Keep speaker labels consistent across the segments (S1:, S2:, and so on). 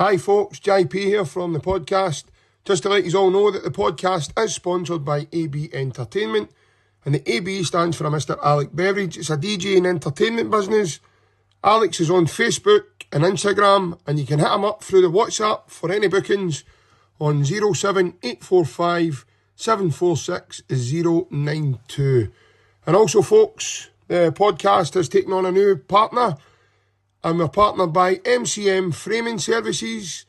S1: Hi folks, JP here from the podcast. Just to let you all know that the podcast is sponsored by AB Entertainment, and the AB stands for Mr. Alec Beveridge. It's a DJ and entertainment business. Alex is on Facebook and Instagram, and you can hit him up through the WhatsApp for any bookings on 07845 746 092. And also folks, the podcast has taken on a new partner, and we're partnered by MCM Framing Services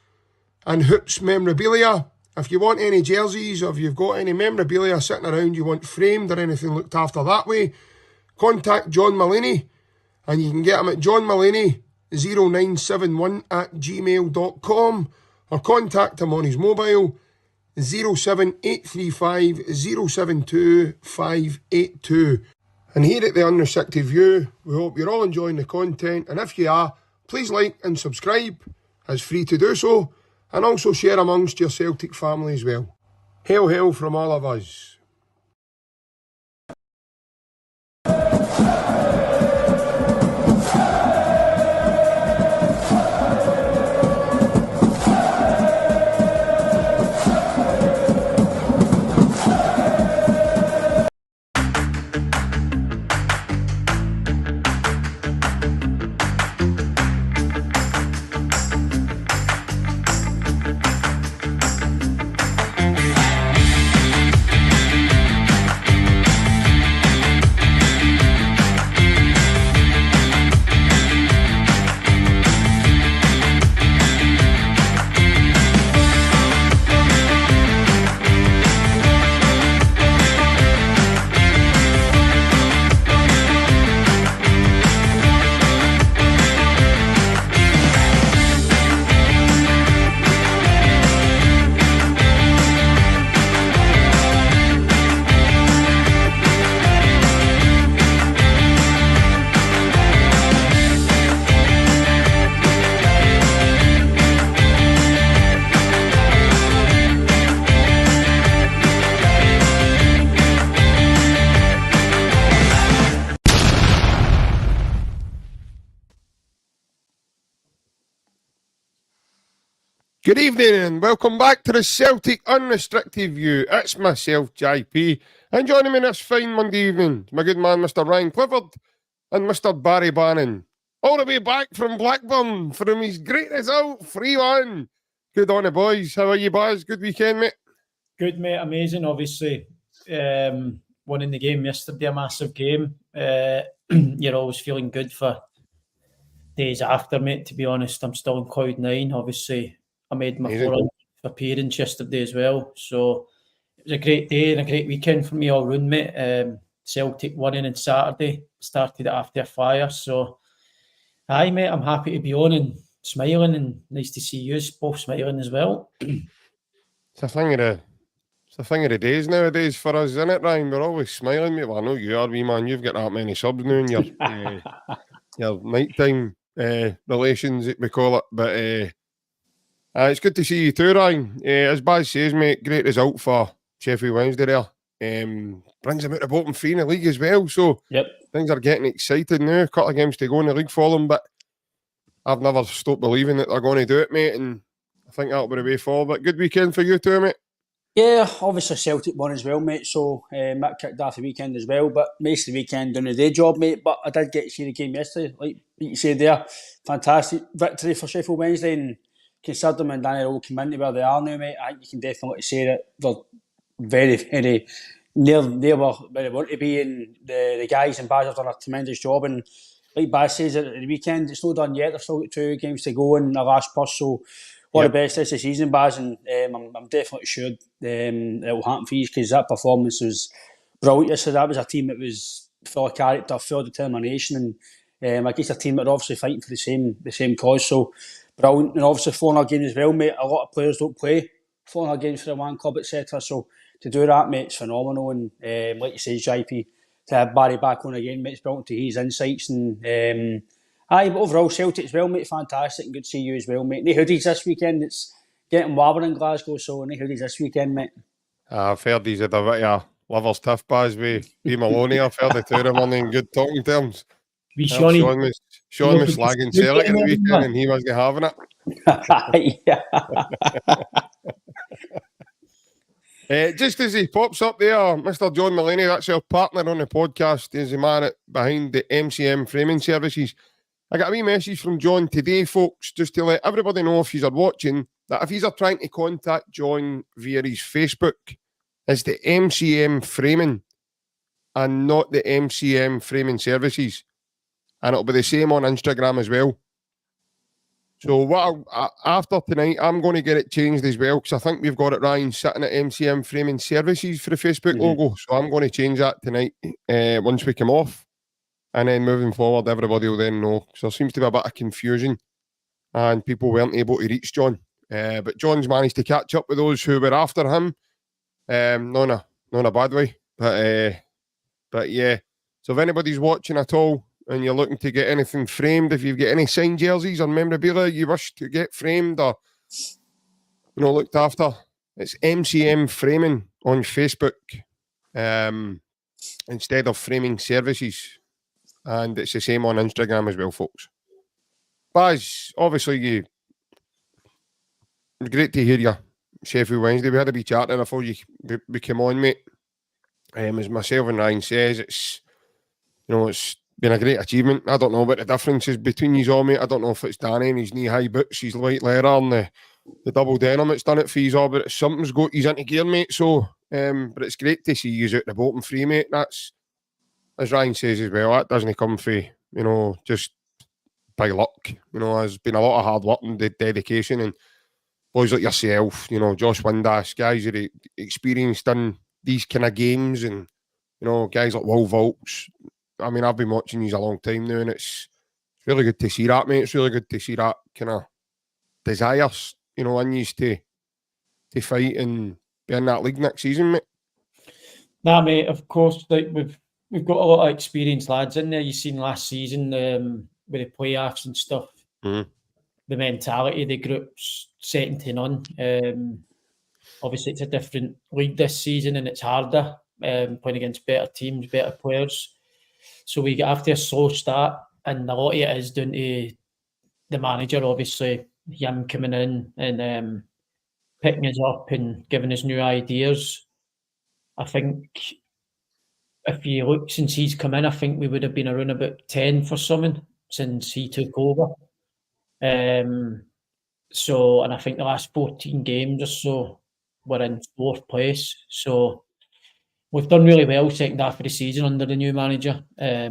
S1: and Hoops Memorabilia. If you want any jerseys, or if you've got any memorabilia sitting around you want framed or anything looked after that way, contact John Mullaney, and you can get him at johnmullaney0971@gmail.com, or contact him on his mobile 07835 072 582. And here at the Unrestricted View, we hope you're all enjoying the content, and if you are, please like and subscribe. It's free to do so, and also share amongst your Celtic family as well. Hail, hail from all of us. Good evening and welcome back to the Celtic Unrestricted View. It's myself, JP, and joining me this fine Monday evening, my good man, Mr. Ryan Clifford, and Mr. Barry Bannan. All the way back from Blackburn from his great result, 3-1. Good on the boys. How are you, boys? Good weekend, mate?
S2: Good, mate. Amazing, obviously. Winning the game yesterday, a massive game. You're always feeling good for days after, mate, to be honest. I'm still in cloud nine, obviously. I made my 400th appearance yesterday as well. So it was a great day and a great weekend for me all round, mate. Celtic winning on Saturday. Started it after a fire. So, aye, mate, I'm happy to be on and smiling, and nice to see you both smiling as well.
S1: It's a thing of the days nowadays for us, isn't it, Ryan? We're always smiling, mate. Well, I know you are, wee man. You've got that many subs now in your nighttime relations, we call it. But it's good to see you too, Ryan. As Baz says, mate, great result for Sheffield Wednesday there. Brings them out of bottom three in the league as well. So things are getting excited now. A couple of games to go in the league for them, but I've never stopped believing that they're going to do it, mate. And I think that'll be the way forward. But good weekend for you too, mate.
S3: Yeah, obviously Celtic won as well, mate. So that kicked off the weekend as well. But most of the weekend doing the day job, mate. But I did get to see the game yesterday. Like you said there, fantastic victory for Sheffield Wednesday, and consider them and Danny Rowe came into where they are now, mate. I think you can definitely say that they're very, very near where they want to be, and the guys and Baz have done a tremendous job. And like Baz says, at the weekend, it's not done yet. They've still got 2 games to go in the last push, so all the best this season, Baz, and I'm definitely sure it will happen for you, because that performance was brilliant yesterday. That was a team that was full of character, full of determination, and I guess a team that are obviously fighting for the same cause. So brilliant, and obviously 4-0 games as well, mate. A lot of players don't play 4-0 games for the one club, etc. So to do that, mate, it's phenomenal. And like you say, JP, to have Barry back on again, mate, it's brilliant to hear his insights. And but overall, Celtic as well, mate, fantastic, and good to see you as well, mate. No hoodies this weekend. It's getting warmer in Glasgow, so no hoodies this weekend, mate.
S1: I've heard he's had a bit of lovers tough baz with Maloney. I've heard the two of them on in good talking terms. Sean was slagging Celtic at the weekend and he wasn't having it. Just as he pops up there, Mr. John Mullaney, that's our partner on the podcast, is the man behind the MCM Framing Services. I got a wee message from John today, folks, just to let everybody know if you're watching, that if you're trying to contact John via his Facebook, it's the MCM Framing and not the MCM Framing Services. And it'll be the same on Instagram as well. So after tonight, I'm going to get it changed as well, because I think we've got it, Ryan, sitting at MCM Framing Services for the Facebook logo. So I'm going to change that tonight once we come off. And then moving forward, everybody will then know. So there seems to be a bit of confusion and people weren't able to reach John. But John's managed to catch up with those who were after him. Not in a bad way. But yeah. So if anybody's watching at all, and you're looking to get anything framed, if you've got any signed jerseys or memorabilia you wish to get framed or looked after, it's MCM Framing on Facebook instead of Framing Services, and it's the same on Instagram as well, folks. Baz, obviously it was great to hear you Sheffield Wednesday. We had a wee chat there before we came on, mate. As myself and Ryan says, it's been a great achievement. I don't know what the difference is between you all, mate. I don't know if it's Danny and his knee-high boots, his white leather and the double denim that's done it for you all, but something's got you into gear, mate. So, but it's great to see you out the bottom free, mate. That's, as Ryan says as well, that doesn't come for, just by luck. There's been a lot of hard work and dedication, and boys like yourself, Josh Windass, guys that are experienced in these kind of games, and, guys like Will Volks. I mean, I've been watching these a long time now, and it's really good to see that, mate. It's really good to see that kind of desires, in you to fight and be in that league next season, mate.
S2: Nah, mate, of course, like we've got a lot of experienced lads in there. You've seen last season with the playoffs and stuff. The mentality of the group's second to none. Obviously, it's a different league this season, and it's harder playing against better teams, better players. So we get after a slow start, and a lot of it is down to the manager, obviously, him coming in and picking us up and giving us new ideas. I think if you look since he's come in, I think we would have been around about 10 for something since he took over. So, and I think the last 14 games or so, we're in 4th place. So we've done really well second half of the season under the new manager. A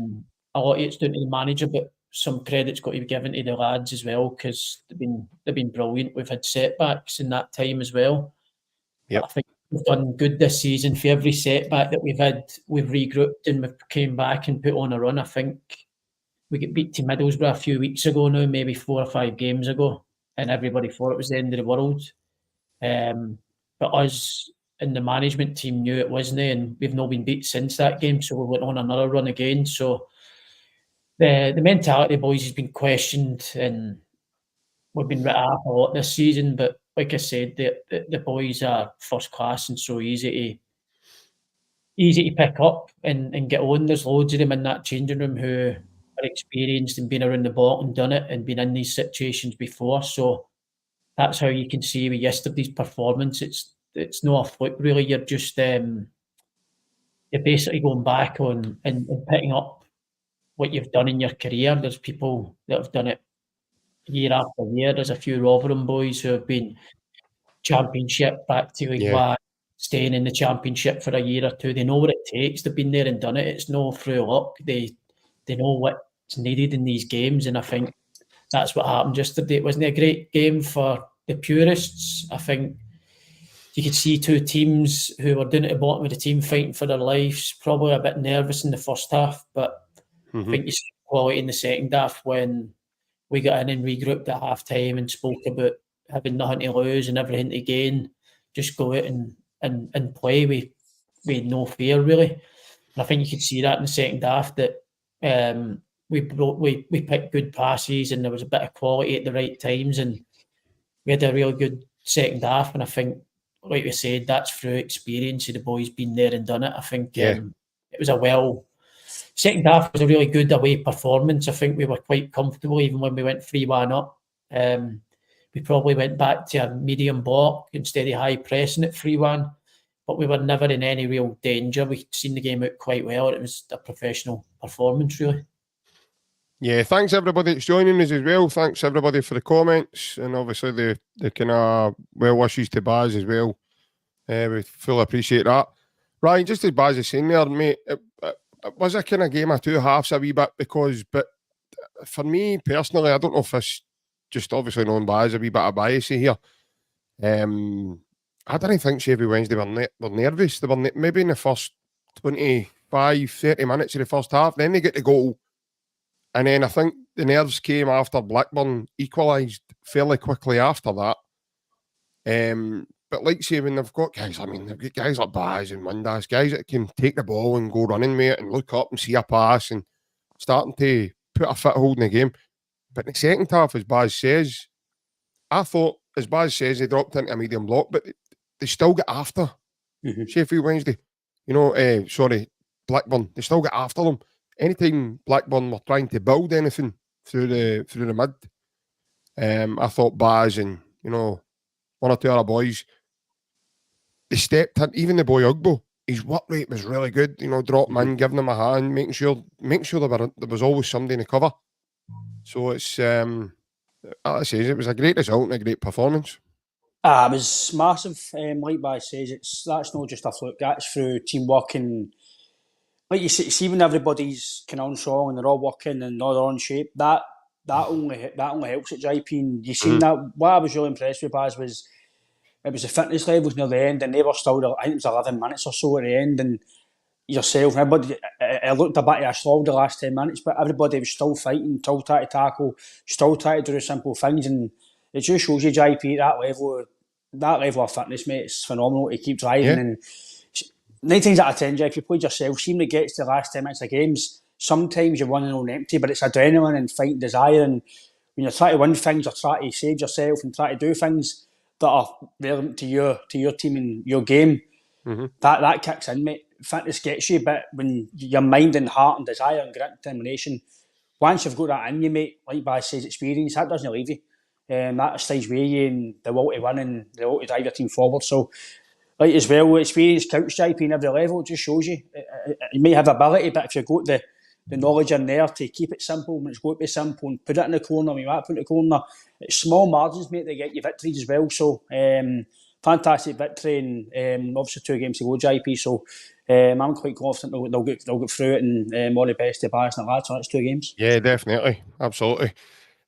S2: lot of it's down to the manager, but some credit's got to be given to the lads as well, because they've been brilliant. We've had setbacks in that time as well.
S1: Yep.
S2: I think we've done good this season. For every setback that we've had, we've regrouped and we've came back and put on a run. I think we get beat to Middlesbrough a few weeks ago now, maybe 4 or 5 games ago, and everybody thought it was the end of the world. But us and the management team knew it wasn't, and we've not been beat since that game, so we went on another run again. So the mentality of the boys has been questioned, and we've been written off a lot this season. But like I said, the boys are first class and so easy to pick up and get on. There's loads of them in that changing room who are experienced and been around the block and done it and been in these situations before. So that's how you can see with yesterday's performance. It's not a fluke, really. You're just you're basically going back on and picking up what you've done in your career. There's people that have done it year after year. There's a few Rotherham boys who have been Championship back to League One, staying in the Championship for a year or two. They know what it takes. They've been there and done it. It's no through luck. They know what's needed in these games, and I think that's what happened yesterday. It wasn't a great game for the purists. I think you could see 2 teams who were down at the bottom of the team fighting for their lives, probably a bit nervous in the first half, but I think you see quality in the second half when we got in and regrouped at half time and spoke about having nothing to lose and everything to gain. Just go out and play with no fear, really. And I think you could see that in the second half, that we picked good passes and there was a bit of quality at the right times, and we had a real good second half. And I think, like we said, that's through experience of the boys being there and done it. I think it was a well second half was a really good away performance. I think we were quite comfortable even when we went 3-1 up. We probably went back to a medium block instead of high pressing at 3-1, but we were never in any real danger. We'd seen the game out quite well. It was a professional performance, really.
S1: Yeah, thanks everybody that's joining us as well. Thanks everybody for the comments, and obviously the kind of well wishes to Baz as well. We fully appreciate that. Ryan, just as Baz is saying there, mate, it was a kind of game of two halves a wee bit, but for me personally, I don't know if it's just obviously knowing Baz a wee bit of bias here. I didn't think Sheffield Wednesday were nervous. They were maybe in the first 25, 30 minutes of the first half. Then they get the goal. And then I think the nerves came after Blackburn equalised fairly quickly after that. But like say, when they've got guys, they've got guys like Baz and Windass, guys that can take the ball and go running, mate, and look up and see a pass and starting to put a foothold in the game. But in the second half, as Baz says, I thought, as Baz says, they dropped into a medium block, but they still get after Sheffield Wednesday. Blackburn. They still get after them. Anytime Blackburn were trying to build anything through the mid, I thought Baz and one or two other boys, they stepped in. Even the boy Ugbo, his work rate was really good. Dropping in, giving them a hand, making sure there was always somebody in the cover. So it's as I say, it was a great result and a great performance.
S3: It was massive. Like Baz says, that's not just a fluke. That's through teamwork and. Like you see when everybody's kind of on strong and they're all working and all they're on shape, that only helps at JP. And you seen that. What I was really impressed with Baz was it was the fitness levels near the end, and they were still. I think it was 11 minutes or so at the end, and yourself, everybody. It looked a bit of a slog the last 10 minutes, but everybody was still fighting, still trying to tackle, still trying to do the simple things, and it just shows you JP that level of fitness, mate. It's phenomenal to keep driving and. 9 times out of 10, Jeff, you played yourself. See when it gets to the last 10 minutes of games, sometimes you're running on empty, but it's adrenaline and fighting desire. And when you're trying to win things or try to save yourself and try to do things that are relevant to your team and your game, that kicks in, mate. Fitness gets you, but when your mind and heart and desire and grit and determination, once you've got that in you, mate, like Baz says, experience, that doesn't leave you. That stays with you and the will to win and the will to drive your team forward. So, like as well, experience counts, JP, in every level. It just shows you. You may have ability, but if you've got the knowledge in there to keep it simple when it's got to be simple and put it in the corner when you want to put it in the corner, it's small margins, mate, they get you victories as well. So, fantastic victory and obviously 2 games to go, JP. So, I'm quite confident they'll get through it and all the best to Baz and the lads on the next 2 games. Yeah,
S1: definitely. Absolutely.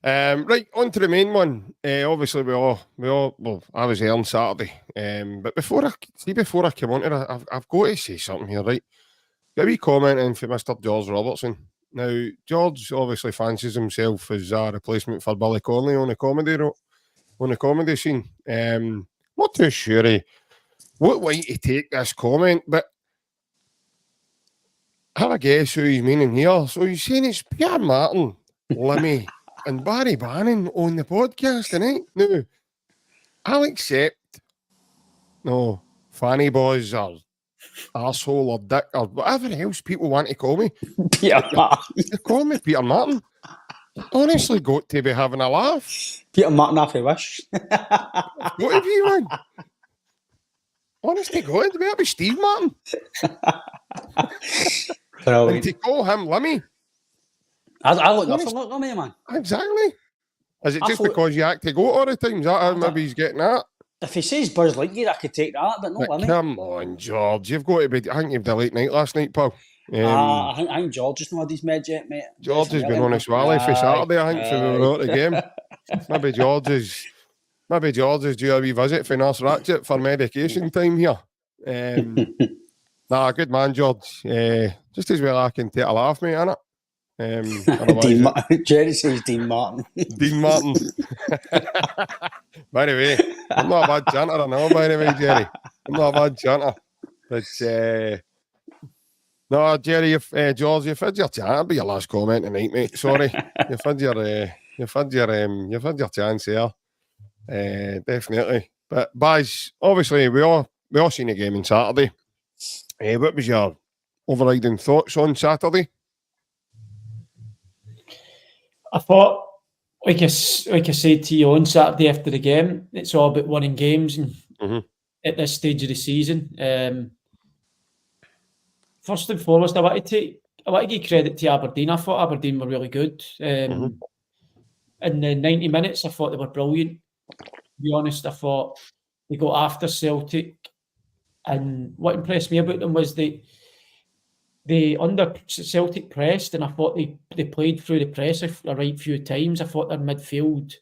S1: Right, on to the main one. Obviously, I was there on Saturday. But before I come on to that, I've got to say something here, right? Got a wee comment in for Mr. George Robertson. Now, George obviously fancies himself as a replacement for Billy Connolly on the comedy scene. Not too sure what way to take this comment, but have a guess who he's meaning here. So he's saying it's Pierre Martin, Lemmy, and Barry Bannan on the podcast tonight. Now, I'll accept fanny boys or arsehole or dick or whatever else people want to call me.
S3: Peter Martin.
S1: They call me Peter Martin. Honestly, got to be having a laugh.
S3: Peter Martin, if you wish.
S1: Got to be, man. Honestly, God, it better be Steve Martin. And to call him Lemmy.
S3: I look nothing like Lemmy, man.
S1: Exactly. Is it just because you act to go all the time? Is that how maybe he's getting at?
S3: If he says Buzz Lightyear, I could take that, but not Lemmy.
S1: Come on, George. You've got to be... I think you've had a late night last night, pal.
S3: I think George has not had his med yet, mate.
S1: George has been on a swally for Saturday, I think, for we were at the game. Maybe George is due a wee visit for Nurse Ratchet for medication time here. Good man, George. Just as well I can take a laugh, mate, innit?
S3: Jerry says Dean Martin.
S1: Dean Martin. By the way, I'm not a bad chanter, I know, by the way, Jerry. I'm not a bad chanter. But, no, Jerry, George, you've had your chance. That'll be your last comment tonight, mate. Sorry. You've had your chance here. Definitely. But, Baz, obviously, we all seen the game on Saturday. What was your overriding thoughts on Saturday?
S2: I thought, like I said to you on Saturday after the game, it's all about winning games and at this stage of the season. First and foremost, I want to give credit to Aberdeen. I thought Aberdeen were really good. In the 90 minutes, I thought they were brilliant. To be honest, I thought they got after Celtic, and what impressed me about them was they under Celtic pressed, and I thought they played through the press a right few times. I thought their midfield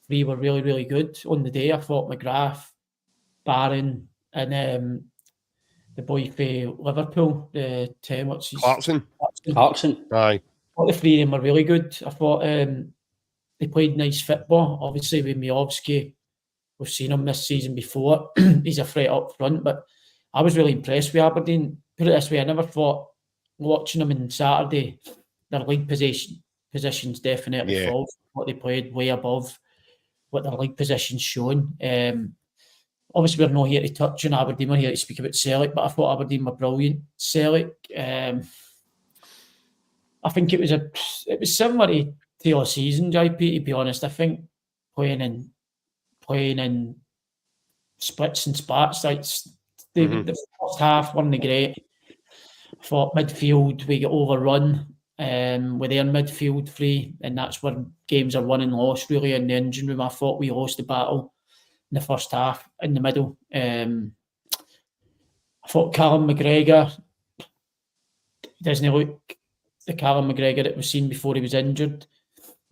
S2: three were really, really good on the day. I thought McGrath, Barron, and the boy for Liverpool, the what's his
S3: Clarkson.
S1: Aye.
S2: I thought the three of them were really good. I thought they played nice football. Obviously, with Miovski, we've seen him this season before. He's a threat up front, but I was really impressed with Aberdeen. Put it this way, I never thought watching them on Saturday, their league positions definitely fall. What they played way above what their league position's shown. Obviously, we're not here to touch on Aberdeen. We're here to speak about Celtic, but I thought Aberdeen were brilliant. Celtic, I think it was similar to last season, JP. To be honest, I think playing in splits and spats. Like the first half weren't great. I thought midfield we get overrun with their midfield three, and that's where games are won and lost really in the engine room. I thought we lost the battle in the first half, in the middle. I thought Callum McGregor doesn't look the Callum McGregor that was seen before he was injured.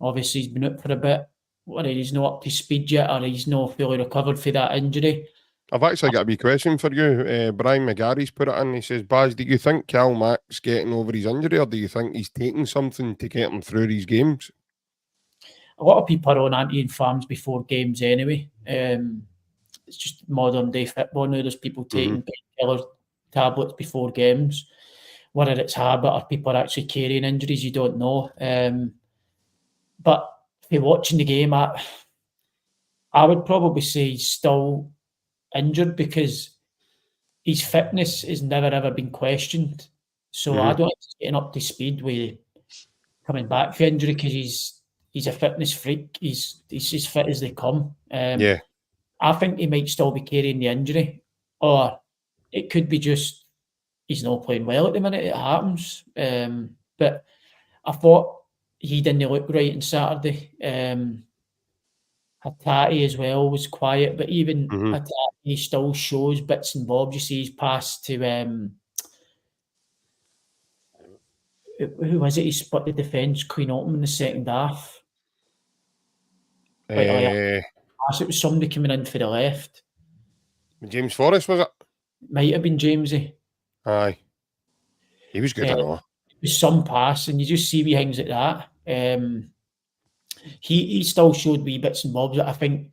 S2: Obviously, he's been out for a bit, whether he's not up to speed yet or he's not fully recovered for that injury.
S1: I've actually got a wee question for you. Brian McGarry's put it in. He says, Baz, do you think Cal Mac's getting over his injury, or do you think he's taking something to get him through these games?
S2: A lot of people are on anti-inflams before games anyway. It's just modern day football now. There's people taking painkiller tablets before games. Whether it's habit or people are actually carrying injuries, you don't know. But if you're watching the game, I would probably say he's still injured because his fitness has never ever been questioned. So I don't think he's getting up to speed with coming back from injury because he's a fitness freak. He's as fit as they come. I think he might still be carrying the injury, or it could be just he's not playing well at the minute. It happens. But I thought he didn't look right on Saturday. Hatate as well was quiet, but even Hatate still shows bits and bobs. You see his pass to who was it? He split the defence clean open in the second half. It was somebody coming in for the left.
S1: James Forrest, was it?
S2: Might have been Jamesy.
S1: Aye. He was good, I know.
S2: It was some pass, and you just see wee things like that. He still showed wee bits and bobs that I think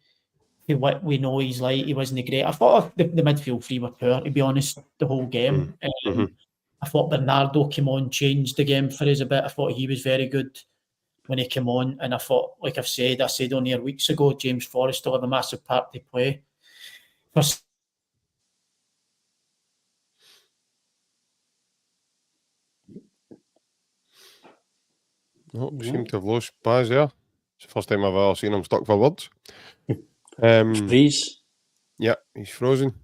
S2: for what we know he's like, he wasn't great. I thought the midfield three were poor, to be honest, the whole game. I thought Bernardo came on, changed the game for us a bit. I thought he was very good when he came on, and I thought, like I said on here weeks ago, James Forrest will have a massive part to play.
S1: We seem to have lost Baz there. It's the first time I've ever seen him stuck for words.
S3: Freeze.
S1: Yeah, he's frozen.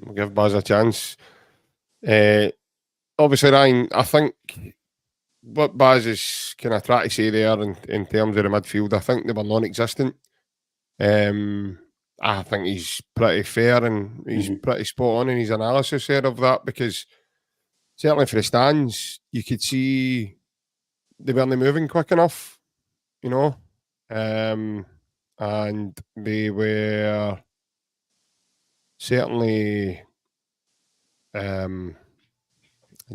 S1: We'll give Baz a chance. Obviously, Ryan, I think what Baz is kind of trying to say there in terms of the midfield, I think they were non-existent. I think he's pretty fair and he's pretty spot on in his analysis there of that, because certainly for the stands, you could see they weren't moving quick enough, you know, and they were certainly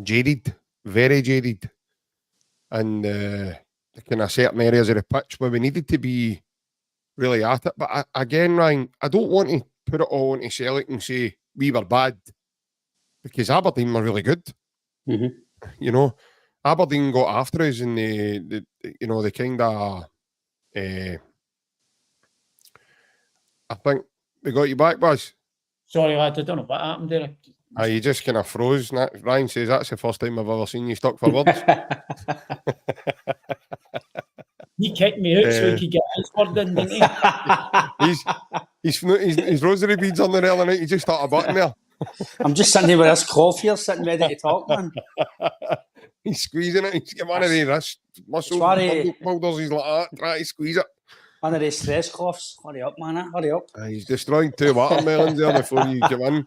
S1: jaded, very jaded, and kind of certain areas of the pitch where we needed to be really at it. But again, Ryan, I don't want to put it all into Celtic and say we were bad, because Aberdeen were really good. You know, Aberdeen got after us, and they kind of I think we got you back, Baz.
S2: Sorry, lad, I don't know what happened there.
S1: You just kind of froze. Ryan says that's the first time I've ever seen you stuck for words.
S2: He kicked me out so he could get his word in, didn't he?
S1: His rosary beads on the other night. He just started a button there.
S3: I'm just sitting here with this cloth here, sitting ready to talk, man.
S1: He's squeezing it. He's got one of these wrist muscle builders. He's like that, trying to squeeze it.
S3: One of these stress cloths. Hurry up, man. Hurry up.
S1: He's destroyed 2 watermelons there before you come in.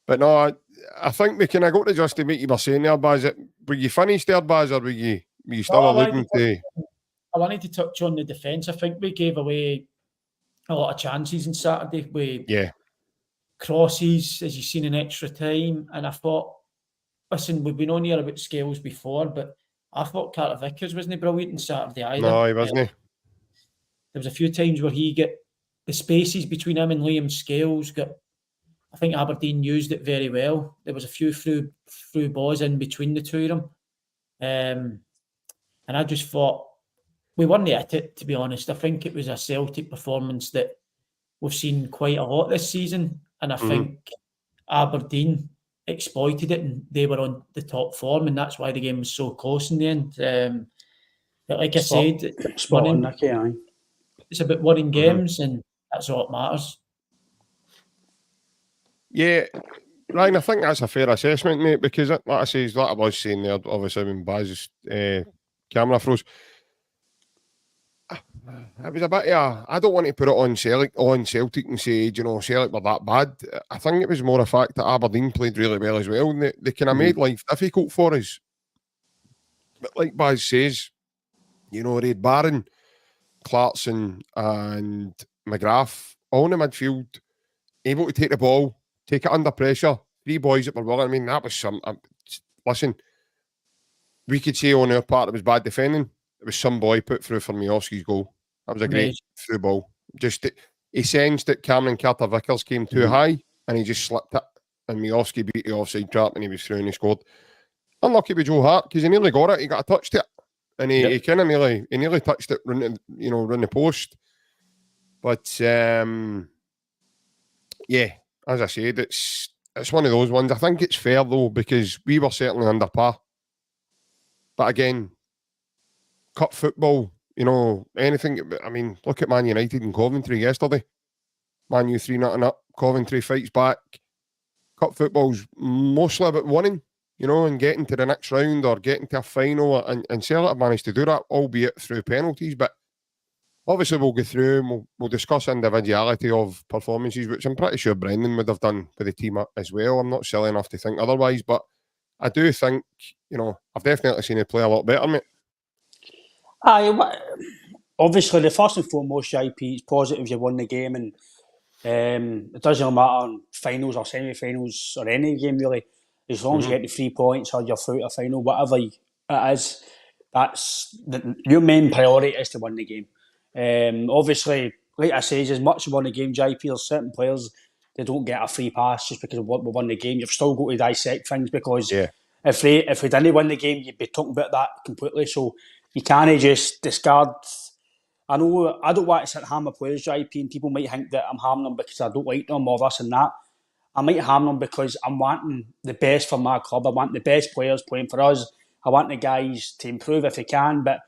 S1: But no, I think we can go to just to make you were saying there, Baz. Were you finished there, Baz, or were you still looking to?
S2: I wanted to touch on the defence. I think we gave away a lot of chances on Saturday with crosses, as you've seen in extra time. And I thought, listen, we've been on here about Scales before, but I thought Carter Vickers wasn't brilliant on Saturday either.
S1: No, he wasn't. There
S2: was a few times where he got the spaces between him and Liam Scales. I think Aberdeen used it very well. There was a few through balls in between the two of them. And I just thought, we weren't at it, to be honest. I think it was a Celtic performance that we've seen quite a lot this season. And I think Aberdeen exploited it and they were on the top form, and that's why the game was so close in the end. But like I said, it's about winning games, and that's all that matters. Yeah,
S1: Ryan, I think that's a fair assessment, mate, because like I say, like I was saying there, obviously when Baz's camera froze, it was a bit I don't want to put it on Celtic and say, you know, Celtic were that bad. I think it was more a fact that Aberdeen played really well as well, and they kind of made life difficult for us. But like Baz says, you know, Reid Barron, Clarkson and McGrath, all in the midfield, able to take the ball, take it under pressure. 3 boys that were willing. I mean, that was some... listen, we could say on our part it was bad defending. It was some boy put through for Miovski's goal. That was a great through ball. Just he sensed that Cameron Carter-Vickers came too high and he just slipped it. And Miovski beat the offside trap and he was through and he scored. Unlucky with Joe Hart because he nearly got it. He got a touch to it. And he kind of nearly touched it round the post. But yeah, as I said, it's one of those ones. I think it's fair though because we were certainly under par. But again, cup football, you know, anything. I mean, look at Man United and Coventry yesterday. Man U 3-0 up, Coventry fights back. Cup football's mostly about winning, you know, and getting to the next round or getting to a final. And Celtic have managed to do that, albeit through penalties. But obviously we'll go through and we'll discuss individuality of performances, which I'm pretty sure Brendan would have done with the team as well. I'm not silly enough to think otherwise, but I do think, you know, I've definitely seen it play a lot better, mate.
S3: Obviously, the first and foremost, JP, it's positive you won the game, and it doesn't matter in finals or semi-finals or any game really. As long as you get the 3 points or you're through to a final, whatever it is, that's your main priority is to win the game. Obviously, like I say, as much as won the game, JP, there's certain players they don't get a free pass just because we won the game. You've still got to dissect things because if we didn't win the game, you'd be talking about that completely. So you can't just discard. I know I don't want to sit hammer players, JP, and people might think that I'm harming them because I don't like them or this and that. I might harm them because I'm wanting the best for my club. I want the best players playing for us. I want the guys to improve if they can, but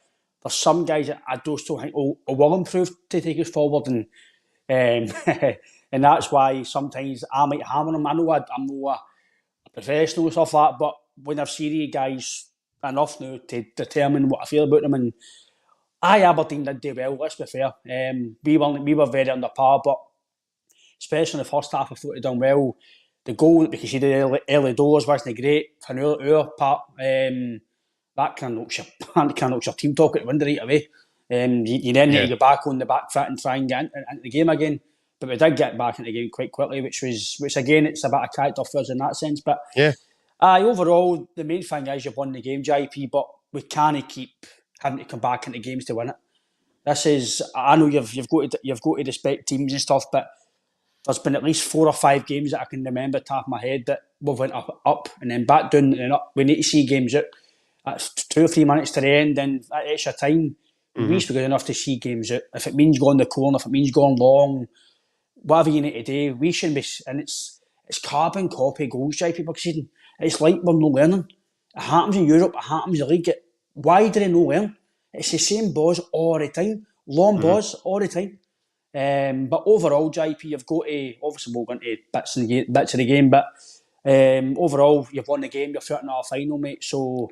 S3: there's some guys that I do still think will improve to take us forward, and and that's why sometimes I might hammer them. I know I'm not a professional and stuff like that, but when I've seen these guys enough now to determine what I feel about them, and Aberdeen did do well, let's be fair. We were very under par, but especially in the first half, I thought they done well. The goal, because you did early doors, wasn't great from our part. That can knock your team talk at the window right away. You then need to get back on the back foot and try and get into the game again. But we did get back into the game quite quickly, which again, it's a bit of character for us in that sense. But overall, the main thing is you've won the game, JP, but we can't keep having to come back into games to win it. This is, I know you've got to respect teams and stuff, but there's been at least 4 or 5 games that I can remember top of my head that we've went up and then back down and then up. We need to see games out. That's 2 or 3 minutes to the end, and that extra time, we used to be good enough to see games out. If it means going the corner, if it means going long, whatever you need to do, we shouldn't be, and it's carbon copy goals, people conceding. It's like we're not learning. It happens in Europe, it happens in the league. Why do they not learn? It's the same balls all the time, long balls all the time. But overall, JP, you've got to, obviously we'll go into bits of the game, but overall, you've won the game, you're through in our final, mate, so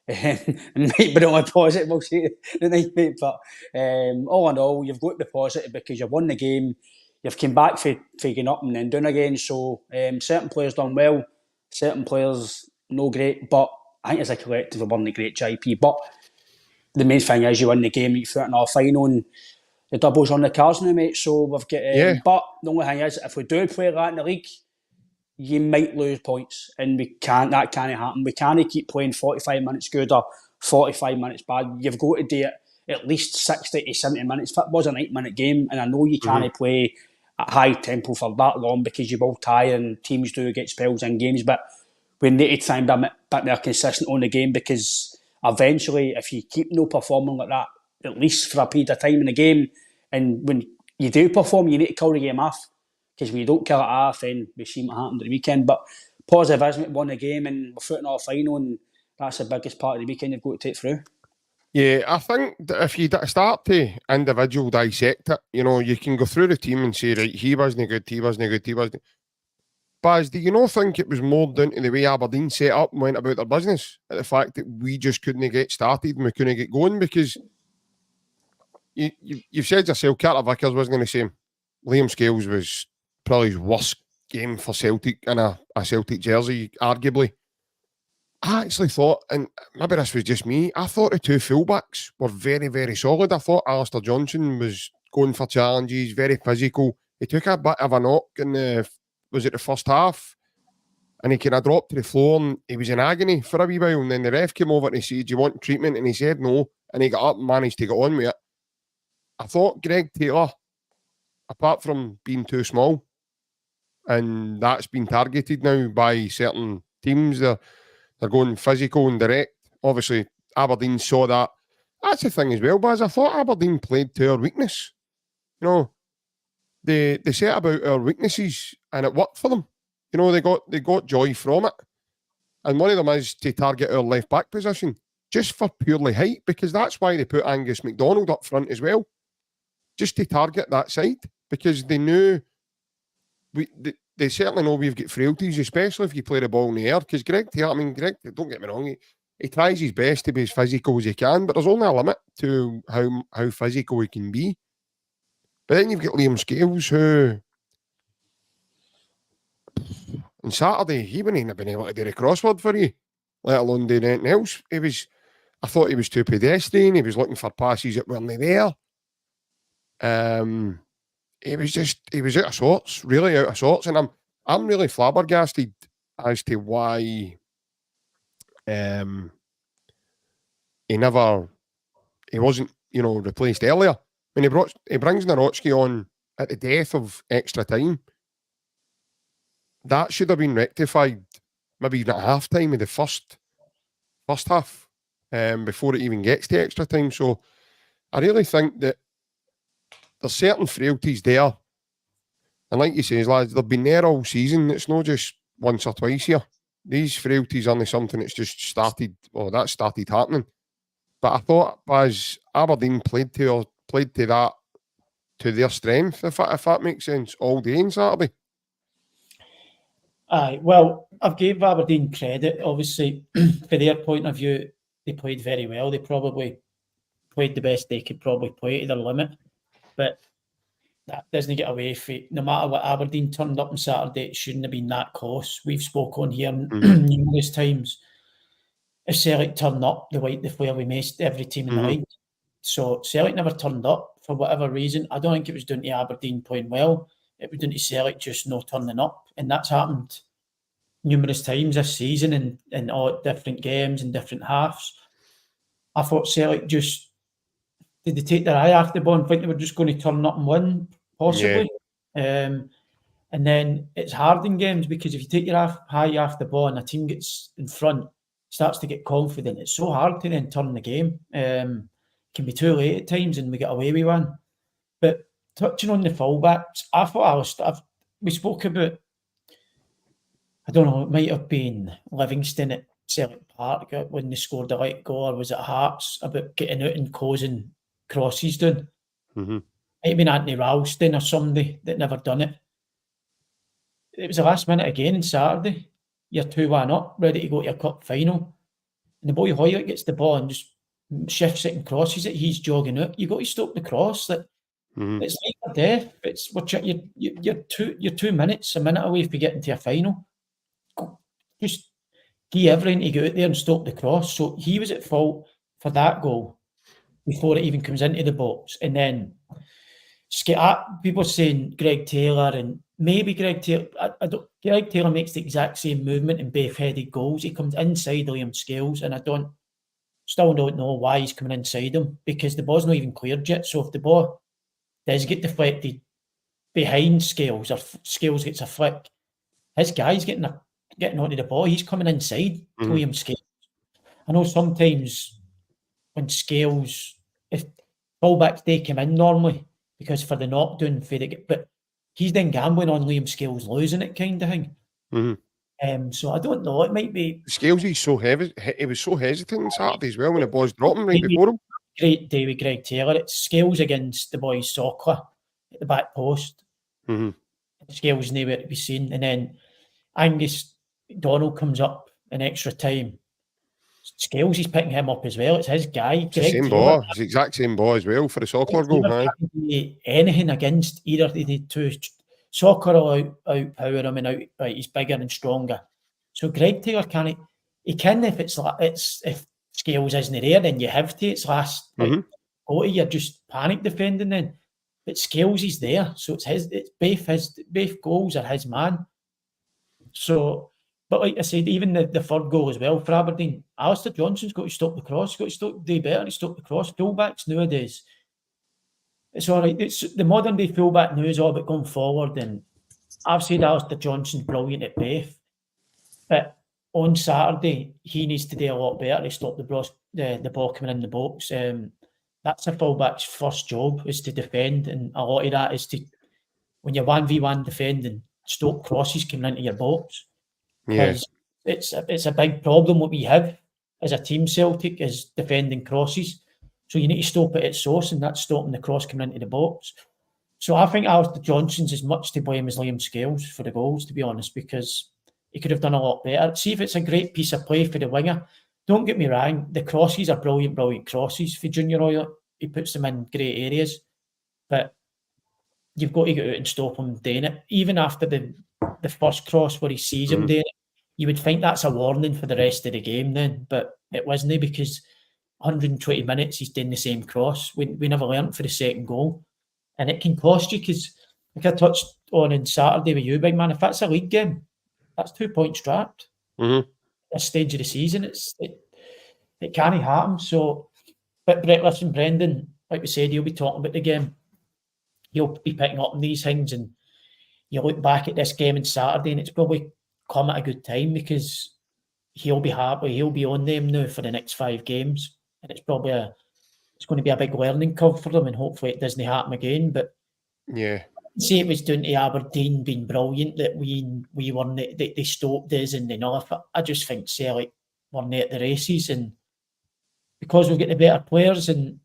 S3: it might be the only positive we'll see tonight, mate, but all in all, you've got to be positive because you've won the game, you've come back for getting up and then down again, so certain players done well, certain players no great, but I think as a collective, we've won the great, JP, but the main thing is you win the game, you through in our final, and the double's on the cards now, mate, so we've got... But the only thing is, if we do play that in the league, you might lose points, and that can't happen. We can't keep playing 45 minutes good or 45 minutes bad. You've got to do it at least 60 to 70 minutes. Football's a 9-minute game, and I know you can't play at high tempo for that long because you will tire and teams do get spells in games, but we need to try and be a bit more consistent on the game because eventually, if you keep no performing like that, at least for a period of time in the game, and when you do perform, you need to kill the game off, because when you don't kill it off, then we see what happened at the weekend. But positive is, we won the game and we're through in our final, and that's the biggest part of the weekend you've got to take through.
S1: Yeah, I think that if you start to individual dissect it, you can go through the team and say, right, he wasn't good, he wasn't good, he wasn't. Baz, do you not think it was more down to the way Aberdeen set up and went about their business, at the fact that we just couldn't get started and we couldn't get going? Because you've said yourself, Carter Vickers wasn't the same. Liam Scales was probably his worst game for Celtic in a Celtic jersey, arguably. I actually thought, and maybe this was just me, I thought the two fullbacks were very, very solid. I thought Alistair Johnson was going for challenges, very physical. He took a bit of a knock in the first half, and he kind of dropped to the floor and he was in agony for a wee while, and then the ref came over and he said, do you want treatment? And he said no, and he got up and managed to get on with it. I thought Greg Taylor, apart from being too small, and that's been targeted now by certain teams, they're going physical and direct. Obviously, Aberdeen saw that. That's the thing as well, Baz. I thought Aberdeen played to our weakness. They set about our weaknesses and it worked for them. They got joy from it. And one of them is to target our left back position, just for purely height, because that's why they put Angus MacDonald up front as well. Just to target that side, because they knew they certainly know we've got frailties, especially if you play the ball in the air. Because Greg, don't get me wrong, he tries his best to be as physical as he can, but there's only a limit to how physical he can be. But then you've got Liam Scales, who on Saturday he wouldn't have been able to do the crossword for you, let alone do anything else. I thought he was too pedestrian. He was looking for passes that weren't there. He was out of sorts, really out of sorts, and I'm really flabbergasted as to why he wasn't replaced earlier. When he brings Miovski on at the death of extra time, that should have been rectified maybe even at half time of the first half, before it even gets to extra time. So I really think that there's certain frailties there. And like you say, lads, they've been there all season. It's not just once or twice here. These frailties aren't something that's just started happening. But I thought as Aberdeen played to that, to their strength, if that makes sense, all day on Saturday.
S2: Aye, well, I've gave Aberdeen credit, obviously, for their point of view. They played very well. They probably played the best they could probably play to their limit. But that doesn't get away from it. No matter what Aberdeen turned up on Saturday, it shouldn't have been that close. We've spoken on here numerous times. If Celtic turned up the way we missed every team in the league. So Celtic never turned up for whatever reason. I don't think it was down to Aberdeen playing well. It was down to Celtic just not turning up. And that's happened numerous times this season in all different games and different halves. I thought Celtic just... Did they take their eye off the ball and think they were just going to turn up and win? Possibly. Yeah. And then it's hard in games because if you take your eye off the ball and a team gets in front, starts to get confident, it's so hard to then turn the game. Can be too late at times and we get away with one. But touching on the fullbacks, I thought we spoke about, I don't know, it might have been Livingston at Celtic Park when they scored a late goal, or was it Hearts, about getting out and closing crosses down.
S1: Mm-hmm.
S2: Might have been Anthony Ralston or somebody that never done it. It was the last minute again on Saturday. You're 2-1 up, ready to go to your cup final. And the boy Hoylett gets the ball and just shifts it and crosses it. He's jogging out. You got to stop the cross. It's like or death. You're 2 minutes, a minute away from getting to a final. Just give everything to go out there and stop the cross. So he was at fault for that goal before it even comes into the box. And then people saying Greg Taylor, and maybe Greg Taylor. Greg Taylor makes the exact same movement in both-headed goals. He comes inside Liam Scales, and I still don't know why he's coming inside him, because the ball's not even cleared yet. So if the ball does get deflected behind Scales, or Scales gets a flick, his guy's getting onto the ball. He's coming inside Liam Scales. I know sometimes when Scales, if fullbacks, they come in normally because for the knockdown, but he's then gambling on Liam Scales losing it, kind of thing. So I don't know. It might be
S1: Scales. He's so heavy. He was so hesitant on Saturday as well when the ball's dropping right before him.
S2: Great day with Greg Taylor. It's Scales against the boys Soccer at the back post. Scales nowhere to be seen, and then Angus Donald comes up in extra time. Scales, he's picking him up as well. It's his guy.
S1: It's the same ball. It's the exact same ball as well for the Soccer goal.
S2: Anything against either of the two. Soccer will outpower him, and he's bigger and stronger. So Greg Taylor he can if if Scales isn't there, then you have to. It's last go to, you're just panic defending then. But Scales is there, so it's both goals are his man. So, but like I said, even the third goal as well for Aberdeen, Alistair Johnson's got to stop the cross. He's got to do better to stop the cross. Fullbacks nowadays, it's all right. It's the modern day fullback now is all about going forward, and I've said Alistair Johnson's brilliant at both, but on Saturday he needs to do a lot better to stop the ball coming in the box. That's a fullback's first job, is to defend, and a lot of that is to, when you're 1v1 defending, stop crosses coming into your box. Because it's a big problem what we have as a team, Celtic, is defending crosses. So you need to stop it at source, and that's stopping the cross coming into the box. So I think Alistair Johnson's as much to blame as Liam Scales for the goals, to be honest, because he could have done a lot better. See if it's a great piece of play for the winger. Don't get me wrong, the crosses are brilliant crosses for Junior Hoylett. He puts them in great areas. But you've got to get out and stop him doing it. Even after the first cross where he sees him doing it, you would think that's a warning for the rest of the game then. But it wasn't, because 120 minutes he's doing the same cross. We never learnt for the second goal. And it can cost you, because like I touched on Saturday with you, big man, if that's a league game, that's 2 points trapped. At this stage of the season, it can't happen. So, but listen, Brendan, like we said, he'll be talking about the game. He'll be picking up on these things, and you look back at this game on Saturday, and it's probably come at a good time, because he'll be happy. He'll be on them now for the next 5 games, and it's going to be a big learning curve for them, and hopefully it doesn't happen again. But
S1: yeah,
S2: say it was down to Aberdeen being brilliant that we weren't, they stopped us and they know. I just think Celtic weren't at the races, and because we've got the better players and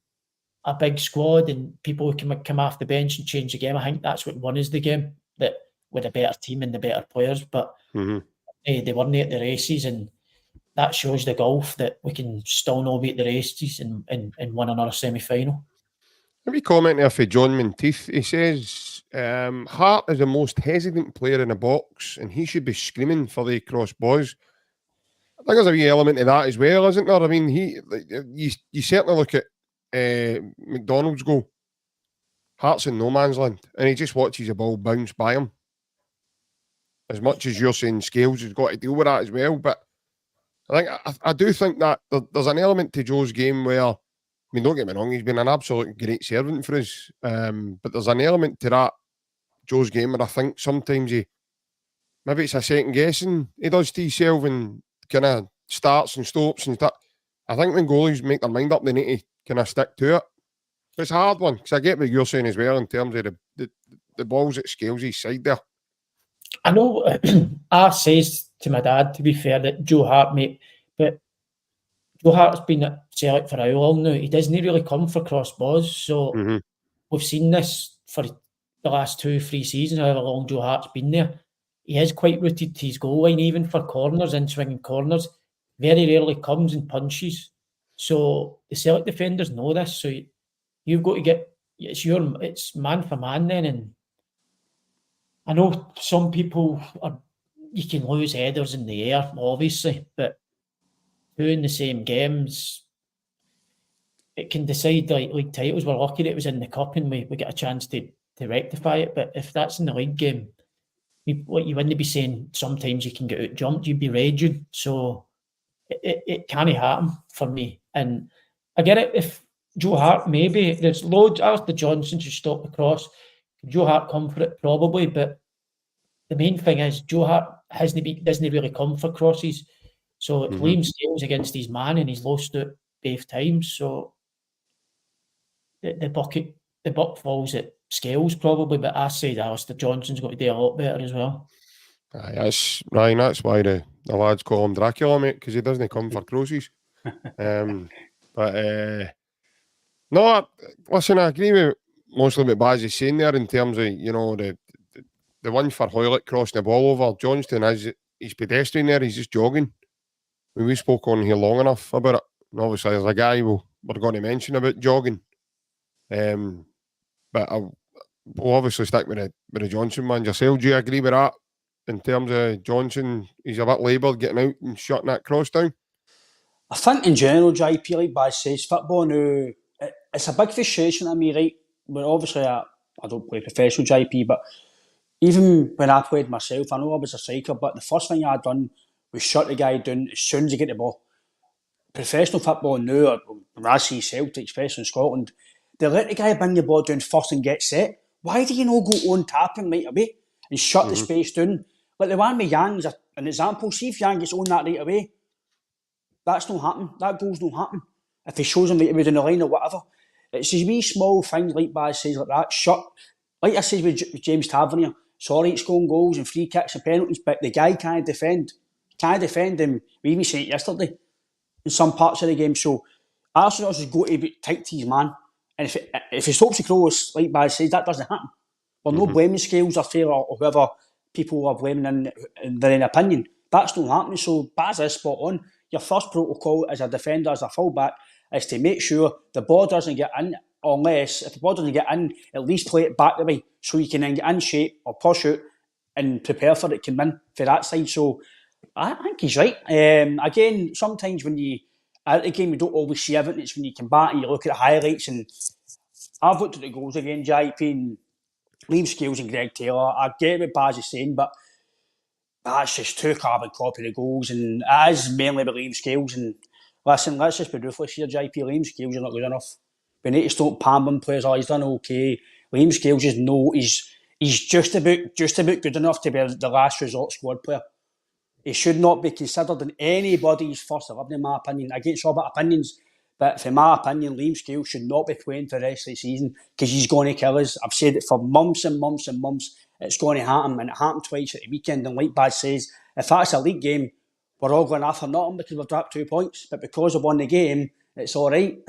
S2: a big squad and people who can come off the bench and change the game, I think that's what won us the game, that with a better team and the better players. But they weren't at the races, and that shows the golf that we can still not be at the races and win another semi-final.
S1: Let me comment here for John Menteith. He says Hart is the most hesitant player in the box, and he should be screaming for the cross balls. I think there's a wee element of that as well, isn't there? I mean, you certainly look at McDonald's goal. Hart's in no man's land, and he just watches the ball bounce by him. As much as you're saying Scales has got to deal with that as well, but I do think that there's an element to Joe's game where, I mean, don't get me wrong, he's been an absolute great servant for us, but there's an element to that Joe's game where I think sometimes maybe it's a second guessing he does to himself and kind of starts and stops and stuff. I think when goalies make their mind up, they need to kind of stick to it. It's a hard one, because I get what you're saying as well in terms of the balls at Scales' side there.
S2: I know I says to my dad, to be fair, that Joe Hart, mate, but Joe Hart's been at Celtic for how long now? He doesn't really come for cross balls, so we've seen this for the last 2-3 seasons, however long Joe Hart's been there. He is quite rooted to his goal line, even for corners and swinging corners. Very rarely comes and punches. So the Celtic defenders know this, so you've got to get, it's man for man then, and I know some people you can lose headers in the air, obviously, but two in the same games, it can decide like league titles. We're lucky that it was in the cup and we get a chance to rectify it. But if that's in the league game, you wouldn't be saying sometimes you can get out jumped, you'd be raging. So it can't happen for me. And I get it if Joe Hart, maybe there's loads. After Johnson should stop the cross. Can Joe Hart come for it? Probably, but the main thing is Joe Hart doesn't really come for crosses. So Liam Scales against his man and he's lost it both times. So the buck falls at Scales probably, but I say Alistair Johnson's got to do a lot better as well.
S1: Aye, that's Ryan. That's why the lads call him Dracula, mate, because he doesn't come for crosses. No, listen, I agree with mostly what Baz is saying there in terms of the one for Hoylett crossing the ball over. Johnston he's pedestrian there. He's just jogging. We spoke on here long enough about it. And obviously, there's a guy we're going to mention about jogging. But we'll obviously stick with the Johnson man. Yourself, do you agree with that? In terms of Johnson, he's a bit laboured getting out and shutting that cross down?
S3: I think in general, JP, like Baz says, football now, it's a big frustration to me, right? But obviously, I don't play professional, JP, but even when I played myself, I know I was a striker, but the first thing I done was shut the guy down as soon as you get the ball. Professional football now, or when I see Celtic, especially in Scotland, they let the guy bring the ball down first and get set. Why do you not go on tapping right away and shut the space down? Like the one with Young's an example. See if Young gets on that right away. That's not happening. That goal's not happening. If he shows him right away down the line or whatever. It's these wee small things like Baz says like that. Shut. Like I said with James Tavernier. Sorry, it's scoring goals and free kicks and penalties, but the guy can't defend. Can't defend him. We even said it yesterday in some parts of the game. So Arsenal has got to be tight to his man. And if he stops the cross, like Baz says, that doesn't happen. We're no blaming Scales or Taylor or whoever people are blaming in their own opinion. That's not happening. So Baz is spot on. Your first protocol as a defender, as a fullback, is to make sure the ball doesn't get in, unless if the ball doesn't get in, at least play it back the way so you can then get in shape or push out and prepare for it to come in for that side. So I think he's right. Again, sometimes when you at the game, you don't always see everything. It's when you come back and you look at the highlights. And I've looked at the goals again, JP and Liam Scales and Greg Taylor. I get what Baz is saying, but that's just too carbon copy of the goals. And it is mainly about Liam Scales. And listen, let's just be ruthless here, JP. Liam Scales are not good enough. We need to stop pampering players. He's done okay. Liam Scales is he's just about good enough to be the last resort squad player. He should not be considered in anybody's first 11, in my opinion. Against all about opinions, but for my opinion, Liam Scales should not be playing for the rest of the season because he's going to kill us. I've said it for months and months and months. It's going to happen, and it happened twice at the weekend. And like Baz says, if that's a league game, we're all going after nothing because we've dropped 2 points. But because we've won the game, it's all right.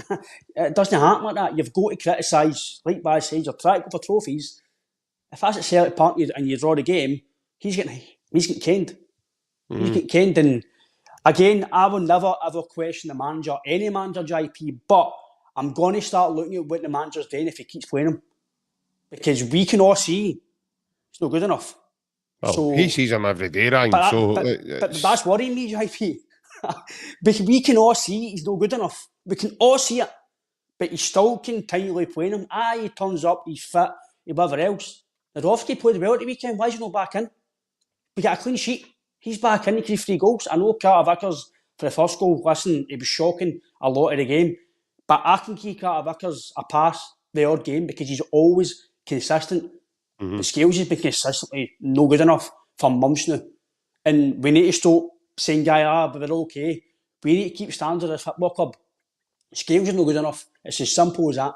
S3: It doesn't happen like that. You've got to criticise, like Baz says, you're trying to go for trophies. If that's at Celtic Park and you draw the game, he's getting canned. He's getting canned. And again, I will never ever question the manager, any manager, JP, but I'm going to start looking at what the manager's doing if he keeps playing him. Because we can all see it's not good enough.
S1: Well,
S3: so,
S1: he sees him every day, Ryan.
S3: But that's worrying me, JP. Because we can all see he's not good enough. We can all see it. But he's still continually playing him. He turns up, he's fit, whatever else. Miovski played well at the weekend. Why is he not back in? We got a clean sheet. He's back in, he got 3 goals. I know Carter Vickers for the first goal, listen, it was shocking a lot of the game. But I can give Carter Vickers a pass the odd game because he's always consistent. The Scales has been consistently no good enough for months now. And we need to stop saying, but we're okay. We need to keep standard as a football club. Scales is no good enough. It's as simple as that.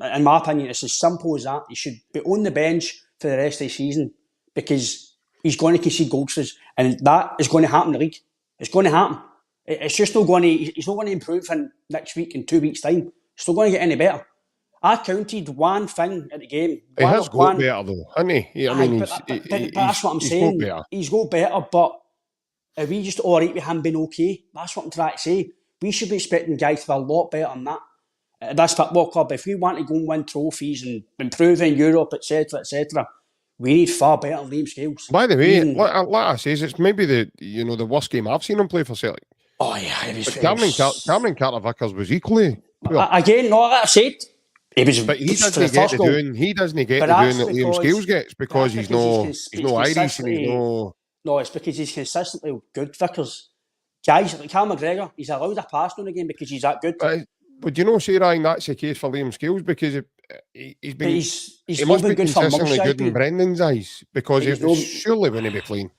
S3: in my opinion, it's as simple as that. He should be on the bench for the rest of the season because he's going to concede goals for us, and that is going to happen in the league. It's going to happen. It's just not going to. He's not going to improve in next week in 2 weeks' time. It's not going to get any better. I counted one thing at the game.
S1: He has got better though, hasn't he? I mean,
S3: but that's what I'm saying. He's got better, but are we just all right with him being okay? That's what I'm trying to say. We should be expecting guys to be a lot better than that. This football club, if we want to go and win trophies and improve in Europe, etc., we need far better Liam Scales.
S1: By the way, like I say, it's maybe the worst game I've seen him play for Celtic.
S3: Oh yeah, it was.
S1: Cameron Carter-Vickers was equally poor.
S3: Again, like I said, he was.
S1: But he doesn't get the doing. He doesn't get the doing that Liam Scales gets because he's no Irish and he's no.
S3: No, it's because he's consistently good. Vickers, guys like Cal McGregor, he's allowed a pass on the game because he's that good.
S1: Would you know, say Ryan, that's the case for Liam Scales because he's been. He must be consistently good in Brendan's eyes because surely wouldn't be playing.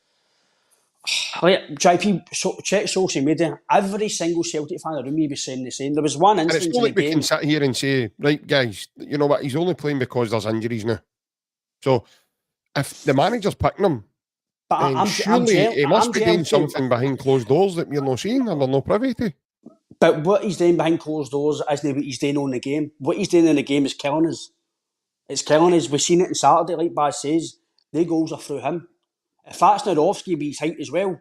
S3: Like, JP, check social media. Every single Celtic fan in the room will be saying the same. There was one instance. And it's not like we can sit
S1: here and say, right, guys, you know what? He's only playing because there's injuries now. So if the manager's picking him, then surely he must be doing something behind closed doors that we're not seeing and we're not privy to.
S3: But what he's doing behind closed doors isn't what he's doing on the game. What he's doing in the game is killing us. It's killing us. We've seen it on Saturday, like Baz says. The goals are through him. If that's Miovski with his height as well,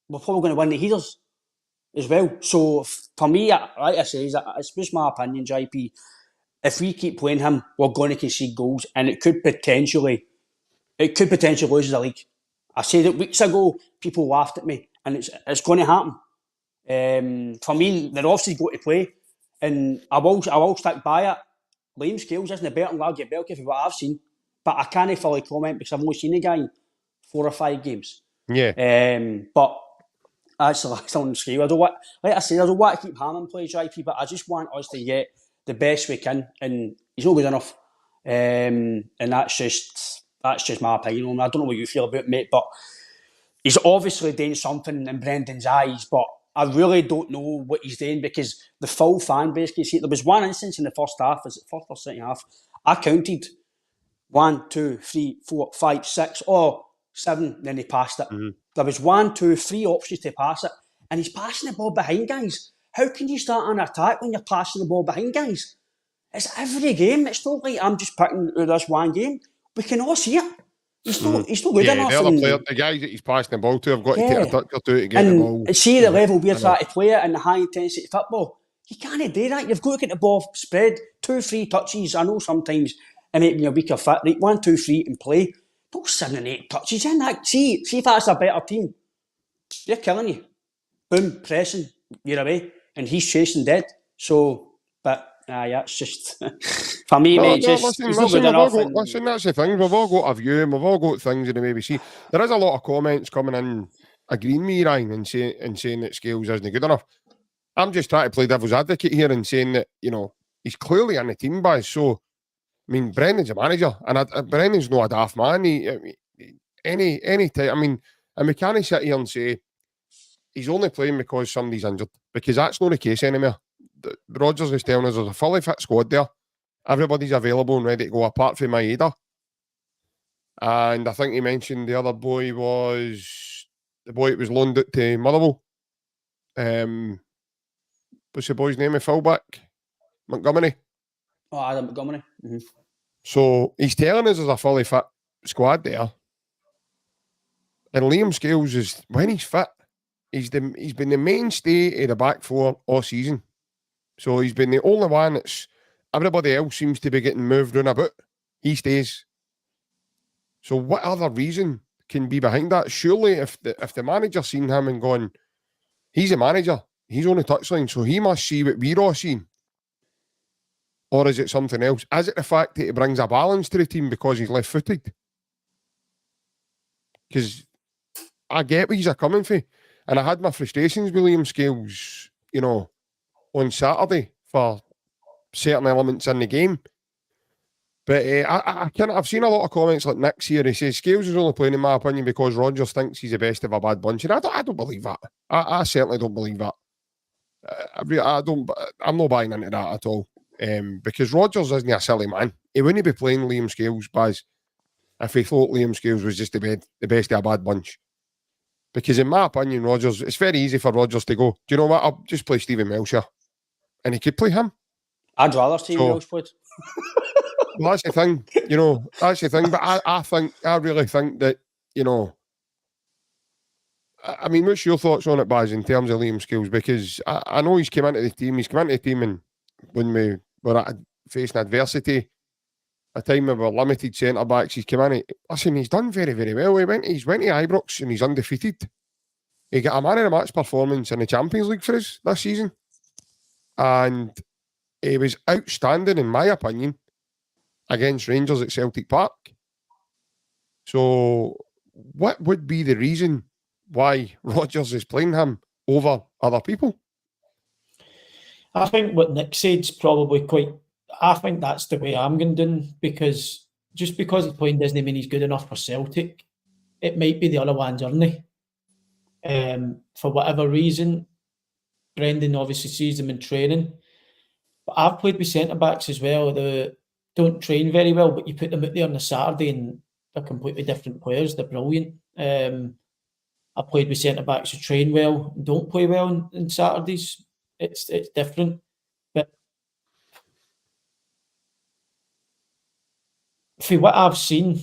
S3: we're probably going to win the heaters as well. So for me, like I say, it's just my opinion, JP. If we keep playing him, we're going to concede goals, and it could potentially lose the league. I said it weeks ago. People laughed at me, and it's going to happen. For me, Miovski's got to play, and I will stick by it. Liam Scales isn't better than Largy Belkin for what I've seen, but I can't fully comment because I've only seen the guy 4 or 5 games.
S1: Yeah.
S3: But actually, still on scale. I don't want to keep hammering play JP, but I just want us to get the best we can, and he's not good enough. And that's just my opinion. I don't know what you feel about it, mate, but he's obviously doing something in Brendan's eyes, but I really don't know what he's doing because the full fan base can see it. There was one instance in the first half, is it first or second half? I counted 1, 2, 3, 4, 5, 6, 7, then he passed it. Mm-hmm. There was 1, 2, 3 options to pass it, and he's passing the ball behind guys. How can you start an attack when you're passing the ball behind guys? It's every game. It's not like I'm just picking this one game. We can all see it. He's not good enough.
S1: The guys that he's passing the ball to have got to take a touch or two to get the ball.
S3: See the level we're trying to play it in the high intensity football. You can't do that. You've got to get the ball spread. 2, 3 touches. I know sometimes it might be a weaker fit. Right, 1, 2, 3 and play. Don't 7 and 8 touches in that. See if that's a better team. They're killing you. Boom, pressing, you're away. And he's chasing dead. So, but it's just for me, mate. Listen, that's
S1: the thing. We've all got a view, and we've all got things that maybe see. There is a lot of comments coming in agreeing with me, Ryan, and saying that Scales isn't good enough. I'm just trying to play devil's advocate here and saying that he's clearly in the team, guys. So, I mean, Brendan's a manager, and Brendan's not a daft man. Any time. I mean, and we can't sit here and say he's only playing because somebody's injured, because that's not the case anymore. Rodgers is telling us there's a fully fit squad there. Everybody's available and ready to go, apart from Idah. And I think he mentioned the other boy was the boy that was loaned out to Motherwell. What's the boy's name? A fullback? Montgomery.
S3: Oh, Adam Montgomery. Mm-hmm.
S1: So he's telling us there's a fully fit squad there. And Liam Scales is, when he's fit, he's been the mainstay of the back four all season. So he's been the only one that's, everybody else seems to be getting moved around about. He stays. So what other reason can be behind that? Surely if the manager's seen him and gone, he's a manager, he's on the touchline, so he must see what we're all seeing. Or is it something else? Is it the fact that he brings a balance to the team because he's left-footed? Because I get where he's coming from. And I had my frustrations with Liam Scales, on Saturday for certain elements in the game. But I've seen a lot of comments like Nick's here. He says Scales is only playing, in my opinion, because Rodgers thinks he's the best of a bad bunch. And I don't believe that. I certainly don't believe that. I'm not buying into that at all. because Rodgers isn't a silly man. He wouldn't be playing Liam Scales, Baz, if he thought Liam Scales was just the best of a bad bunch. Because in my opinion, Rodgers, it's very easy for Rodgers to go, do you know what, I'll just play Stephen Welsh here. And he could play him.
S3: I'd rather Stephen Welsh played.
S1: Well, that's the thing, that's the thing. But I really think that, I mean, what's your thoughts on it, Baz, in terms of Liam Scales? Because I know he's come into the team, and when we were facing adversity, a time we were limited centre-backs, he's come in. Listen, he's done very, very well. He's went to Ibrox and he's undefeated. He got a man of the match performance in the Champions League for us this season. And he was outstanding, in my opinion, against Rangers at Celtic Park. So what would be the reason why Rodgers is playing him over other people?
S2: I think what Nick said's probably I think that's the way I'm going down, because just because he's playing doesn't mean he's good enough for Celtic. It might be the other ones, aren't they? For whatever reason, Brendan obviously sees them in training. But I've played with centre-backs as well. They don't train very well, but you put them out there on a Saturday and they're completely different players. They're brilliant. I played with centre-backs who train well and don't play well on Saturdays. It's different. But for what I've seen,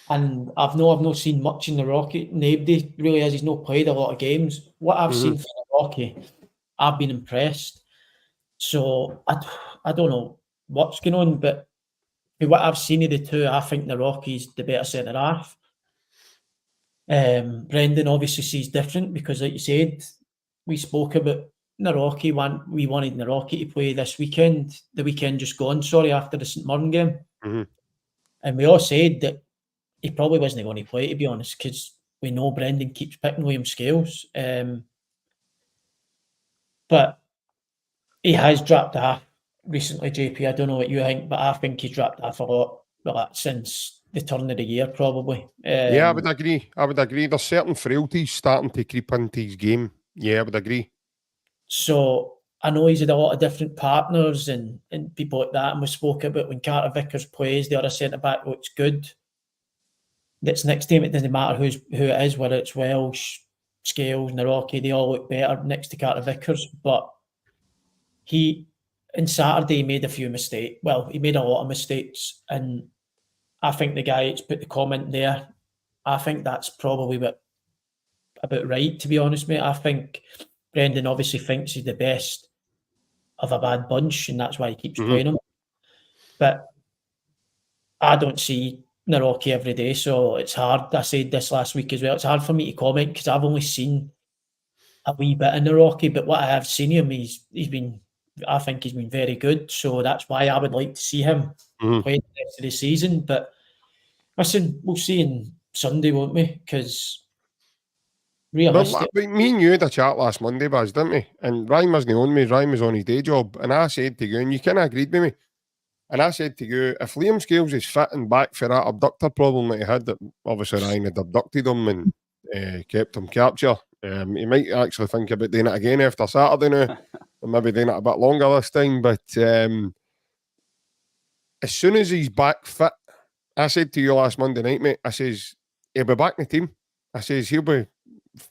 S2: and I've not seen much in the Rocky. Nobody really has. He's not played a lot of games. What I've seen for the Rocky, I've been impressed. So I don't know what's going on, but for what I've seen of the two, I think the Rocky's the better centre half. Brendan obviously sees different because, like you said, we spoke about Naroki. We wanted Naroki to play this weekend, the weekend just gone, after the St Mirren game. And we all said that he probably wasn't going to play, to be honest, because we know Brendan keeps picking Liam Scales. But he has dropped off recently, JP. I don't know what you think, but I think he's dropped off a lot since the turn of the year, probably.
S1: Yeah, I would agree. There's certain frailties starting to creep into his game. Yeah, I would agree.
S2: So I know he's had a lot of different partners and people like that, and we spoke about when Carter Vickers plays, the other centre-back looks good. That's next to him. It doesn't matter who it is, whether it's Welsh, Scales, Naroki, they all look better next to Carter Vickers. But on Saturday, he made a few mistakes. Well, he made a lot of mistakes, and I think the guy that's put the comment there, I think that's probably about right, to be honest, mate. I think Brendan obviously thinks he's the best of a bad bunch, and that's why he keeps playing him. But I don't see Naroki every day, so it's hard. I said this last week as well. It's hard for me to comment because I've only seen a wee bit of Naroki, but what I have seen him, I think he's been very good. So that's why I would like to see him play the rest of the season. But listen, we'll see on Sunday, won't we? Because realistically,
S1: well, me and you had a chat last Monday, Baz, didn't we? And Ryan wasn't on me. Ryan was on his day job, and I said to you, and you kind of agreed with me. And I said to you, if Liam Scales is fit and back for that abductor problem that he had, that obviously Ryan had abducted him and kept him captured, he might actually think about doing it again after Saturday now, and maybe doing it a bit longer this time. But as soon as he's back fit, I said to you last Monday night, mate, I says, he'll be back in the team. I says, he'll be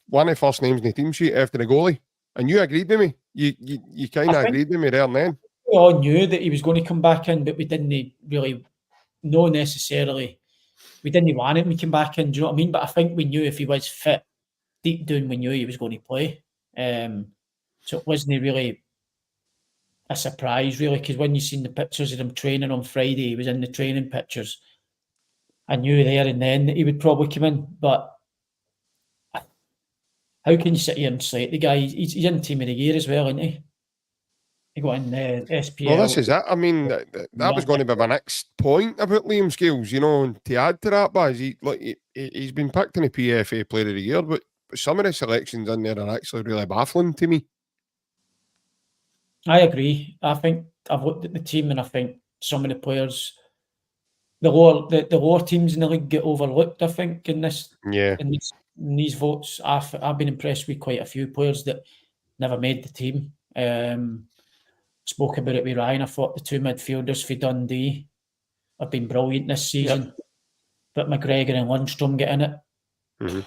S1: one of the first names in the team sheet after the goalie. And you agreed with me. You kind of agreed with me there and then.
S2: We all knew that he was going to come back in, but we didn't really know necessarily. We didn't want him to come back in, do you know what I mean? But I think we knew if he was fit, deep down we knew he was going to play. So it wasn't really a surprise, really, because when you seen the pictures of him training on Friday, he was in the training pictures. I knew there and then that he would probably come in, but how can you sit here and slate the guy? He's in Team of the Year as well, isn't he? He got in the SPL.
S1: Well, this is it. I mean, that was going to be my next point about Liam Scales, and to add to that, Baz, he's been picked in the PFA Player of the Year, but some of the selections in there are actually really baffling to me.
S2: I agree. I think I've looked at the team and I think some of the players, the lower teams in the league get overlooked, I think, in these votes. I've been impressed with quite a few players that never made the team. spoke about it with Ryan. I thought the two midfielders for Dundee have been brilliant this season.
S3: Yep.
S2: But McGregor and Lundstrom get in it.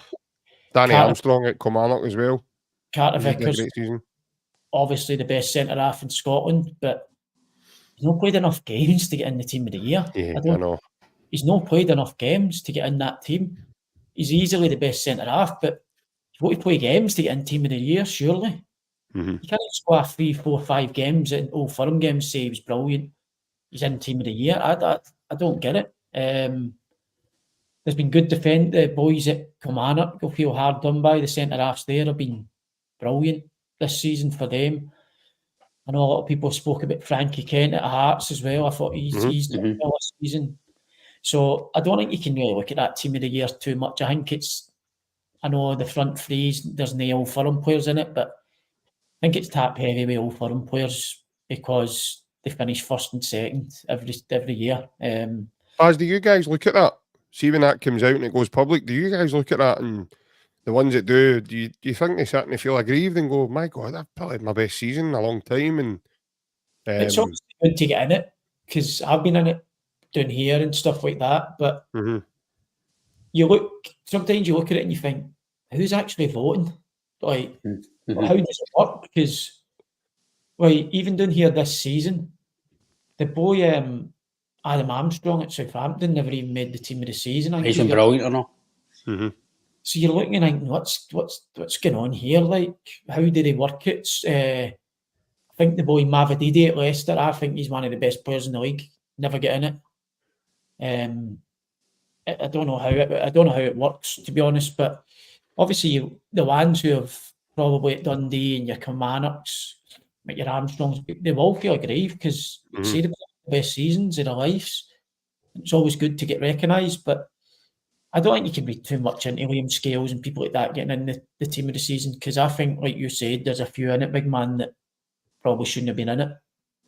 S1: Danny Armstrong at Kilmarnock as well.
S2: Carter
S1: He's had a
S2: Vickers,
S1: great season.
S2: obviously the best centre-half in Scotland, but he's not played enough games to get in the team of the year.
S1: Yeah, I know.
S2: He's not played enough games to get in that team. He's easily the best centre-half, but you've got to play games to get in team of the year, surely. You can't score 3, 4, 5 games in Old Firm games, say he was brilliant. He's in team of the year. I don't get it. There's been good defence. The boys at Kilmarnock will feel hard done by. The centre-halves there have been brilliant this season for them. I know a lot of people spoke about Frankie Kent at Hearts as well. I thought he's done well this season. So I don't think you can really look at that team of the year too much. I know the front threes, there's no Old Firm players in it, but I think it's tap heavy with Old Firm players because they finish first and second every year.
S1: As do you guys look at that? See, when that comes out and it goes public, do you guys look at that? And the ones that do you think they sit and they feel aggrieved and go, my God, I've played my best season in a long time? And
S2: it's obviously good to get in it because I've been in it down here and stuff like that. But sometimes you look at it and you think, who's actually voting? Like, how does it work? Because, even down here this season, the boy Adam Armstrong at Southampton never even made the team of the season.
S3: He's been brilliant, or not?
S2: So you're looking and thinking, what's going on here? Like, how did he work it? I think the boy Mavididi at Leicester, I think he's one of the best players in the league. Never get in it. I don't know how it works, to be honest. But obviously, the ones who have probably at Dundee and your Kilmarnocks, like your Armstrongs, they all feel aggrieved because say they've got the best seasons of their lives. It's always good to get recognised, but I don't think you can read too much into Liam Scales and people like that getting in the team of the season because I think, like you said, there's a few in it, big man, that probably shouldn't have been in it.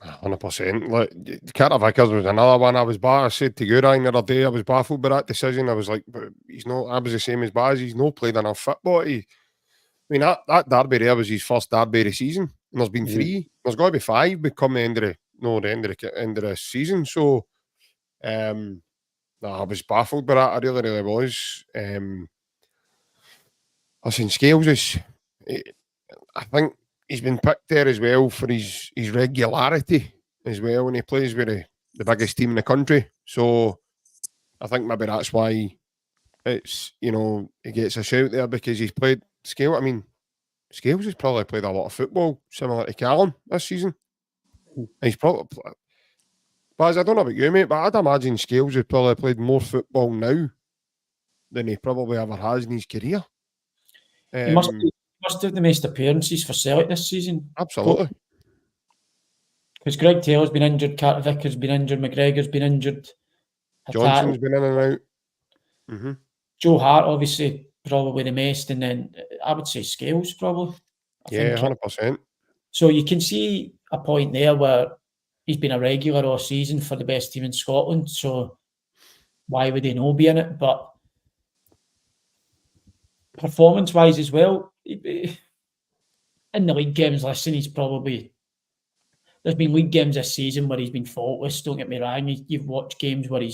S1: 100%. Like, Carter Vickers was another one. I said to you, Ryan, the other day, I was baffled by that decision. I was like, but he's not. I was the same as Baz. He's not played enough football. That derby there was his first derby of the season, and there's been 3. There's got to be 5 become the end of the season. So, I was baffled by that. I really, really was. Listen, Scales I think he's been picked there as well for his regularity as well when he plays with the biggest team in the country. So I think maybe that's why it's, he gets a shout there because he's played Scales. I mean, Scales has probably played a lot of football similar to Callum this season. He's probably, Baz, I don't know about you, mate, but I'd imagine Scales has probably played more football now than he probably ever has in his career.
S2: He must have the most appearances for Celtic this season.
S1: Absolutely.
S2: Because Greg Taylor's been injured, Carter Vickers been injured, McGregor's been injured.
S1: Johnson's been in and out.
S2: Joe Hart, obviously, probably the most, and then I would say Scales, probably. I think
S1: 100%.
S2: So you can see a point there where he's been a regular all season for the best team in Scotland, so why would he not be in it? But performance-wise as well, in the league games, listen, he's probably... There's been league games this season where he's been faultless, don't get me wrong. You've watched games where you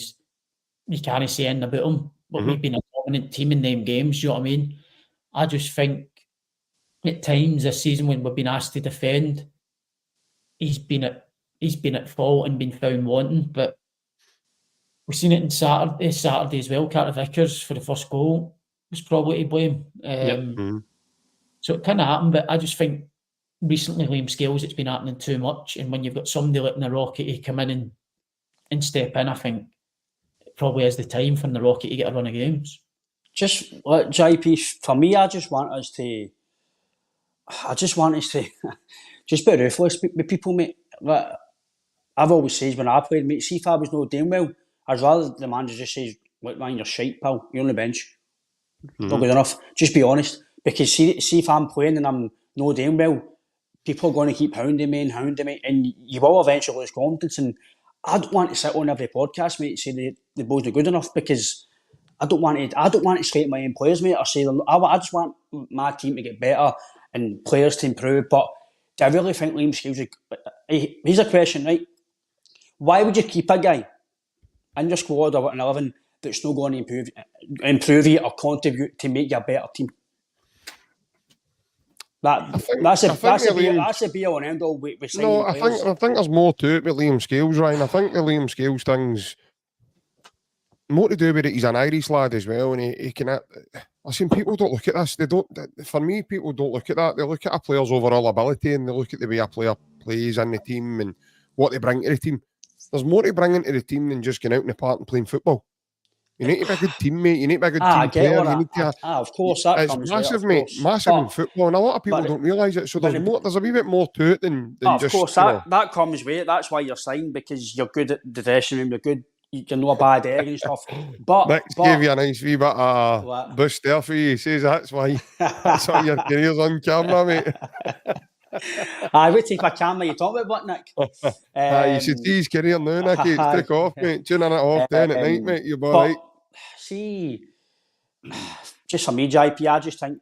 S2: can't say anything about him, but we've been a dominant team in them games, you know what I mean? I just think at times this season when we've been asked to defend, he's been at fault and been found wanting, but we've seen it in Saturday as well. Carter Vickers for the first goal was probably to blame. So it kind of happened, but I just think recently Liam Scales, it's been happening too much, and when you've got somebody like the Rocket to come in and step in, I think it probably is the time for the Rocket to get a run of games.
S3: Just like JP, for me, I just want us to just be ruthless with people, mate. Like, I've always said when I played, mate, see if I was not doing well, I'd rather the manager just says, look, man, you're shite, pal. You're on the bench. Not good enough. Just be honest. Because see if I'm playing and I'm not doing well, people are going to keep hounding me, and you will eventually lose confidence. And I don't want to sit on every podcast, mate, and say the boys not good enough, because I don't want to slate my own players, mate, or say I just want my team to get better and players to improve. But do I really think Liam Scales would... Here's a question, right? Why would you keep a guy in your squad or an 11 that's not going to improve you or contribute to make you a better team? That's the be-all and end-all with signing players.
S1: I think there's more to it with Liam Scales, Ryan. I think the Liam Scales thing's more to do with it. He's an Irish lad as well, and he can... Listen, people don't look at this. They don't. For me, people don't look at that. They look at a player's overall ability, and they look at the way a player plays in the team and what they bring to the team. There's more to bring into the team than just going out in the park and playing football. You need to be a good teammate. You need to be a good team player. You need to,
S3: of course, that
S1: it's
S3: comes
S1: massive,
S3: later,
S1: mate. Massive in football, and a lot of people don't realise it. So there's a wee bit more to it than
S3: of
S1: just.
S3: Of course, that comes with it. That's why you're signed, because you're good at the dressing room. You're good. You're not a bad egg and stuff. But
S1: Nick gave you a nice wee bit of boost there for you. He says that's why your career's on camera, mate.
S3: I would take my camera. You talking about Nick?
S1: You should see his career now, Nick. Take off, mate. Tuning it off 10 at night, mate. You're all right.
S3: See, just for me, JP, I just think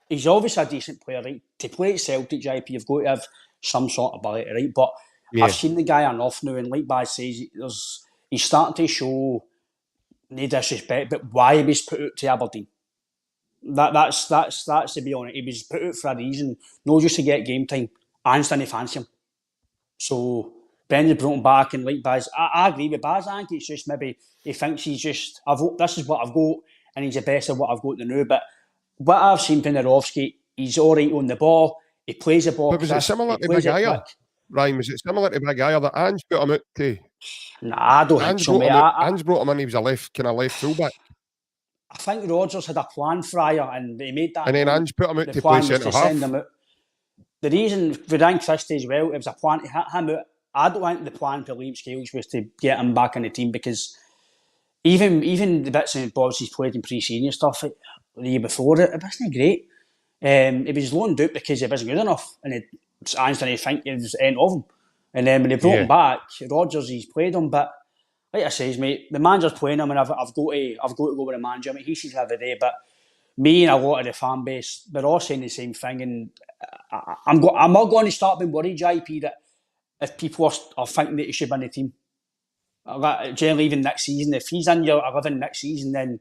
S3: he's obviously a decent player, right? To play at Celtic, JP, you've got to have some sort of ability, right? But I've seen the guy enough now, and like Baz says, he's starting to show, no disrespect, but why he was put out to Aberdeen. That's to be honest. He was put out for a reason, not just to get game time. I didn't fancy him. So Brendan's brought him back, and like Baz, I agree with Baz. I think it's just maybe he thinks he's just, this is what I've got, and he's the best of what I've got to know. But what I've seen from Miovski, he's all right on the ball. He plays the ball.
S1: But was it similar to Big Idah? Ryan, was it similar to Big Idah that Ange put him out to?
S3: Nah, I don't think so, mate.
S1: Ange brought him in, he was a left fullback.
S3: I think Rodgers had a plan for Idah, and he made that.
S1: And then Ange put him out to play centre-half.
S3: The reason for Dan Christie as well, it was a plan to hit him out. I don't think the plan for Liam Scales was to get him back in the team, because even the bits and bobs he's played in pre-senior stuff the year before, it wasn't great. He was loaned out because he wasn't good enough, and Ange didn't think it was the end of him. And then when they brought him back, Rodgers, he's played him, but like I says, mate, the manager's playing him, and I've got to go with the manager. I mean, he sees him every day, but me and a lot of the fan base, they're all saying the same thing, and I'm not going to start being worried, JP, that if people are thinking that he should be in the team. Generally, even next season, if he's in your 11 next season, then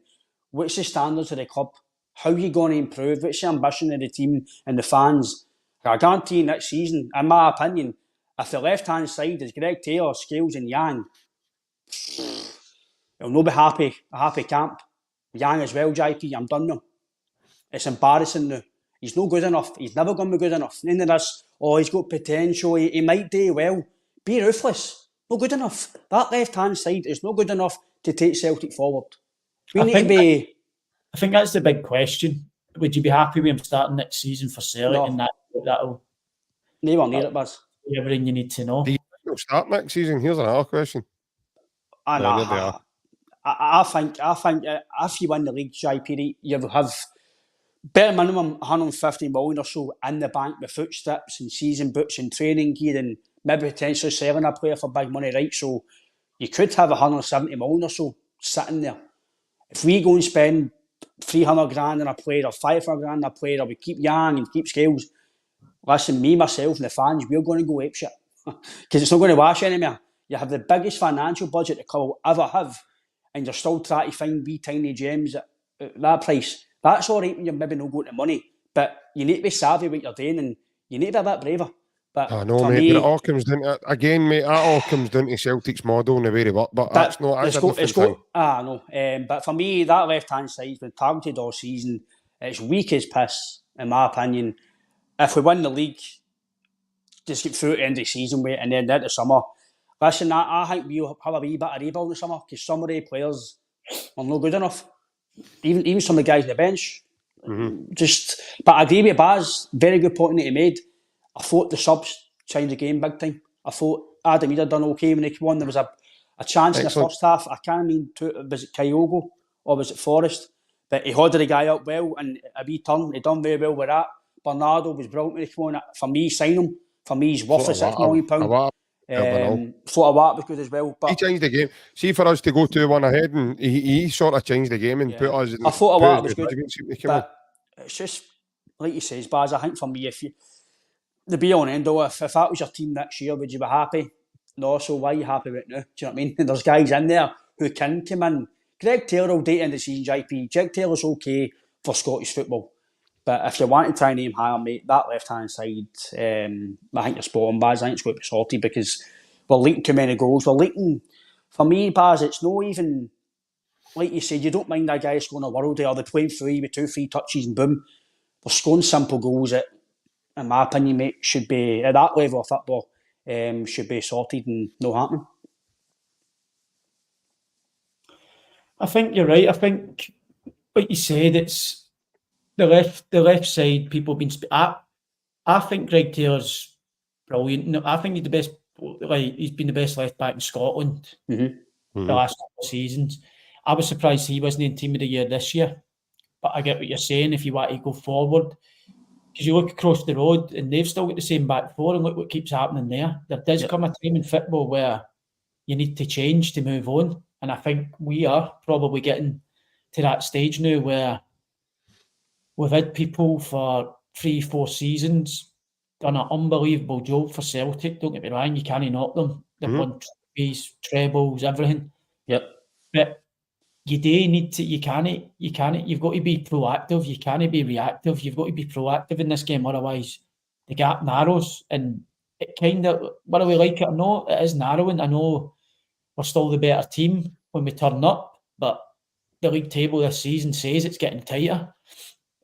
S3: what's the standards of the club? How are you going to improve? What's the ambition of the team and the fans? I guarantee you next season, in my opinion, if the left-hand side is Greg Taylor, Scales and Yang, he'll not be a happy camp. Yang as well, JP, I'm done now. It's embarrassing now. He's not good enough. He's never going to be good enough. None of this, he's got potential, he might do well. Be ruthless. Not good enough. That left-hand side is not good enough to take Celtic forward. I
S2: think that's the big question. Would you be happy with him starting next season for Celtic? No. And that'll...
S3: Never near it, Buzz.
S2: Everything you need to know.
S1: Do you think he'll start next season? Here's another question.
S3: I think if you win the league, JP, you have better minimum 150 million or so in the bank with footsteps and season boots and training gear, and maybe potentially selling a player for big money, right? So you could have 170 million or so sitting there. If we go and spend 300 grand on a player or 500 grand on a player, or we keep Yang and keep Scales, listen, me, myself and the fans, we're going to go apeshit. Because it's not going to wash anymore. You have the biggest financial budget the club will ever have, and you're still trying to find wee tiny gems at that price. That's all right when you're maybe not going to money, but you need to be savvy what you're doing, and you need to be a bit braver. But
S1: I know, mate, but it all comes down to, again, mate, that all comes down to Celtic's model and the way they work, but that's a different thing.
S3: I know, but for me, that left-hand side's been targeted all season. It's weak as piss, in my opinion. If we win the league, just get through at the end of the season, wait, and then into summer. Listen, I think we'll have a wee bit of rebuild in the summer, because some of the players are not good enough. Even some of the guys on the bench. But I agree with Baz, very good point that he made. I thought the subs changed the game big time. I thought Adam Idah done okay when he came on. There was a chance in the first half. I can't remember, was it Kyogo or was it Forrest? But he holded the guy up well, and a wee turn. He done very well with that. Bernardo was brilliant when he came on. For me, sign him. For me, he's worth £6 million. Thought a lot was good as well. But
S1: he changed the game. See, for us to go 2-1 ahead, and he sort of changed the game and put us.
S3: I thought a lot was good. But it's just like you says, Baz. I think for me, the be on end all, if that was your team next year, would you be happy? No, so why are you happy right now? Do you know what I mean? There's guys in there who can come in. Greg Taylor will date in the season, JP. Greg Taylor's okay for Scottish football. But if you want to try and aim higher, mate, that left-hand side, I think you're spot on, Baz. I think it's going to be sorted because we're leaking too many goals. We're leaking, for me, Baz, it's no even, like you said, you don't mind that guy scoring a world there. They're playing free with 2 free touches and boom. They're scoring simple goals that, in my opinion, mate, should be, at that level of football, should be sorted and no happening.
S2: I think you're right. I think, like you said, it's the left side. People have been. I think Greg Taylor's brilliant. No, I think he's the best. Like he's been the best left back in Scotland the last couple of seasons. I was surprised he wasn't in Team of the Year this year, but I get what you're saying. If you want to go forward, because you look across the road and they've still got the same back four, and look what keeps happening there. There does come a time in football where you need to change to move on, and I think we are probably getting to that stage now where we've had people for 3-4 seasons done an unbelievable job for Celtic. Don't get me wrong, you can't knock them. They've won trophies, trebles, everything.
S3: Yep.
S2: But you do need to. You've got to be proactive. You can't be reactive. You've got to be proactive in this game, otherwise the gap narrows. And it kind of, whether we like it or not, it is narrowing. I know we're still the better team when we turn up, but the league table this season says it's getting tighter.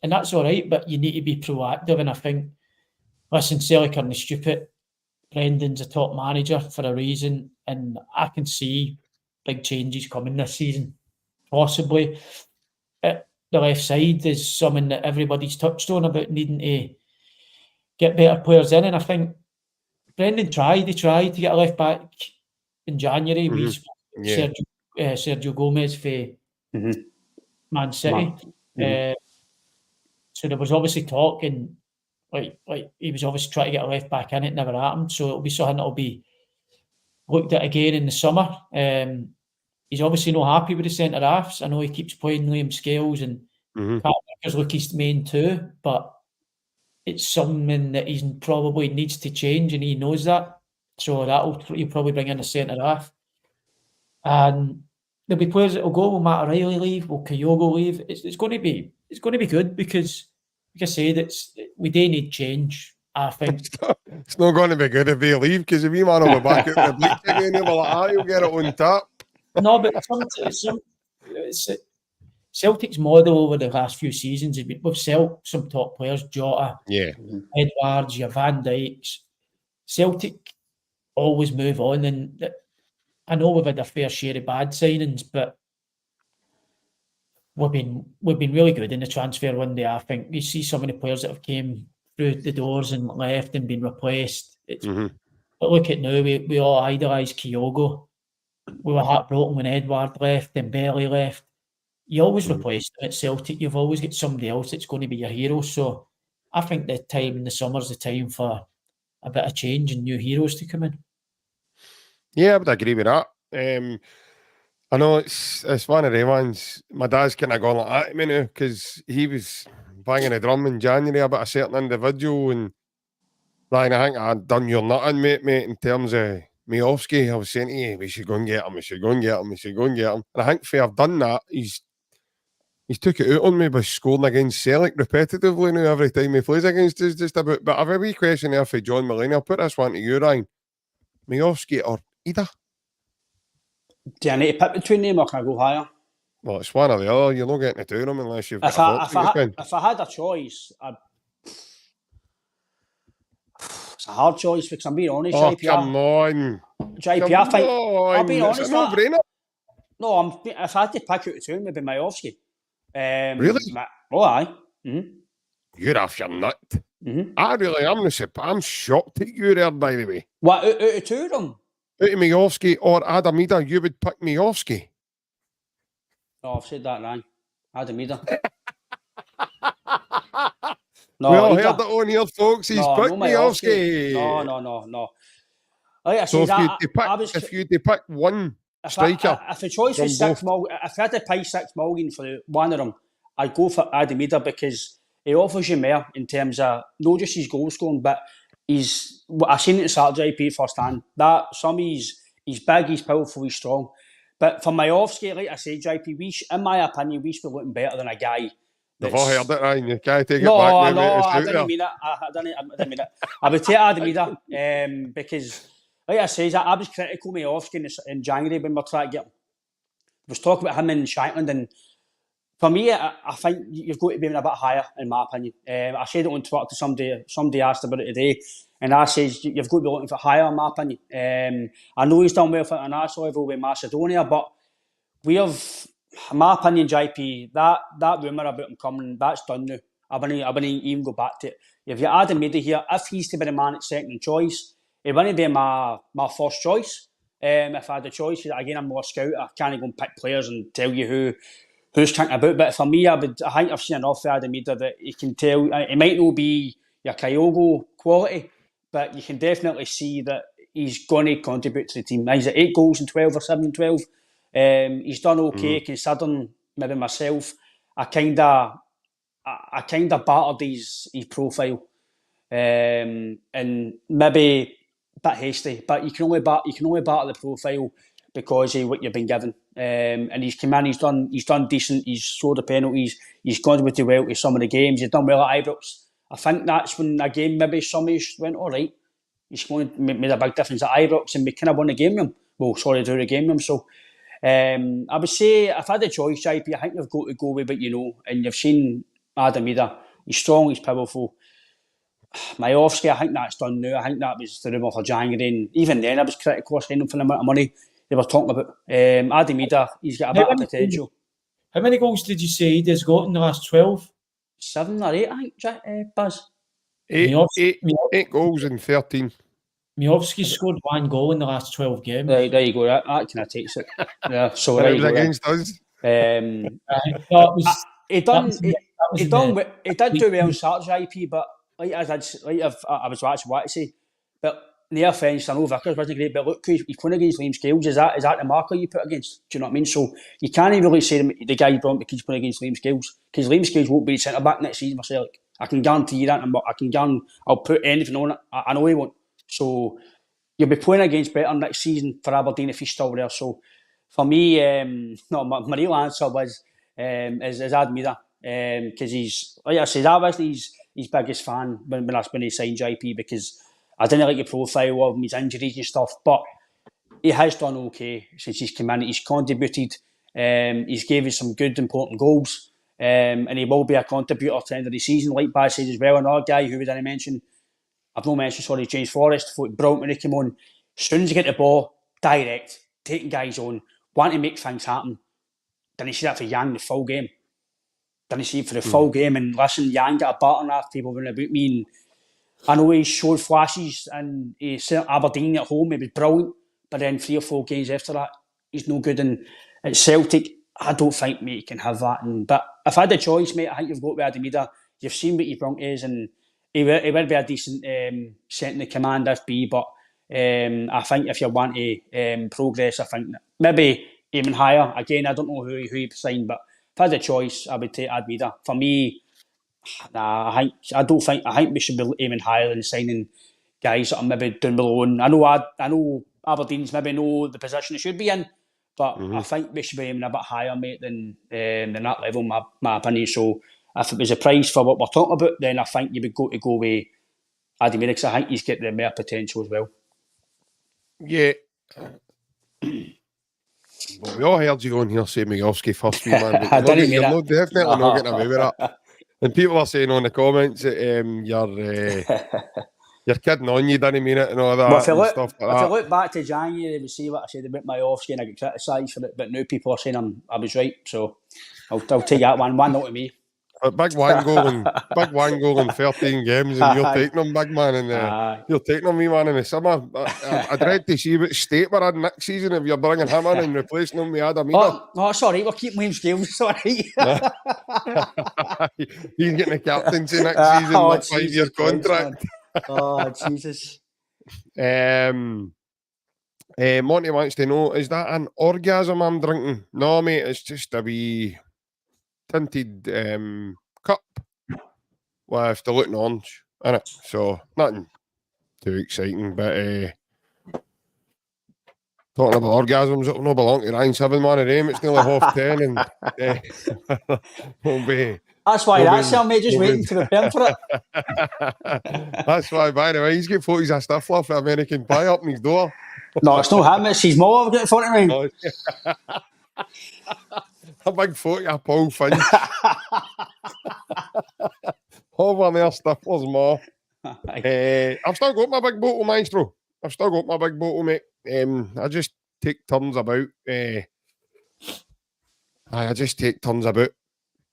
S2: And that's all right, but you need to be proactive. And I think, listen, Celtic aren't stupid. Brendan's a top manager for a reason, and I can see big changes coming this season. Possibly. The left side is something that everybody's touched on about needing to get better players in, and I think Brendan tried. He tried to get a left back in January. We Sergio Gomez for Man City. So there was obviously talk, and like he was obviously trying to get a left back in. It never happened. So it'll be something that'll be looked at again in the summer. He's obviously not happy with the centre halves. I know he keeps playing Liam Scales and Carter's look his main too, but it's something that he probably needs to change, and he knows that. So he'll probably bring in a centre half, and there'll be players that will go. Will Matt O'Reilly leave? Will Kyogo leave? It's going to be good because, like I said, we do need change. I think
S1: it's not going to be good if they leave, because if we man will be back at the bleak again, he'll be like, you'll get it on top.
S2: No, but Celtic's model over the last few seasons, we've sold some top players, Jota, Edwards, your Van Dijks. Celtic always move on, and I know we've had a fair share of bad signings, but we've been really good in the transfer window. I think you see some of the players that have came through the doors and left and been replaced. But look at now, we all idolise Kyogo. We were heartbroken when Edward left and Belly left. You always replace them at Celtic. You've always got somebody else that's going to be your hero. So I think the time in the summer is the time for a bit of change and new heroes to come in.
S1: Yeah, I would agree with that. I know it's one of them ones. My dad's kind of gone like that to me now, because he was banging a drum in January about a certain individual, and Ryan, I think I'd done your nutting, mate, in terms of Miovski. I was saying to you, we should go and get him, we should go and get him. And I think if I've done that, he's took it out on me by scoring against Celtic repetitively now every time he plays against us, just about. But I have a wee question there for John Mullany. I'll put this one to you, Ryan. Miovski or Idah?
S3: Do I need to pick between them, or can I go higher?
S1: Well, it's one or the other. You're not getting to do them unless you've got
S3: if I had a choice, it's a hard choice, because I'm being honest, JP.
S1: Come on.
S3: JP, I think, I'll be honest.
S1: It's a no-brainer.
S3: No, if I had to pick out the two, maybe Miovski.
S1: Really?
S3: Oh, aye.
S1: You're off your nut. I really am. I'm shocked at you there, by the way.
S3: What, out of two of them?
S1: Out of Miovski or Adam Idah, you would pick Miovski.
S3: Oh, I've said that wrong. Adam Idah. No,
S1: we all heard it on here, folks. He's picked Miovski.
S3: No. Like I said,
S1: if you pick one striker,
S3: if the choice was if I had to pay $6 million for one of them, I'd go for Adam Idah, because he offers you more in terms of not just his goal scoring, but I seen it at Saturday, JP first hand. He's big, he's powerful, he's strong. But for Miovski, like I say, JP, in my opinion, we should be looking better than a guy.
S1: I've all heard it, Ryan. You can't take it
S3: No,
S1: back.
S3: I didn't mean it. I didn't mean it. I would take Adam Idah because, like I say, I was critical of Miovski in January when we were trying to get him. I was talking about him in Shankland, and for me, I think you've got to be a bit higher, in my opinion. I said it on Twitter to somebody asked about it today, and I said you've got to be looking for higher, in my opinion. I know he's done well for international level with Macedonia, but we have, in my opinion, JP, that rumour about him coming, that's done now. I wouldn't even go back to it. If you add Idah here, if he's to be the man at second choice, he wouldn't be my first choice. If I had a choice, again, I'm more a scout. I can't go and pick players and tell you who's thinking about. But for me, I think I've seen enough of Adam Idah that you can tell. It might not be your Kyogo quality, but you can definitely see that he's going to contribute to the team. He's at 8 goals in 12 or 7 in 12. He's done okay considering maybe myself. I kind of battered his profile, and maybe a bit hasty. But you can only batter the profile because of what you've been given. And he's come in, he's done decent. He's scored the penalties. He's contributed well to some of the games. He's done well at Ibrox. I think that's when a game maybe some went all right. He's made a big difference at Ibrox, and we kind of won the game with him. Well, sorry, drew the game with him. So I would say if I had a choice, JP, I think you've got to go with what you know. And you've seen Adam Idah. He's strong, he's powerful. Miovski, I think that's done now. I think that was the rumour for January. And even then, I was critical of signing him for the amount of money they were talking about. Adam Idah, he's got a bit of potential.
S2: How many goals did you say Idah's got in the last 12?
S3: 7 or 8, I think, Buzz.
S1: 8 goals in 13.
S2: Miovski scored 1 goal in the last 12 games.
S3: Right, there you go. That kind of takes it. Yeah, so
S1: It was against us.
S3: He did do well on Saturday, IP, but I was watching what to say. But the offence, I know Vickers wasn't great, but look, he's playing against Liam Scales. Is that the marker you put against? Do you know what I mean? So you can't really say the guy brought because he's playing against Liam Scales, because Liam Scales won't be centre back next season for Celtic. I can guarantee you that, and I'll put anything on it. I know he won't. So you'll be playing against better next season for Aberdeen if he's still there. So for me, my real answer was is Adam Idah, because he's, like I said, I wasn't his biggest fan when he signed JP, because I didn't like the profile of him, his injuries and stuff, but he has done okay since he's come in. He's contributed, he's gave us some good important goals, and he will be a contributor to the end of the season, like Baz said as well. Another guy who we didn't mention, I've not mentioned, sorry, James Forrest. Thought brilliant when he came on. As soon as you get the ball, direct, taking guys on, want to make things happen. Didn't see that for Yang the full game. Didn't see it for the full game. And listen, Yang got a baton after people went about me. And I know he showed flashes, and he said Aberdeen at home, he was brilliant. But then 3 or 4 games after that, he's no good. And at Celtic, I don't think, mate, he can have that. But if I had a choice, mate, I think you've got to Adam Idah. You've seen what he brought is, and he will be a decent second in command FB, but I think if you want to progress, I think maybe even higher. Again, I don't know who he signed, but if I had a choice, I would take Adam Idah. For me, I think we should be aiming higher than signing guys that are maybe down below. And I know Aberdeen's maybe know the position they should be in, but I think we should be aiming a bit higher, mate, than that level, my opinion. So if it was a price for what we're talking about, then I think you would go with Adam Idah, because I think he's got the more potential as well.
S1: Yeah. But we all heard you on here say Miovski first, wee man. You're definitely not getting away with that. And people are saying on the comments that you're kidding on, you didn't mean it and all that.
S3: Well, if you look back to January, we see what I said about Miovski, and I get criticised for it, but now people are saying I was right. So I'll take that 1-0 to me.
S1: A big one goal in 13 games, and you're taking them, big man, and you're taking them, wee man, in the summer. I'd read to see what state we're in next season if you're bringing him in and replacing him with Adam Idah.
S3: Oh, sorry, we're keeping Liam Scales, sorry.
S1: He's getting the captaincy next season with a 5-year contract.
S3: Oh, Jesus.
S1: Monty wants to know, is that an orgasm I'm drinking? No, mate, it's just a wee tinted cup with the looking orange in it. So nothing too exciting. But talking about orgasms, it'll not belong to Ryan 7, one of them. It's nearly 10:30 and we'll be...
S3: That's why that's him, mate, just waiting to prepare for
S1: it. That's why, by the way, he's got photos of stuff off the American Pie up in his door.
S3: No, it's not him, it's his mom I've got in front of me.
S1: A big photo of Paul Finch. Over there, Stifler's ma. I've still got my big bottle, Maestro. I've still got my big bottle, mate. I just take turns about. I just take turns about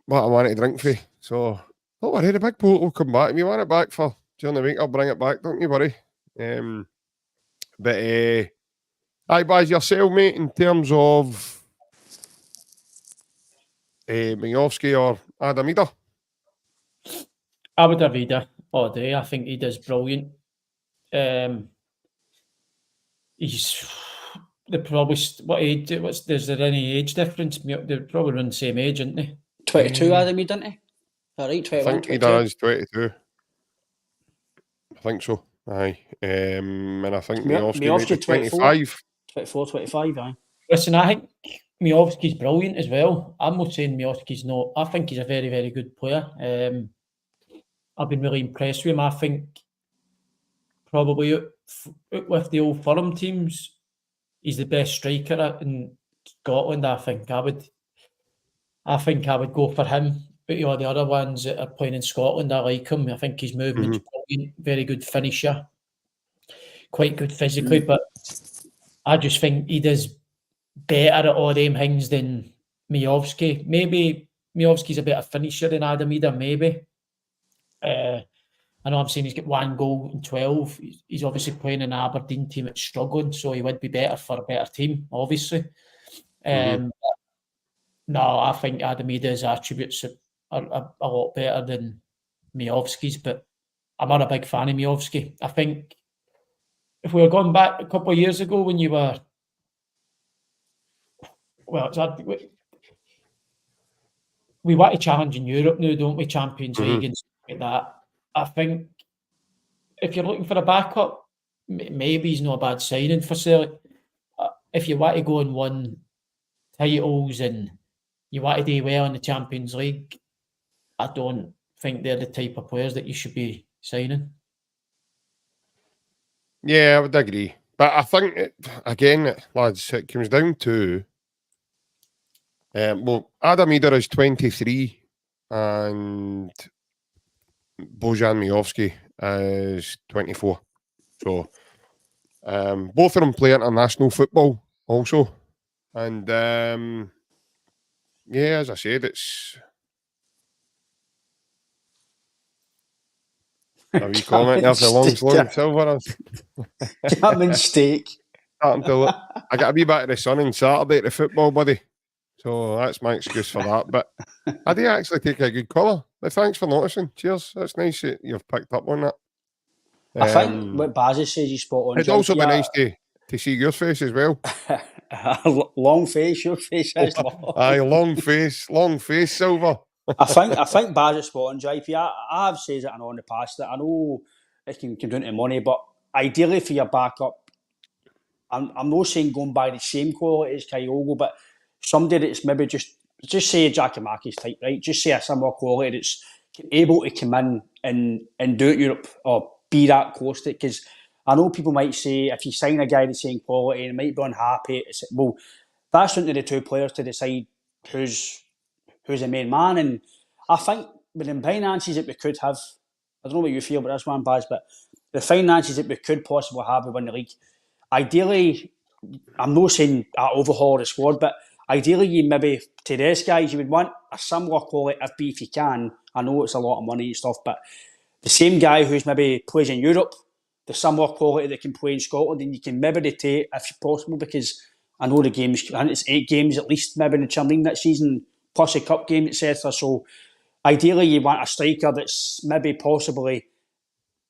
S1: what I want to drink for. So, don't worry, the big bottle will come back. If you want it back for during the week, I'll bring it back. Don't you worry. But, aye, boys, yourself, mate, in terms of Miovski or Idah?
S2: I would have Idah all day. I think Idah's brilliant. He's probably what age? Is there any age difference? They're probably around the same age, aren't they?
S3: 22, Adam, didn't he? All right, 21,
S1: I think
S3: 22.
S1: Idah is 22. I think so. Aye. And I think Miovski 25.
S3: 24, 25, aye.
S2: Listen, I think Miovski's brilliant as well. I'm not saying Miovski's not. I think he's a very, very good player. I've been really impressed with him. I think probably with the old Fulham teams, he's the best striker in Scotland. I think I would go for him. But you know, the other ones that are playing in Scotland, I like him. I think his movement's brilliant, very good finisher, quite good physically. But I just think Idah's better at all them things than Miovski. Maybe Miovski's a better finisher than Idah, maybe. I know I'm saying he's got 1 goal in 12. He's obviously playing in an Aberdeen team that's struggling, so he would be better for a better team, obviously. No, I think Idah's attributes are a lot better than Miovski's, but I'm not a big fan of Miovski. I think if we were going back a couple of years ago when you were... Well, we want to challenge in Europe now, don't we? Champions League and stuff like that. I think if you're looking for a backup, maybe he's not a bad signing for Celtic. If you want to go and win titles and you want to do well in the Champions League, I don't think they're the type of players that you should be signing.
S1: Yeah, I would agree. But I think, again, lads, it comes down to... Idah is 23 and Bojan Miovski is 24. So, both of them play international football also. And, yeah, as I said, it's... A wee comment there for long silver.
S3: German steak.
S1: I got a wee bit of the sun on Saturday at the football, buddy. So that's my excuse for that. But I do actually take a good colour. But thanks for noticing. Cheers. That's nice that you've picked up on that.
S3: I think what Bazzi says he's spot on.
S1: It'd also be nice to see your face as well.
S3: Long face, your face is long.
S1: Aye, long face, Silver.
S3: I think Baz is spot on, JP. I have said it I know in the past that I know it can come down to money, but ideally for your backup, I'm not saying going by the same quality as Kyogo, but somebody that's maybe just say a Giakoumakis type, right? Just say a similar quality that's able to come in and do it Europe or be that close to it. Because I know people might say if you sign a guy the same quality and might be unhappy, well, that's down to the two players to decide who's the main man. And I think with the finances that we could have, I don't know what you feel, but that's one Baz, but the finances that we could possibly have to win the league, ideally, I'm not saying overhaul the squad, but ideally you maybe, to these guys, you would want a similar quality FB if you can. I know it's a lot of money and stuff, but the same guy who's maybe plays in Europe, the similar quality that can play in Scotland, and you can maybe rotate if possible, because I know the games, I think it's 8 games at least maybe in the Champions League that season, plus a cup game, etc. So ideally you want a striker that's maybe possibly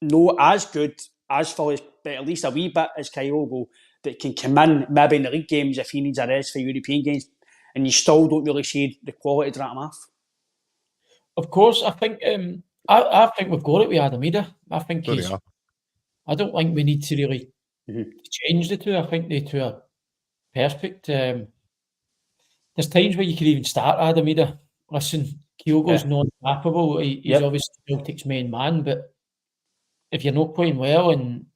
S3: not as good as Phillips, but at least a wee bit as Kyogo, that can come in maybe in the league games if he needs a rest for European games, and you still don't really see the quality to drop him off.
S2: Of course, I think I think we've got it with Idah. I think I don't think we need to really change the two. I think the two are perfect. There's times where you could even start Adam Idah. Listen, Kyogo's non-tappable. He's obviously Celtic's main man, but if you're not playing well and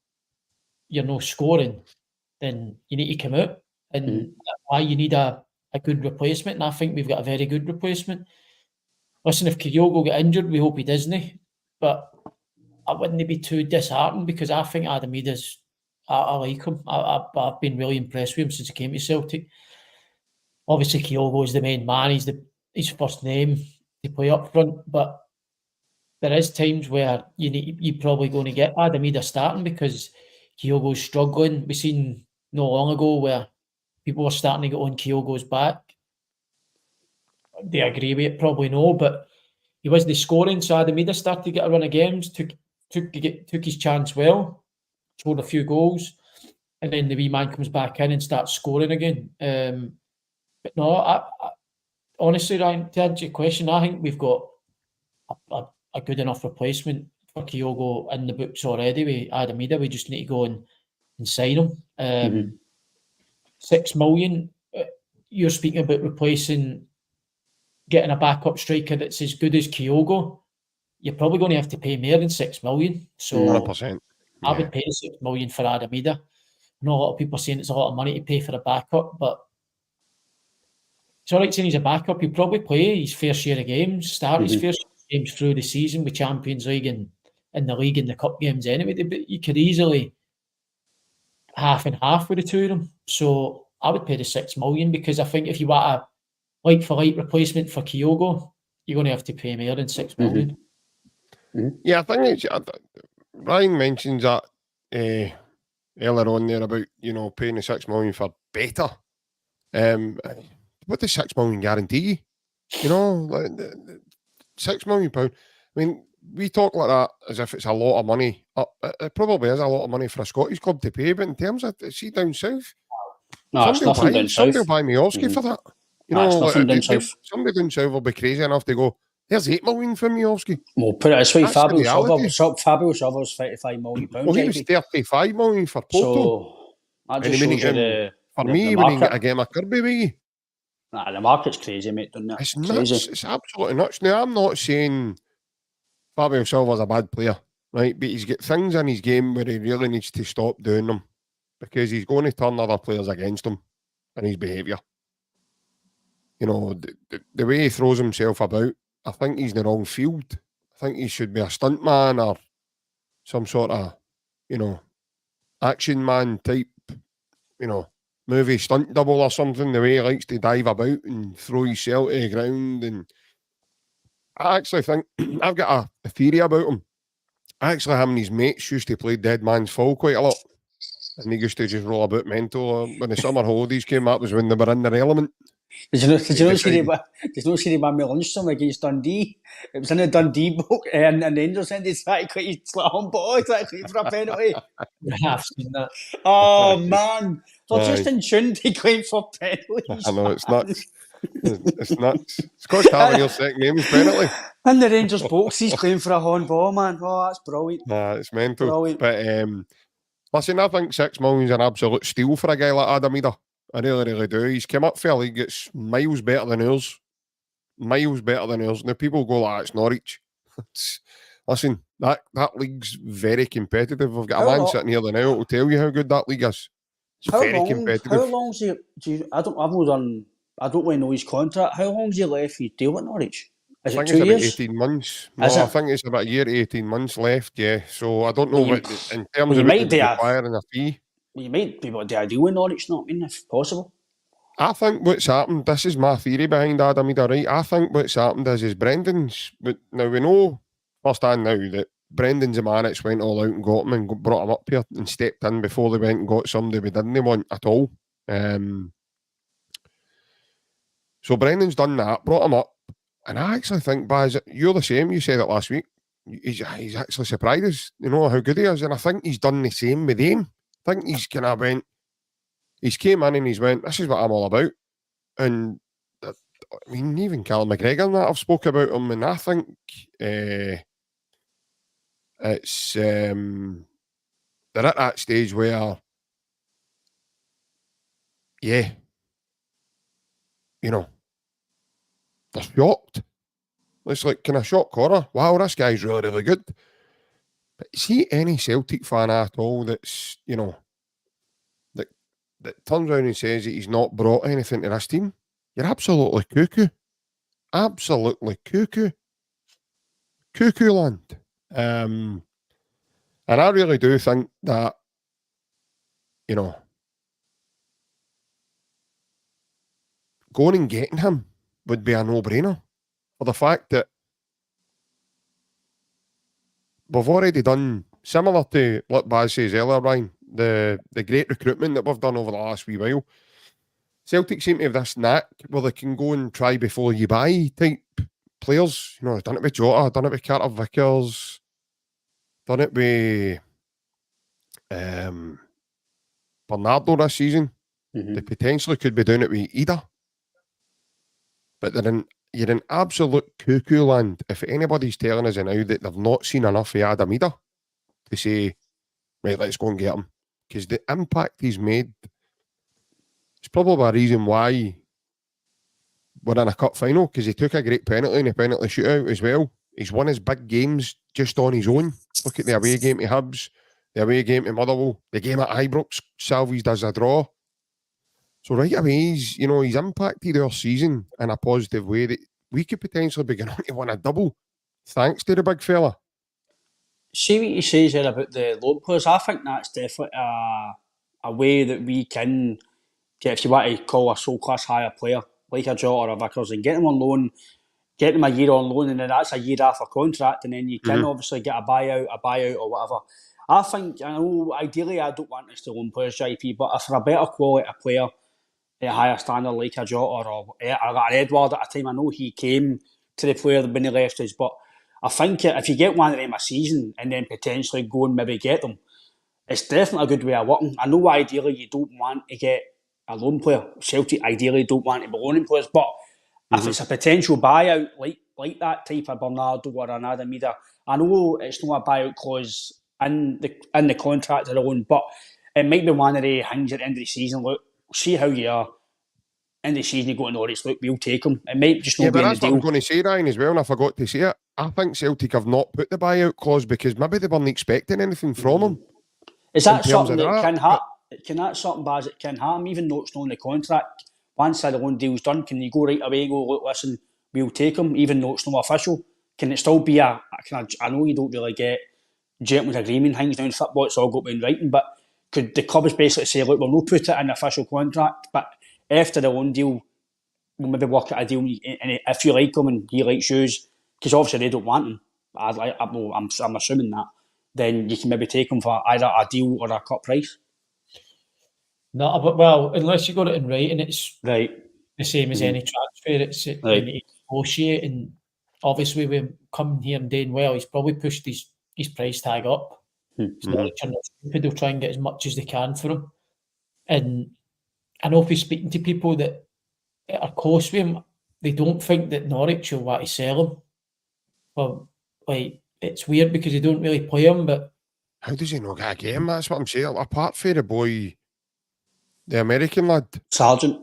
S2: you're not scoring, then you need to come out. And that's why you need a good replacement. And I think we've got a very good replacement. Listen, if Kyogo get injured, we hope he doesn't. But I wouldn't be too disheartened because I think Adam Idah's, I like him. I've been really impressed with him since he came to Celtic. Obviously, Kyogo is the main man. He's his first name to play up front. But there is times where you're probably going to get Adam Idah starting because Kyogo's struggling. We seen not long ago where people were starting to get on Kyogo's back. They agree with it? Probably no, but he wasn't scoring, so Adam Idah started to get a run of games, took his chance well, scored a few goals, and then the wee man comes back in and starts scoring again. But no, I honestly, Ryan, to answer your question, I think we've got a good enough replacement for Kyogo in the books already with Adam Idah. We just need to go and sign him. 6 million, you're speaking about replacing, getting a backup striker that's as good as Kyogo, you're probably going to have to pay more than 6 million. So
S1: 100%.
S2: I would pay 6 million for Adam Idah. I know a lot of people are saying it's a lot of money to pay for a backup, but it's all right saying he's a backup. He'll probably play his fair share of games, start his fair share of games through the season with Champions League and in the league and the cup games anyway. But you could easily half and half with the two of them. So I would pay the 6 million because I think if you want a like-for-like replacement for Kyogo, you're going to have to pay more than 6 million.
S1: Yeah, I think it's, Ryan mentions that earlier on there about, paying the 6 million for better. What does 6 million guarantee you? Like, £6 million. I mean, we talk like that as if it's a lot of money. It probably is a lot of money for a Scottish club to pay, but in terms of, see, down south,
S3: it's nothing down south.
S1: Somebody will buy Miovski for that.
S3: It's nothing down south.
S1: Somebody down south will be crazy enough to go, there's 8 million for Miovski.
S3: Well, put it this way, Fabio Silva's £35 million.
S1: Well, he was 35 million for Porto.
S3: So that just shows you
S1: for me, when he get my Kirby with
S3: the market's crazy, mate, doesn't it?
S1: It's nuts. It's absolutely nuts. Now, I'm not saying Fabio Silva's a bad player, right? But he's got things in his game where he really needs to stop doing them because he's going to turn other players against him in his behaviour. The way he throws himself about, I think he's in the wrong field. I think he should be a stuntman or some sort of, action man type, movie stunt double or something, the way he likes to dive about and throw himself to the ground. And I actually think, I've got a theory about him. Actually, him and his mates used to play Dead Man's Fall quite a lot. And they used to just roll about mental. When the summer holidays came up was when they were in their element.
S3: Did you not see the man with lunchtime against Dundee? It was in the Dundee book and the Rangers ended exactly on ball exactly for a penalty.
S2: I've seen that.
S3: Oh man, they're just in tune to claim for penalties.
S1: I know, it's nuts. It's nuts. Scott Tavernier's second name is penalty.
S3: In the Rangers box, he's claiming for a handball, man. Oh, that's brilliant.
S1: It's mental.
S3: Brilliant.
S1: But listen, I think 6 million is an absolute steal for a guy like Adam Idah. I really, really do. He's come up for a league that's miles better than ours. Miles better than ours. Now, people go like, it's Norwich. Listen, that league's very competitive. I've got a man sitting here now who will tell you how good that league is. It's very competitive.
S3: How long's he? I don't really know his contract. How long's he left his deal at Norwich? Is it 2 years?
S1: 18 months. No, I think it's about a year to 18 months left, yeah. So I don't know what, in terms of requiring a fee.
S3: Well, you might be able to do a deal with Norwich, not if possible.
S1: I think what's happened, this is my theory behind Adam Idah, right? I think what's happened is Brendan's, now we know firsthand now that Brendan's the man that's went all out and got him and brought him up here and stepped in before they went and got somebody we didn't want at all. So Brendan's done that, brought him up, and I actually think, Baz, you're the same, you said it last week, he's actually surprised us, how good he is, and I think he's done the same with him. I think he's kind of went, he's came in and he's went, this is what I'm all about. And I mean, even Callum McGregor and that, I've spoke about him, and I think it's they're at that stage where, yeah, you know, they're shocked. It's like, kind of shock horror. Wow, this guy's really, really good. But see any Celtic fan at all that's, you know, that turns around and says that he's not brought anything to this team, you're absolutely cuckoo. Absolutely cuckoo. Cuckoo land. And I really do think that, you know, going and getting him would be a no-brainer. For the fact that we've already done, similar to what Baz says earlier, Ryan, the great recruitment that we've done over the last wee while. Celtic seem to have this knack where they can go and try before you buy type players. You know, they've done it with Jota, done it with Carter Vickers, done it with Bernardo this season. They potentially could be doing it with Idah. But you're in absolute cuckoo land if anybody's telling us now that they've not seen enough of Adam Idah to say, right, let's go and get him. Because the impact he's made, it's probably a reason why we're in a cup final, because he took a great penalty in a penalty shootout as well. He's won his big games just on his own. Look at the away game to Hibs, the away game to Motherwell, the game at Ibrox, Salvies does a draw. So right away, he's impacted our season in a positive way that we could potentially be going on to win a double, thanks to the big fella.
S3: See what he says there about the loan players. I think that's definitely a way that we can get, if you want to call a soul class higher player like a Jota or a Vickers, and get them on loan, get them a year on loan, and then that's a year after contract, and then you can obviously get a buyout or whatever. I think, I know, ideally I don't want us to loan players, JP, but if for a better quality player at a higher standard like a Jota or an Edward at a time, I know he came to the player when he left us, but I think if you get one of them a season and then potentially go and maybe get them, it's definitely a good way of working. I know ideally you don't want to get a loan player. Celtic ideally don't want to be loaning players, but if it's a potential buyout like that type of Bernardo or an Adam Idah, I know it's not a buyout clause in the contract or loan, but it might be one of the things at the end of the season. Look, see how you are. In the season, you go to Norwich, look, we'll take him. It might just not be in the deal.
S1: Yeah, but that's what I'm going to say, Ryan, as well, and I forgot to say it. I think Celtic have not put the buyout clause because maybe they weren't expecting anything from him.
S3: Is that something that can happen? Can that something, Baz, that can happen, even though it's not in the contract? Once the loan deal's done, can you go right away and go, look, listen, we'll take him, even though it's not official? Can it still be I know you don't really get gentleman's agreement things down in football, it's all got to be in writing, but could the clubs basically say, look, we'll not put it in the official contract, but after the loan deal, we'll maybe work out a deal, and if you like him and he likes you, because obviously they don't want him, I'm assuming that, then you can maybe take him for either a deal or a cut price.
S2: No, but well, unless you got it in writing, it's
S3: right.
S2: The same as any transfer. It's right. You need to negotiate, and obviously with him coming here and doing well, he's probably pushed his price tag up. It's not like they're not stupid, they'll try and get as much as they can for him. And I know if he's speaking to people that are close with him, they don't think that Norwich will want to sell him. Well, like, it's weird because they don't really play him, but
S1: how does he not get a game? That's what I'm saying. Apart from the boy, the American lad,
S3: Sargent.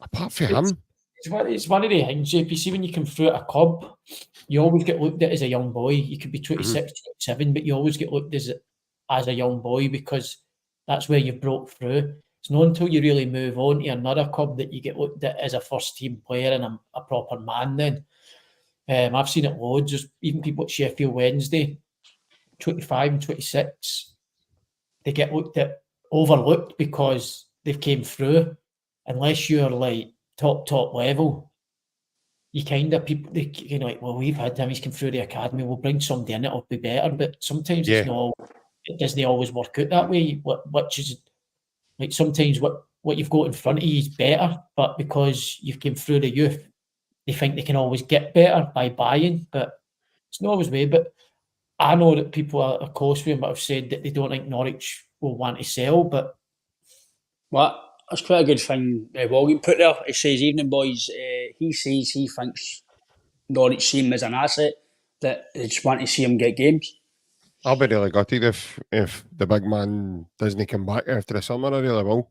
S1: Apart from him,
S2: it's one of the things, JP. See, when you come through at a club, you always get looked at as a young boy. You could be 26, 27, but you always get looked as a young boy because that's where you broke through. It's not until you really move on to another club that you get looked at as a first-team player and a proper man then. I've seen it loads. There's even people at Sheffield Wednesday, 25 and 26, they get looked at, overlooked because they've came through. Unless you're like top level, you kind of people, they, you know, like, well, we've had him, he's come through the academy, we'll bring somebody in, it'll be better. But sometimes it's not, it doesn't always work out that way. Which is like sometimes what you've got in front of you is better, but because you've came through the youth, they think they can always get better by buying, but it's not always the way. But I know that people are close with him, but have said that they don't think Norwich will want to sell. But
S3: well, that's quite a good thing William put there. He says, evening boys, he says he thinks Norwich see him as an asset, that they just want to see him get games.
S1: I'll be really gutted if the big man doesn't come back after the summer. I really will.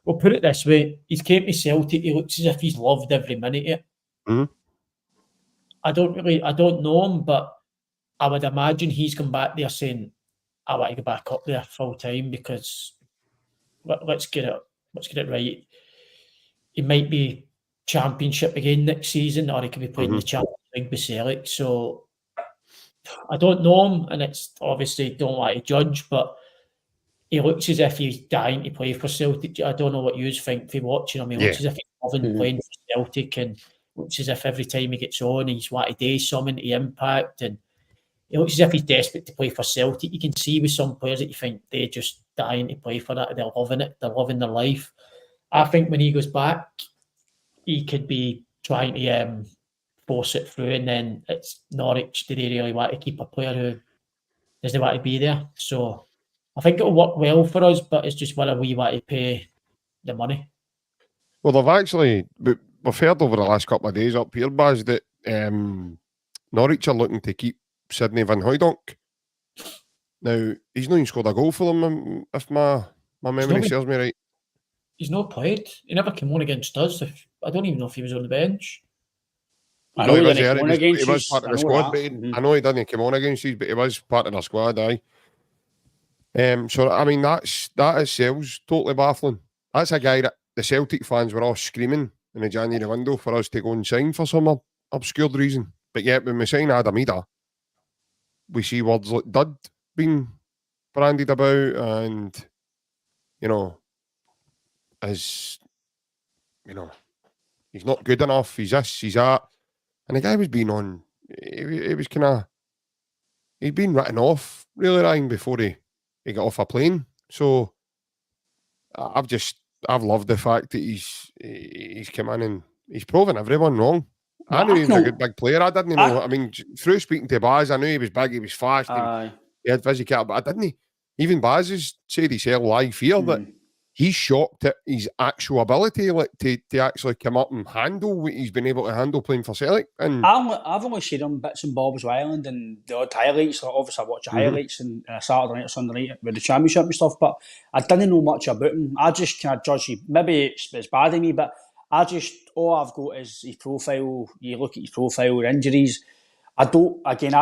S2: Well, put it this way: he's came to Celtic. He looks as if he's loved every minute of it.
S1: Mm-hmm.
S2: I don't know him, but I would imagine he's come back there saying, "I want to go back up there full time because let's get it right." He might be Championship again next season, or he could be playing the Champions League with Celtic. So I don't know him, and it's obviously don't want to judge, but he looks as if he's dying to play for Celtic. I don't know what you think if you're watching him. He looks as if he's loving playing for Celtic, and looks as if every time he gets on, he's wanting to do something to impact, and he looks as if he's desperate to play for Celtic. You can see with some players that you think they're just dying to play for that. They're loving it. They're loving their life. I think when he goes back, he could be trying to force it through, and then it's Norwich. Do they really want to keep a player who doesn't want to be there? So I think it'll work well for us, but it's just whether we want to pay the money.
S1: Well, we've heard over the last couple of days up here, Baz, that Norwich are looking to keep Sidney Van Hooijdonk. Now, he's not even scored a goal for them, if my memory serves me right.
S2: He's not played. He never came on against us. I don't even know if he was on the bench.
S3: I know he
S1: was part of the squad, but I know he didn't come on against us, but he was part of the squad, aye. So, I mean, that itself's totally baffling. That's a guy that the Celtic fans were all screaming in the January window for us to go and sign for some obscure reason. But yet, when we sign Adam Idah, we see words like dud being bandied about, and, he's not good enough, he's this, he's that. And the guy was being on, he was he'd been written off, really, Ryan, before he got off a plane. So I've loved the fact that he's come in and he's proven everyone wrong. I knew he was a good big player. I didn't know. I mean, through speaking to Baz, I knew he was big, he was fast, he had physical, but I didn't. Even Baz has said himself live here that he's shocked at his actual ability, like to actually come up and handle what he's been able to handle playing for Celtic. And
S3: I've only seen him bits and bobs of Ireland and the odd highlights. Obviously, I watch the highlights on a Saturday night or Sunday night with the Championship and stuff, but I didn't know much about him. I just kind of judge him. Maybe it's bad of me, but all I've got is his profile. You look at his profile, injuries. I've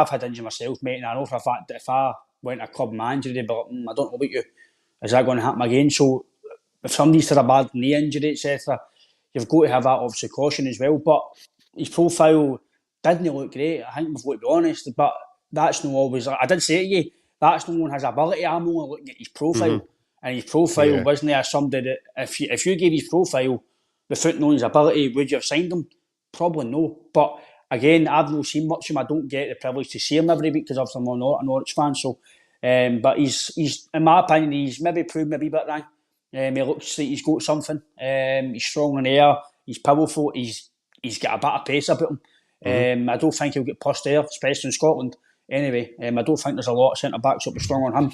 S3: had injury myself, mate, and I know for a fact that if I went to a club manager, they'd be like, I don't know about you. Is that going to happen again? So if somebody's had a bad knee injury, etc., you've got to have that obviously caution as well. But his profile didn't look great. I think we've got to be honest. But that's not always. I did say to you, that's no one has ability. I'm only looking at his profile, and his profile wasn't there somebody that if you gave his profile without knowing his ability, would you have signed him? Probably no. But again, I've not seen much of him. I don't get the privilege to see him every week because obviously I'm not a Norwich fan. So, but he's in my opinion, he's maybe proved maybe a bit wrong. He looks like he's got something. He's strong in the air. He's powerful. He's got a bit of pace about him. I don't think he'll get pushed there, especially in Scotland. Anyway, I don't think there's a lot of centre backs that will be strong on him.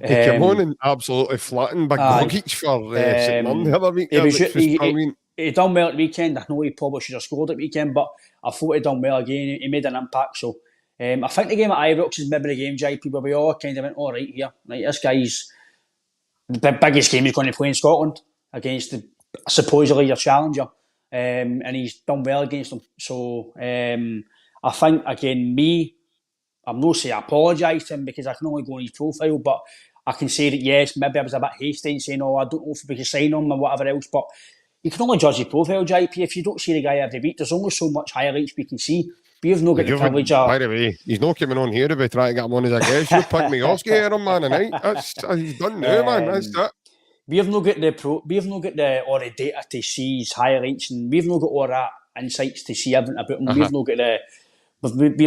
S1: He came on and absolutely flattened Big Bogic for sitting on the other week.
S3: He done well at the weekend. I know he probably should have scored at the weekend, but I thought he done well again. He made an impact. So I think the game at Ibrox is maybe the game, JP, where we all kind of went, all right here. Like, this guy's the biggest game he's going to play in Scotland against supposedly your challenger, and he's done well against them. So I think, again, I'm not saying I apologise to him because I can only go on his profile, but I can say that yes, maybe I was a bit hasty in saying, I don't know if we can sign him or whatever else, but you can only judge his profile, JP. If you don't see the guy every week, there's only so much highlights we can see. We've not got the privilege of...
S1: By the way, he's not coming on here if we try to get him on as a guest. You pick Miovski here on Man tonight. He's done now, man. That's that.
S3: We've not got all the data to see his highlights, and we've not got all that insights to see everything about him. We've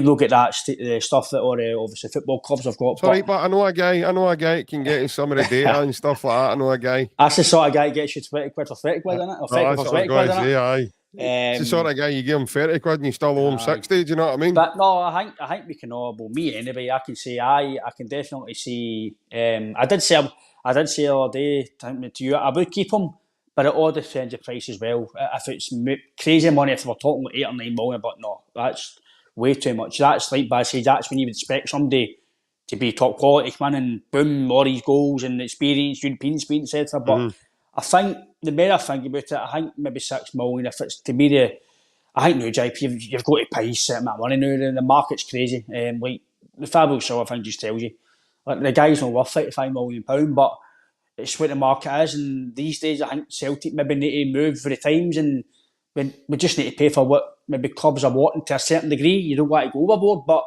S3: not got the stuff that all the obviously football clubs have got.
S1: Sorry, but I know a guy that can get some of the data and stuff like that. I know a guy.
S3: That's the sort of guy that gets you 20 quid or 30 quid, isn't it? Or 30 or 20 quid, isn't it?
S1: Aye. It's the sort of guy you give him 30 quid and you still owe him 60, do you know what I mean?
S3: But no, I think we can all, well, me anyway, I can say I can definitely see, I did say the other day to you, I would keep him, but it all depends on the price as well. If it's crazy money, if we're talking like 8 or 9 million, but no, that's way too much. That's like I said, that's when you would expect somebody to be top quality, man, and boom, all these goals and experience, European experience, etc. But I think the more I think about it, I think maybe 6 million. If it's to be I think now, JP, you've got to pay certain amount of money now. The market's crazy. Like the Fabulous Silver thing just tells you, like the guy's not worth £55 million, but it's what the market is. And these days, I think Celtic maybe need to move for the times, and we just need to pay for what maybe clubs are wanting to a certain degree. You don't want to go overboard, but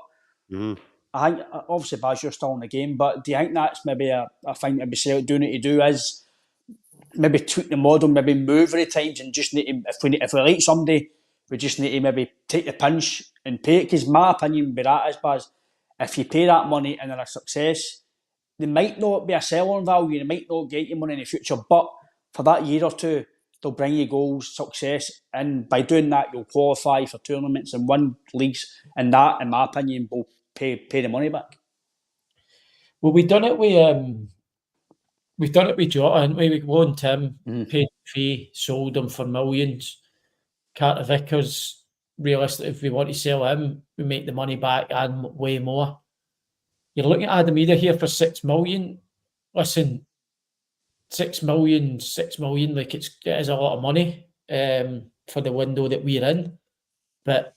S3: I think obviously, Baz, you're still in the game. But do you think that's maybe a thing maybe Celtic do need to do is maybe tweak the model, maybe move for the times, and just need to, if we like somebody, we just need to maybe take the pinch and pay it? Because my opinion would be that is, Baz, if you pay that money and they're a success, they might not be a sell-on value, they might not get you money in the future, but for that year or two, they'll bring you goals, success, and by doing that, you'll qualify for tournaments and win leagues, and that, in my opinion, will pay the money back.
S2: Well, we've done it with Jota, haven't we? We loaned him, paid the fee, sold him for millions. Carter Vickers, realistically, if we want to sell him, we make the money back and way more. You're looking at Adam Idah here for 6 million. Listen, 6 million, like it is a lot of money for the window that we're in. But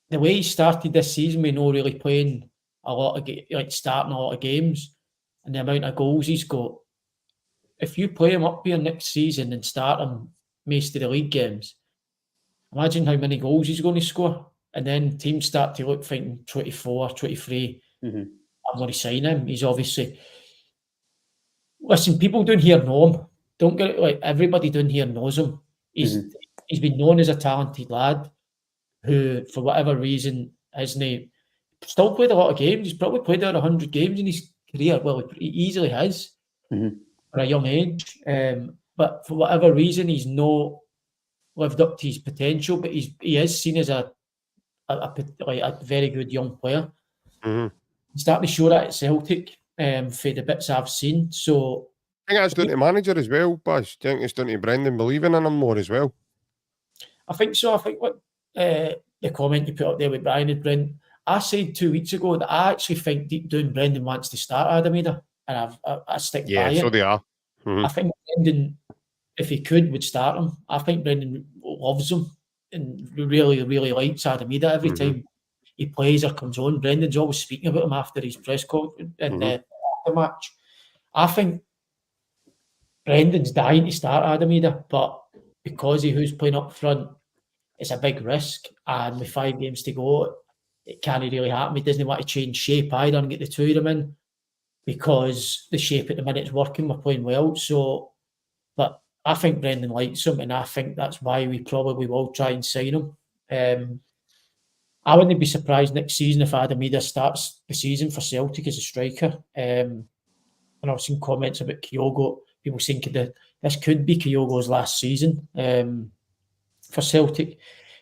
S2: the way he started this season, we know really playing a lot of starting a lot of games, and the amount of goals he's got. If you play him up here next season and start him most of the league games, imagine how many goals he's going to score. And then teams start to look thinking 24, 23, I'm going to sign him. He's obviously... Listen, people down here know him. Don't get it, like everybody down here knows him. He's been known as a talented lad who, for whatever reason, hasn't still played a lot of games. He's probably played over 100 games in his career. Well, he easily has for a young age. But for whatever reason, he's not lived up to his potential. But he is seen as a very good young player. He's starting to show that at Celtic for the bits I've seen. So
S1: I think that's down to the manager as well, Baz. Do you think it's down to Brendan believing in him more as well?
S2: I think so. I think what the comment you put up there with Brian and Brendan, I said 2 weeks ago that I actually think deep down Brendan wants to start Adam Idah, and I stick by it.
S1: Yeah, so they are.
S2: I think Brendan, if he could, would start him. I think Brendan loves him and really, really likes Adam Idah. Every time he plays or comes on, Brendan's always speaking about him after his press conference and the match. I think Brendan's dying to start Adam Idah, but because of who's playing up front, it's a big risk. And with 5 games to go, it can't really happen. He doesn't want to change shape either and get the two of them in, because the shape at the minute is working. We're playing well. So, but I think Brendan likes him, and I think that's why we probably will try and sign him. I wouldn't be surprised next season if Adam Idah starts the season for Celtic as a striker. And I've seen comments about Kyogo. People saying this could be Kyogo's last season for Celtic.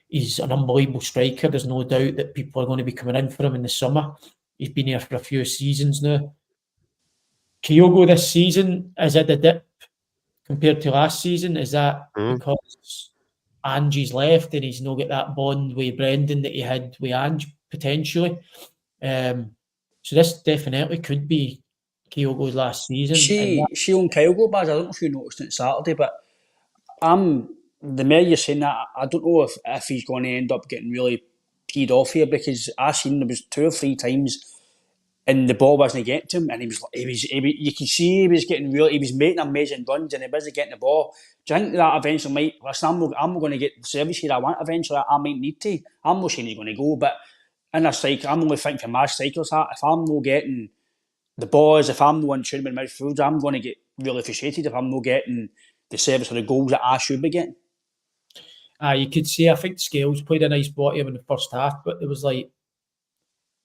S2: He's an unbelievable striker. There's no doubt that people are going to be coming in for him in the summer. He's been here for a few seasons now. Kyogo this season is at the dip compared to last season. Is that because Angie's left and he's not got that bond with Brendan that he had with Ange potentially? So this definitely could be Kyogo's last season.
S3: She on Kyogo, Baz, I don't know if you noticed it Saturday, but the more you're saying that, I don't know if he's going to end up getting really peed off here, because I seen there was 2 or 3 times and the ball wasn't getting to him, and you can see he was making amazing runs and he wasn't getting the ball. Do you think that eventually might, listen, I'm going to get the service here I want eventually, I might need to. I'm not saying he's going to go, but in a strike, I'm only thinking from my striker's hat, if I'm not getting the balls, if I'm not in tune with midfield, I'm going to get really frustrated if I'm not getting the service or the goals that I should be getting.
S2: You could say, I think Scales played a nice ball here in the first half, but there was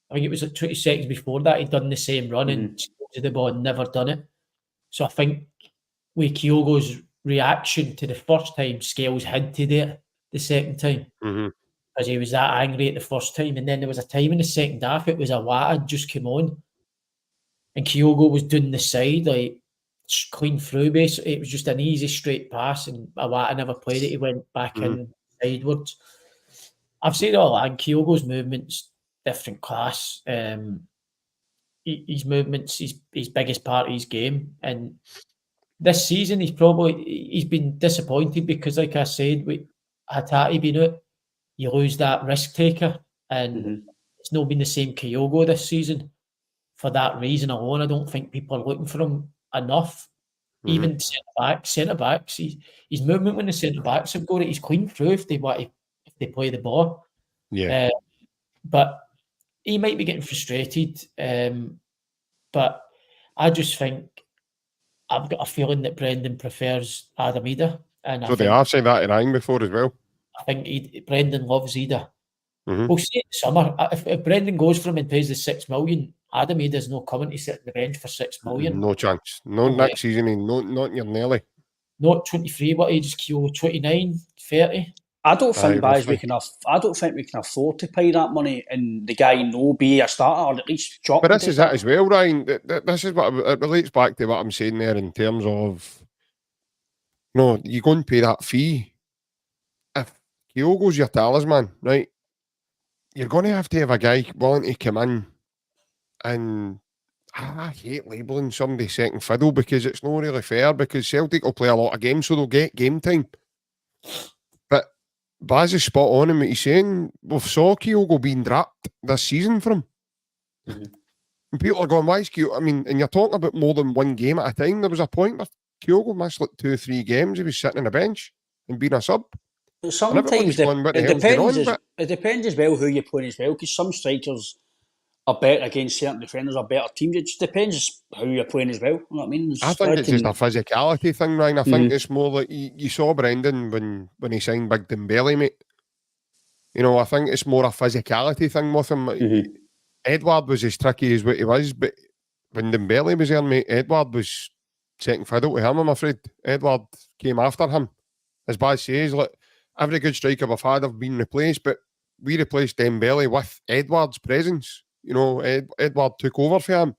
S2: I think it was 20 seconds before that he'd done the same run and to the ball and never done it. So I think with Kyogo's reaction to the first time, Scales had to do it the second time because he was that angry at the first time. And then there was a time in the second half, it was Awata just came on and Kyogo was doing the side, clean through base. It was just an easy straight pass and Awata never played it. He went back in sidewards. I've said all that, and Kyogo's movement's different class. his movements, his biggest part of his game. And this season, he's been disappointed because, like I said, with Hatate being out, you lose that risk taker, and it's not been the same Kyogo this season. For that reason alone, I don't think people are looking for him enough. Even centre backs, his movement when the centre backs have got it, he's clean through if they play the ball.
S4: Yeah.
S2: But he might be getting frustrated. But I just think I've got a feeling that Brendan prefers Adam Idah. And
S4: So they have said that in Ryan before as well.
S2: I think Brendan loves Idah.
S4: Mm-hmm.
S2: We'll see in the summer. If Brendan goes for him and pays the 6 million, Adam Idah's no coming to sit on the bench for 6 million.
S4: No chance. No, next season, not near Nelly.
S2: Not 23, what age is Kyogo? 29, 30?
S3: I don't think, guys, we can afford to pay that money and the guy be a starter or at least drop.
S4: But this is it as well, Ryan. This is what it relates back to what I'm saying there in terms of, you go and pay that fee. If Kyogo's your talisman, right, you're going to have a guy willing to come in, and I hate labelling somebody second fiddle because it's not really fair, because Celtic will play a lot of games, so they'll get game time. But Baz is spot on in what he's saying. We've saw Kyogo being dropped this season for him. And people are going, why is Kyogo? I mean, and you're talking about more than one game at a time. There was a point where Kyogo missed like 2 or 3 games. He was sitting on the bench and being a sub.
S3: Sometimes it depends as well who you're playing as well, because some strikers are better against certain defenders or better teams. It just depends who you're playing as well. You know what I mean?
S4: I think it's just a physicality thing, Ryan. I think it's more like you saw Brendan when he signed Big Dembele, mate. I think it's more a physicality thing with him. Edward was as tricky as what he was, but when Dembele was there, mate, Edward was second fiddle to him, I'm afraid. Edward came after him. As Baz says, like, every good striker we've had have been replaced, but we replaced Dembele with Edward's presence. Edward took over for him.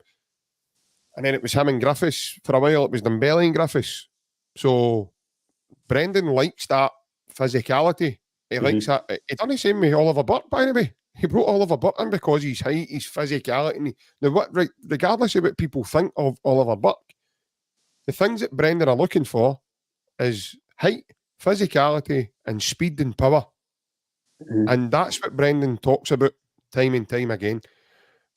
S4: And then it was him and Griffiths. For a while, it was Dembele and Griffiths. So, Brendan likes that physicality. He likes that. He done the same with Oliver Burke, by the way. He brought Oliver Burke in because his height, his physicality. Regardless of what people think of Oliver Burke, the things that Brendan are looking for is height, physicality, and speed and power. And that's what Brendan talks about time and time again.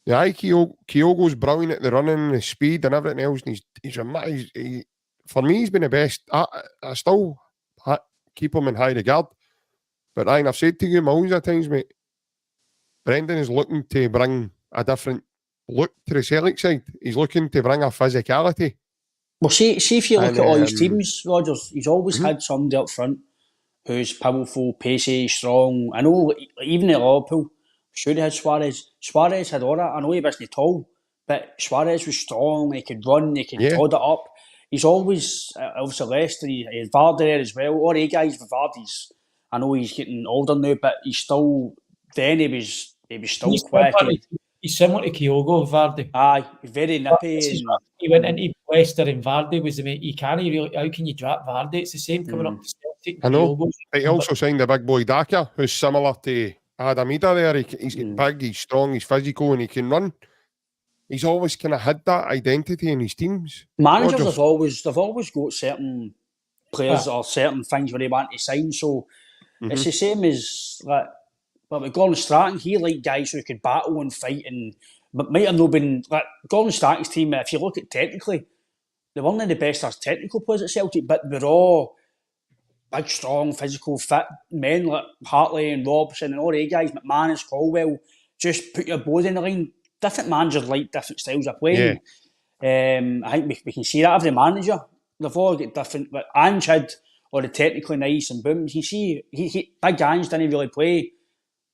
S4: Kyogo's brilliant at the running, the speed, and everything else. And for me, he's been the best. I still keep him in high regard. But Ryan, I've said to you millions of times, mate, Brendan is looking to bring a different look to the Celtic side. He's looking to bring a physicality.
S3: Well, see if you look at all his teams, Rogers, he's always had somebody up front who's powerful, pacey, strong. I know even at Liverpool, sure he had Suarez. Suarez had all that. I know he wasn't tall, but Suarez was strong. He could run. He could hold it up. He's always, obviously Leicester, he had Vardy there as well. All the guys with Vardy's, I know he's getting older now, but he's still, then he was still quick.
S2: He's similar to Kyogo, Vardy.
S3: Aye, very nippy.
S2: He went into Leicester and Vardy was the mate. You can't really, how can you drop Vardy? It's the same coming up to Celtic.
S4: I know. He also signed the big boy Daka, who's similar to Adam Idah there. He's big, he's strong, he's physical, and he can run. He's always kind of had that identity in his teams.
S3: Managers have always got certain players or certain things where they want to sign. So it's the same as but with Gordon Strachan, he liked guys who could battle and fight, and but might have not been like Gordon Strachan's team. If you look at technically, they weren't the best as technical players at Celtic, but they're all big, strong, physical, fit men like Hartley and Robson and all the guys, McManus, Colwell. Just put your body in the line. Different managers like different styles of playing. Yeah. I think we can see that every manager. They've all got different. Like Ange had all the technically nice and boom. You can see Big Ange didn't really play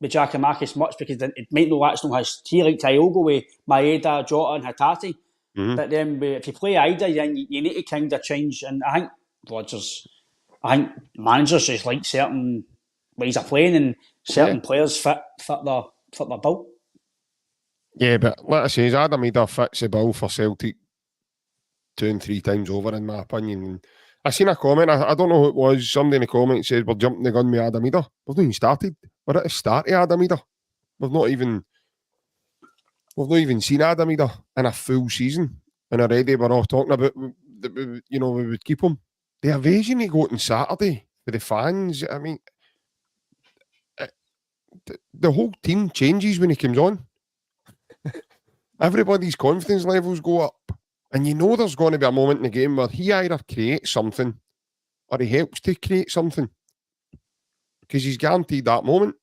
S3: with Giakoumakis much because it might know that's not his. He liked Kyogo with Maeda, Jota and Hatate. But then if you play Idah, then you need to kind of change. And I think managers just like certain ways of playing, and certain players fit their bill.
S4: Yeah, but like I say, Adam Idah fits the bill for Celtic 2 and 3 times over, in my opinion. I seen a comment, I don't know who it was, somebody in the comments said, we're jumping the gun with Adam Idah. We've not even started. We're at the start of Adam Idah. We've not even... we've not even seen Adam Idah in a full season, and already we're all talking about that we would keep him. The evasion he got on Saturday for the fans, I mean, the whole team changes when he comes on. Everybody's confidence levels go up. And you know there's going to be a moment in the game where he either creates something or he helps to create something. Because he's guaranteed that moment.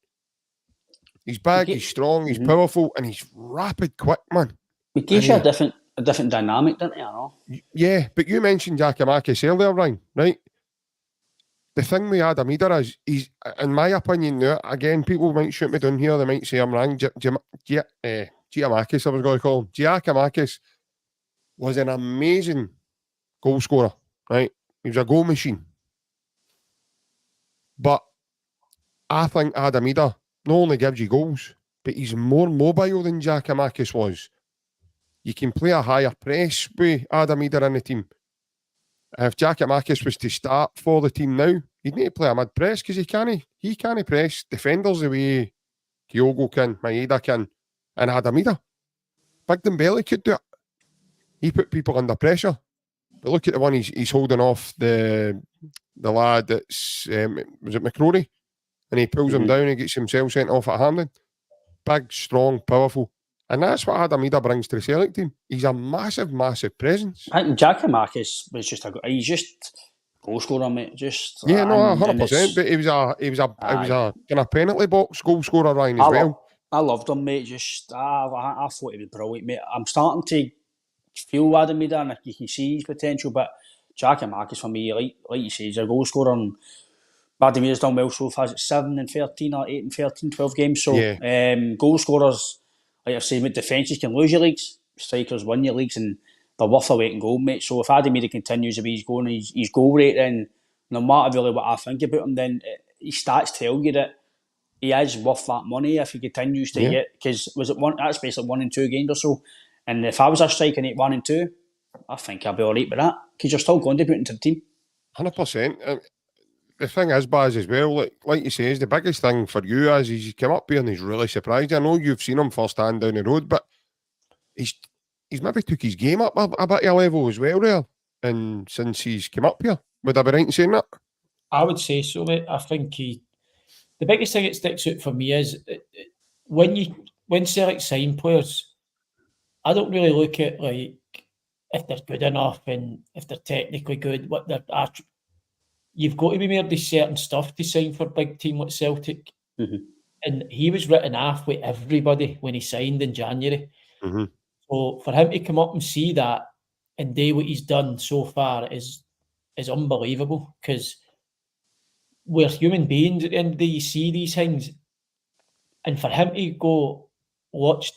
S4: He's big, he's strong, he's powerful, and he's rapid quick, man.
S3: It gives you a different dynamic, doesn't it? I know.
S4: Yeah, but you mentioned Giakoumakis earlier, Ryan, right? The thing with Adam Idah is, he's, in my opinion, now, again, people might shoot me down here, they might say I'm wrong. Giakoumakis, I was going to call him. Giakoumakis was an amazing goal scorer, right? He was a goal machine. But I think Adam Idah not only gives you goals, but he's more mobile than Giakoumakis was. You can play a higher press with Adam Idah in the team. If Giakoumakis was to start for the team now, he'd need to play a mid press because he can't press defenders the way Kyogo can, Maeda can, and Adam Idah. Big Dembele could do it. He put people under pressure. But look at the one he's holding off the lad that's was it McCrory? And he pulls him down and gets himself sent off at Hampden. Big, strong, powerful. And that's what Adam Idah brings to the Celtic team. He's a massive, massive presence.
S3: I think Giakoumakis was he's just goal scorer, mate. Just
S4: 100%. But he was a kind of penalty box goal scorer, Ryan, as well.
S3: I loved him, mate. I thought he was brilliant, mate. I'm starting to feel Adam Idah, and you can see his potential. But Giakoumakis for me, like you say, he's a goal scorer. And Vladimir's done well so far. It's 7 and 13 or 8 and 13, 12 games. So goal scorers, like I say, with defences can lose your leagues, strikers win your leagues, and they're worth a weight in gold, mate. So if Adam Idah continues the way he's going, his goal rate, then no matter really what I think about him, then his stats tell you that he is worth that money if he continues to get. Because that's basically 1 and 2 games or so. And if I was a striker and 1 and 2, I think I'd be all right with that. Because you're still contributing to the team.
S4: 100%. The thing is, Baz, as well, like you say, is the biggest thing for you is he's come up here and he's really surprised. I know you've seen him firsthand down the road, but he's maybe took his game up a bit of a level as well there. And since he's come up here, would I be right in saying that?
S2: I would say so, mate. I think the biggest thing that sticks out for me is when Celtic sign players, I don't really look at like if they're good enough and if they're technically good, what they're you've got to be made of certain stuff to sign for a big team like Celtic. And he was written off with everybody when he signed in January. So for him to come up and see that and do what he's done so far is unbelievable, because we're human beings at the end of the day. You see these things, and for him to go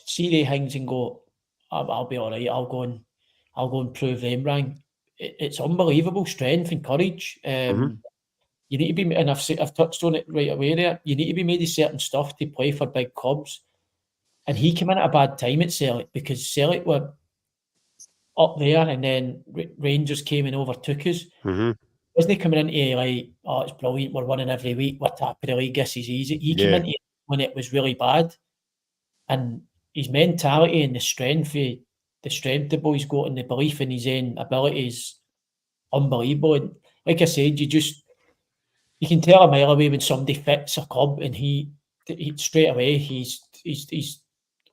S2: see the things and go, I'll be all right, I'll go and prove them wrong. It's unbelievable strength and courage. You need to be, and I've touched on it right away there, you need to be made of certain stuff to play for big clubs. And he came in at a bad time at Celtic because Celtic were up there and then Rangers came and overtook us. Wasn't he coming into like, oh, it's brilliant, we're winning every week, we're top of the league, this is easy. He came into it when it was really bad. And his mentality and the strength the boy's got and the belief in his own abilities, unbelievable. And like I said, you can tell a mile away when somebody fits a club, and he straight away he's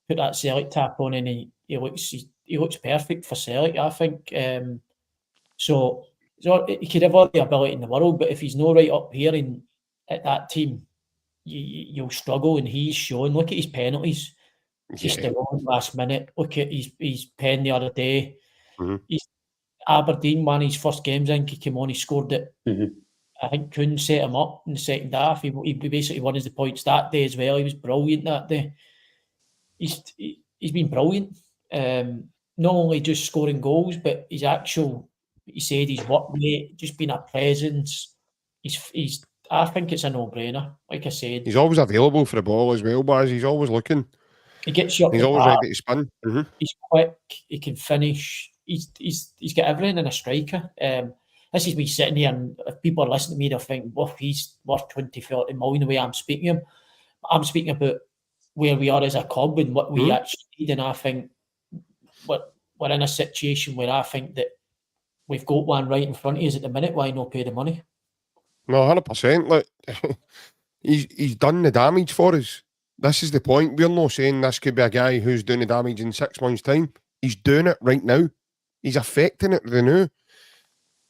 S2: put that Celtic tap on, and he looks perfect for Celtic, I think. So he could have all the ability in the world, but if he's not right up here at that team, you'll struggle. And he's shown. Look at his penalties. Just the wrong last minute. Look at his pen the other day. He's Aberdeen, one of his first games in, he came on, he scored it. I think Kuhn set him up in the second half. He basically won us the points that day as well. He was brilliant that day. He's been brilliant. Not only just scoring goals, but his actual, he said, his work rate, just being a presence. I think it's a no-brainer. Like I said,
S4: he's always available for the ball as well, Baz. He's always looking.
S2: He gets you up.
S4: He's always ready to spin.
S2: He's quick. He can finish. He's got everything in a striker. This is me sitting here, and if people are listening to me, they'll think, well, he's worth 20, 30 million the way I'm speaking to him. I'm speaking about where we are as a club and what we actually need. And I think we're in a situation where I think that we've got one right in front of us at the minute. Why not pay the money?
S4: No, 100%. Look, he's done the damage for us. This is the point. We're not saying this could be a guy who's doing the damage in 6 months' time. He's doing it right now. He's affecting it right now.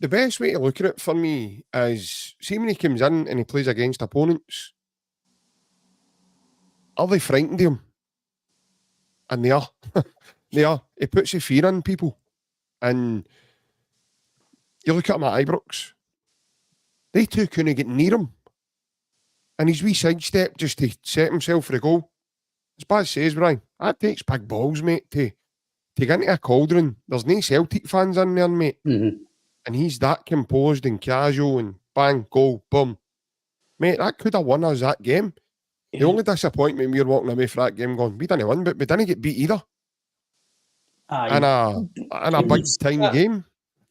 S4: The best way to look at it for me is, see when he comes in and he plays against opponents, are they frightened of him? And they are. They are. He puts a fear in people. And you look at him at Ibrox, they two couldn't get near him. And his wee sidestep just to set himself for a goal. As Baz says, Brian, that takes big balls, mate, to get into a cauldron. There's no Celtic fans in there, mate. And he's that composed and casual and bang, goal, boom. Mate, that could have won us that game. The only disappointment we were walking away from that game going, we didn't win, but we didn't get beat either. In a big tiny game.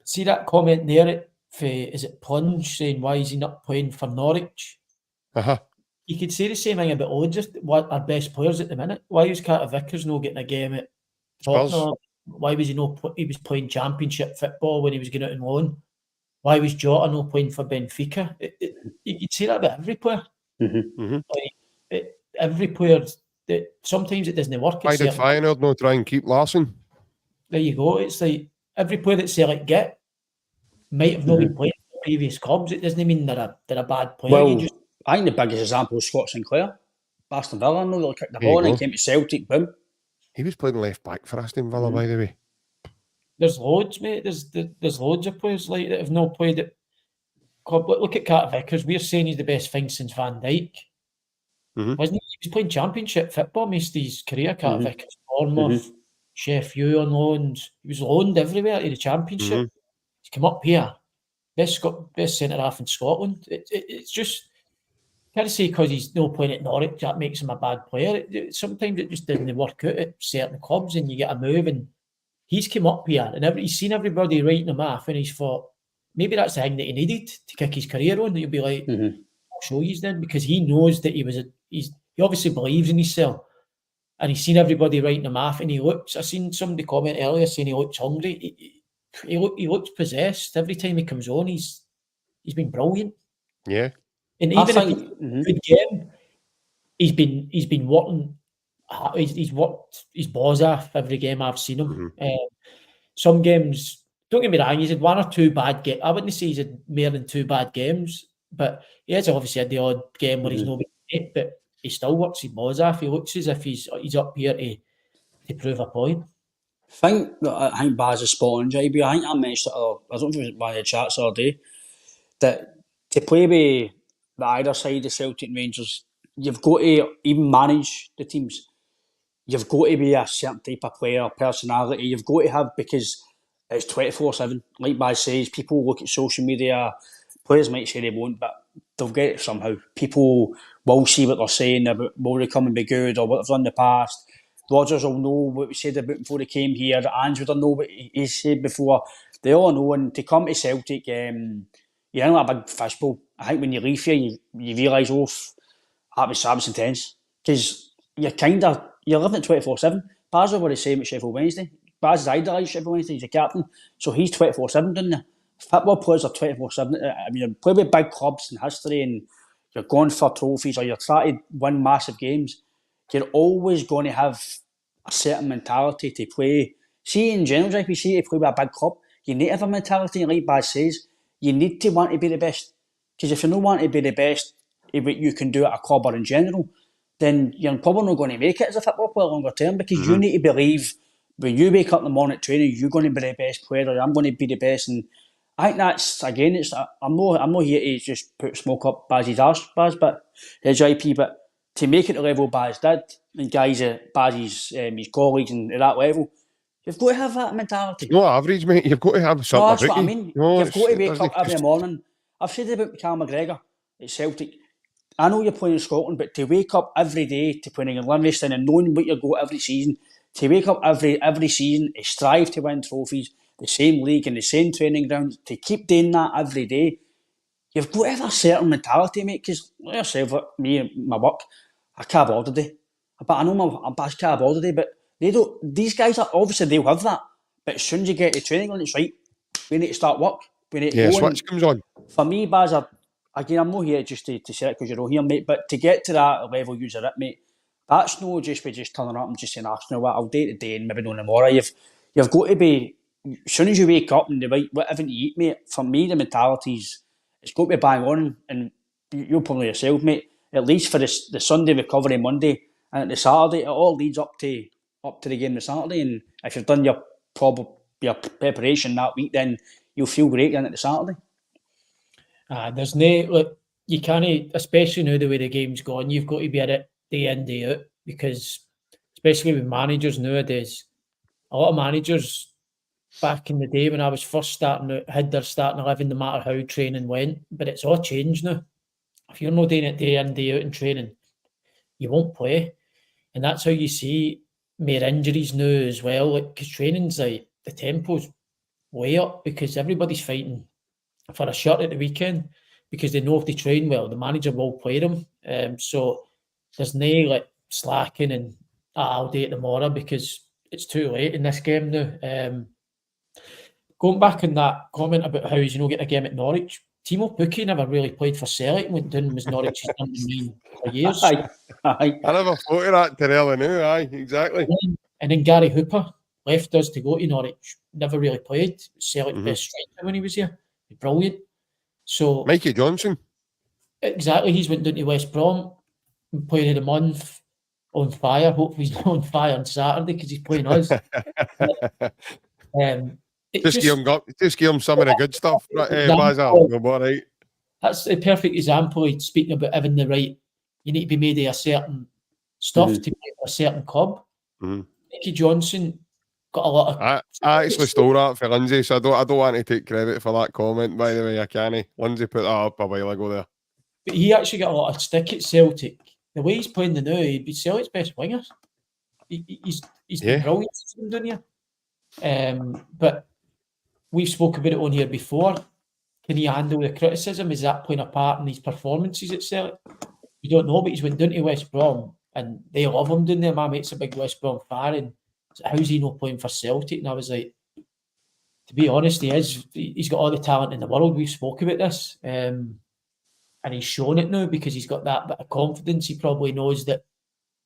S2: See that comment there, is it Plunge, saying why is he not playing for Norwich? You could say the same thing about all just what our best players at the minute. Why was Carter Vickers not getting a game at Tottenham? Why was he not? He was playing Championship football when he was going out on loan. Why was Jota not playing for Benfica? You could say that about every player. Every player, sometimes it doesn't work.
S4: Why did Feyenoord not try and keep Larson?
S2: There you go. It's like every player that Celtic get might have not been playing for previous clubs. It doesn't mean they're a bad player.
S3: Well, I think the biggest example is Scott Sinclair. Aston Villa, no, they'll kick the ball and he came to Celtic, boom.
S4: He was playing left back for Aston Villa, by the way.
S2: There's loads, mate. There's loads of players like that have not played at club. Look at Carter Vickers. We're saying he's the best thing since Van Dijk. Wasn't he? He was playing Championship football most of his career. Carter Vickers, Bournemouth, Sheffield on loans. He was loaned everywhere to the Championship. He's come up here, best centre half in Scotland. It's just, can't say because he's not playing at Norwich that makes him a bad player. Sometimes it just doesn't work out at certain clubs, and you get a move. And he's come up here, and he's seen everybody writing him off, and he's thought maybe that's the thing that he needed to kick his career on. He'll be like, I'll show you then, because he knows that he obviously believes in himself, and he's seen everybody writing him off, and he looks. I seen somebody comment earlier saying he looks hungry. He looks possessed every time he comes on. He's been brilliant.
S4: Yeah.
S2: And even if it's a good game, he's been working. He's worked his balls off every game I've seen him. Some games, don't get me wrong, he's had one or two bad games. I wouldn't say he's had more than two bad games, but he has obviously had the odd game where he's not been great, but he still works his balls off. He looks as if he's up here to prove a point.
S3: I think Baz is spot on, JB. I think I mentioned it, I don't know if it was one of the chats the other day, that to play with the either side of Celtic and Rangers, you've got to even manage the teams. You've got to be a certain type of player, personality. You've got to have, because it's 24/7. Like Baz says, people look at social media. Players might say they won't, but they'll get it somehow. People will see what they're saying about will they come and be good or what they've done in the past. Rodgers will know what we said about before he came here. Ange would know what he said before. They all know. And to come to Celtic, you're in a big fishbowl. I think when you leave here, you realise, that was intense. Because you're living at 24/7. Baz what he's saying at Sheffield Wednesday. Baz is idolised Sheffield Wednesday. He's a captain. So he's 24/7 down there. Football players are 24/7. I mean, you play with big clubs in history and you're going for trophies or you're trying to win massive games. You're always going to have a certain mentality to play. See, in general, if you see to play with a big club, you need to have a mentality, like Baz says, you need to want to be the best. Because if you don't want to be the best at what you can do at a club or in general, then you're probably not going to make it as a football player longer term, because you need to believe when you wake up in the morning at training, you're going to be the best player, or I'm going to be the best. And I think that's, again, I'm not here to just put smoke up Baz's arse, Baz, but JP, but to make it the level Baz did, and guys at Baz's his colleagues and at that level, you've got to have that mentality.
S4: No average, mate. You've got to have something.
S3: No, that's what I mean. You've got to wake up every morning. I've said it about Cal McGregor at Celtic. I know you're playing in Scotland, but to wake up every day to playing in Livingston and knowing what you go every season, to wake up every season, to strive to win trophies, the same league and the same training grounds, to keep doing that every day, you've got to have a certain mentality, mate. Because like yourself, me and my work, I can't bother today. But I know I'm Pascal Baldy, but they don't. These guys are obviously they'll have that. But as soon as you get to training ground, it's right. We need to start work. We need to
S4: Yeah,
S3: go.
S4: switch comes on.
S3: For me, Baz, again, I'm not here just to say it because you're all here, mate. But to get to that level you're at, mate, that's no just by just turning up and just saying, you know what, I'll day to day and maybe no tomorrow. You've got to be, as soon as you wake up and whatever you eat, mate, for me, the mentality's, it's got to be bang on. And you'll probably yourself, mate, at least for the Sunday recovery Monday and the Saturday, it all leads up to the game on Saturday. And if you've done your preparation that week, then you'll feel great again at the Saturday.
S2: There's no, look, you can't, especially now the way the game's gone, you've got to be at it day in, day out, because especially with managers nowadays, a lot of managers back in the day when I was first starting out had their starting 11 no matter how training went, but it's all changed now. If you're not doing it day in, day out in training, you won't play. And that's how you see more injuries now as well, because training's like, the tempo's way up because everybody's fighting for a shirt at the weekend because they know if they train well, the manager will play them. So there's no like slacking and I'll do it tomorrow because it's too late in this game now. Going back on that comment about how he's get a game at Norwich, Timo Pukki never really played for Celtic and went down and was Norwich's number 9 for years.
S3: Aye.
S4: I never thought of that till early now. Aye, exactly.
S2: And then Gary Hooper left us to go to Norwich. Never really played. Celtic best striker when he was here. Brilliant. So
S4: Mikey Johnson.
S2: Exactly. He's went down to West Brom, player of the month, on fire. Hopefully he's not on fire on Saturday because he's playing us.
S4: Just give him some of the good stuff, Basil. Right.
S2: That's a perfect example of speaking about having the right. You need to be made of a certain stuff to play for a certain club. Mickey Johnson got a lot of.
S4: I actually stole that for Lindsay, so I don't want to take credit for that comment. By the way, I can't. Lindsay put that up a while ago there.
S2: But he actually got a lot of stick at Celtic. The way he's playing now, he'd be Celtic's best winger. He's been brilliant since he's been down here. But we've spoken about it on here before. Can he handle the criticism? Is that playing a part in his performances at Celtic? We don't know, but he's went down to West Brom and they love him down there. My mate's a big West Brom fan, and how's he not playing for Celtic? And I was like, to be honest, he is. He's got all the talent in the world. We've spoken about this. And he's shown it now because he's got that bit of confidence. He probably knows that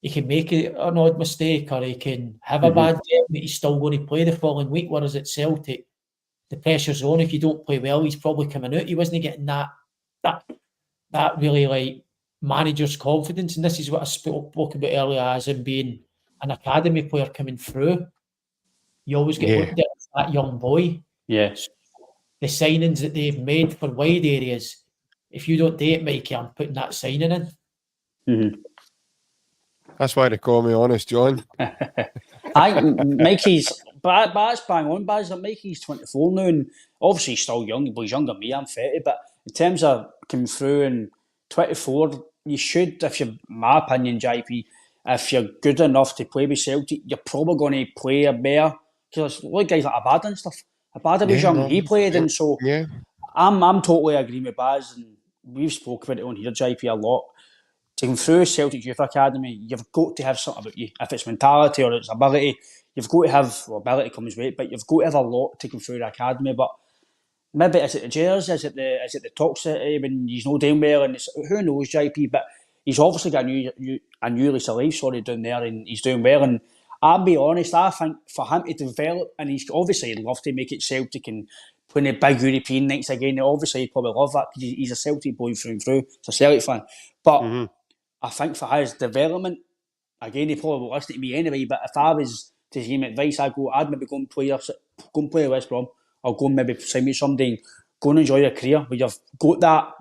S2: he can make an odd mistake or he can have a bad game, but he's still going to play the following week. Whereas at Celtic, the pressure's on. If you don't play well, he's probably coming out. He wasn't getting that really like manager's confidence. And this is what I spoke about earlier as him being an academy player coming through. You always get looked at as that young boy.
S3: Yeah.
S2: So the signings that they've made for wide areas, if you don't do it, Mikey, I'm putting that signing in.
S4: That's why they call me Honest John.
S3: Mikey's, but that's bang on, Baz. Mikey's 24 now, and obviously he's still young. He's younger than me, I'm 30. But in terms of coming through and 24, you should, if you're, my opinion, JP, if you're good enough to play with Celtic, you're probably going to play a better. Because like guys like Aberdeen and stuff. Aberdeen was young, he played, and so I'm totally agreeing with Baz, and we've spoken about it on here, JP, a lot. To come through Celtic Youth Academy, you've got to have something about you. If it's mentality or it's ability, you've got to have, well, ability comes with it, but you've got to have a lot to come through the academy. But maybe is it the jeers? Is it the toxicity when he's not doing well? And it's, who knows, JP? But he's obviously got a new lease of life, down there, and he's doing well. And I'll be honest, I think for him to develop, and he's obviously love to make it Celtic and playing the big European nights again. Obviously, he'd probably love that because he's a Celtic boy through and through. He's a Celtic fan, but. I think for his development, again, he probably will listen to me anyway, but if I was to give him advice, I'd maybe go and play at West Brom, or go and maybe sign with somebody and go and enjoy your career, where you've got that,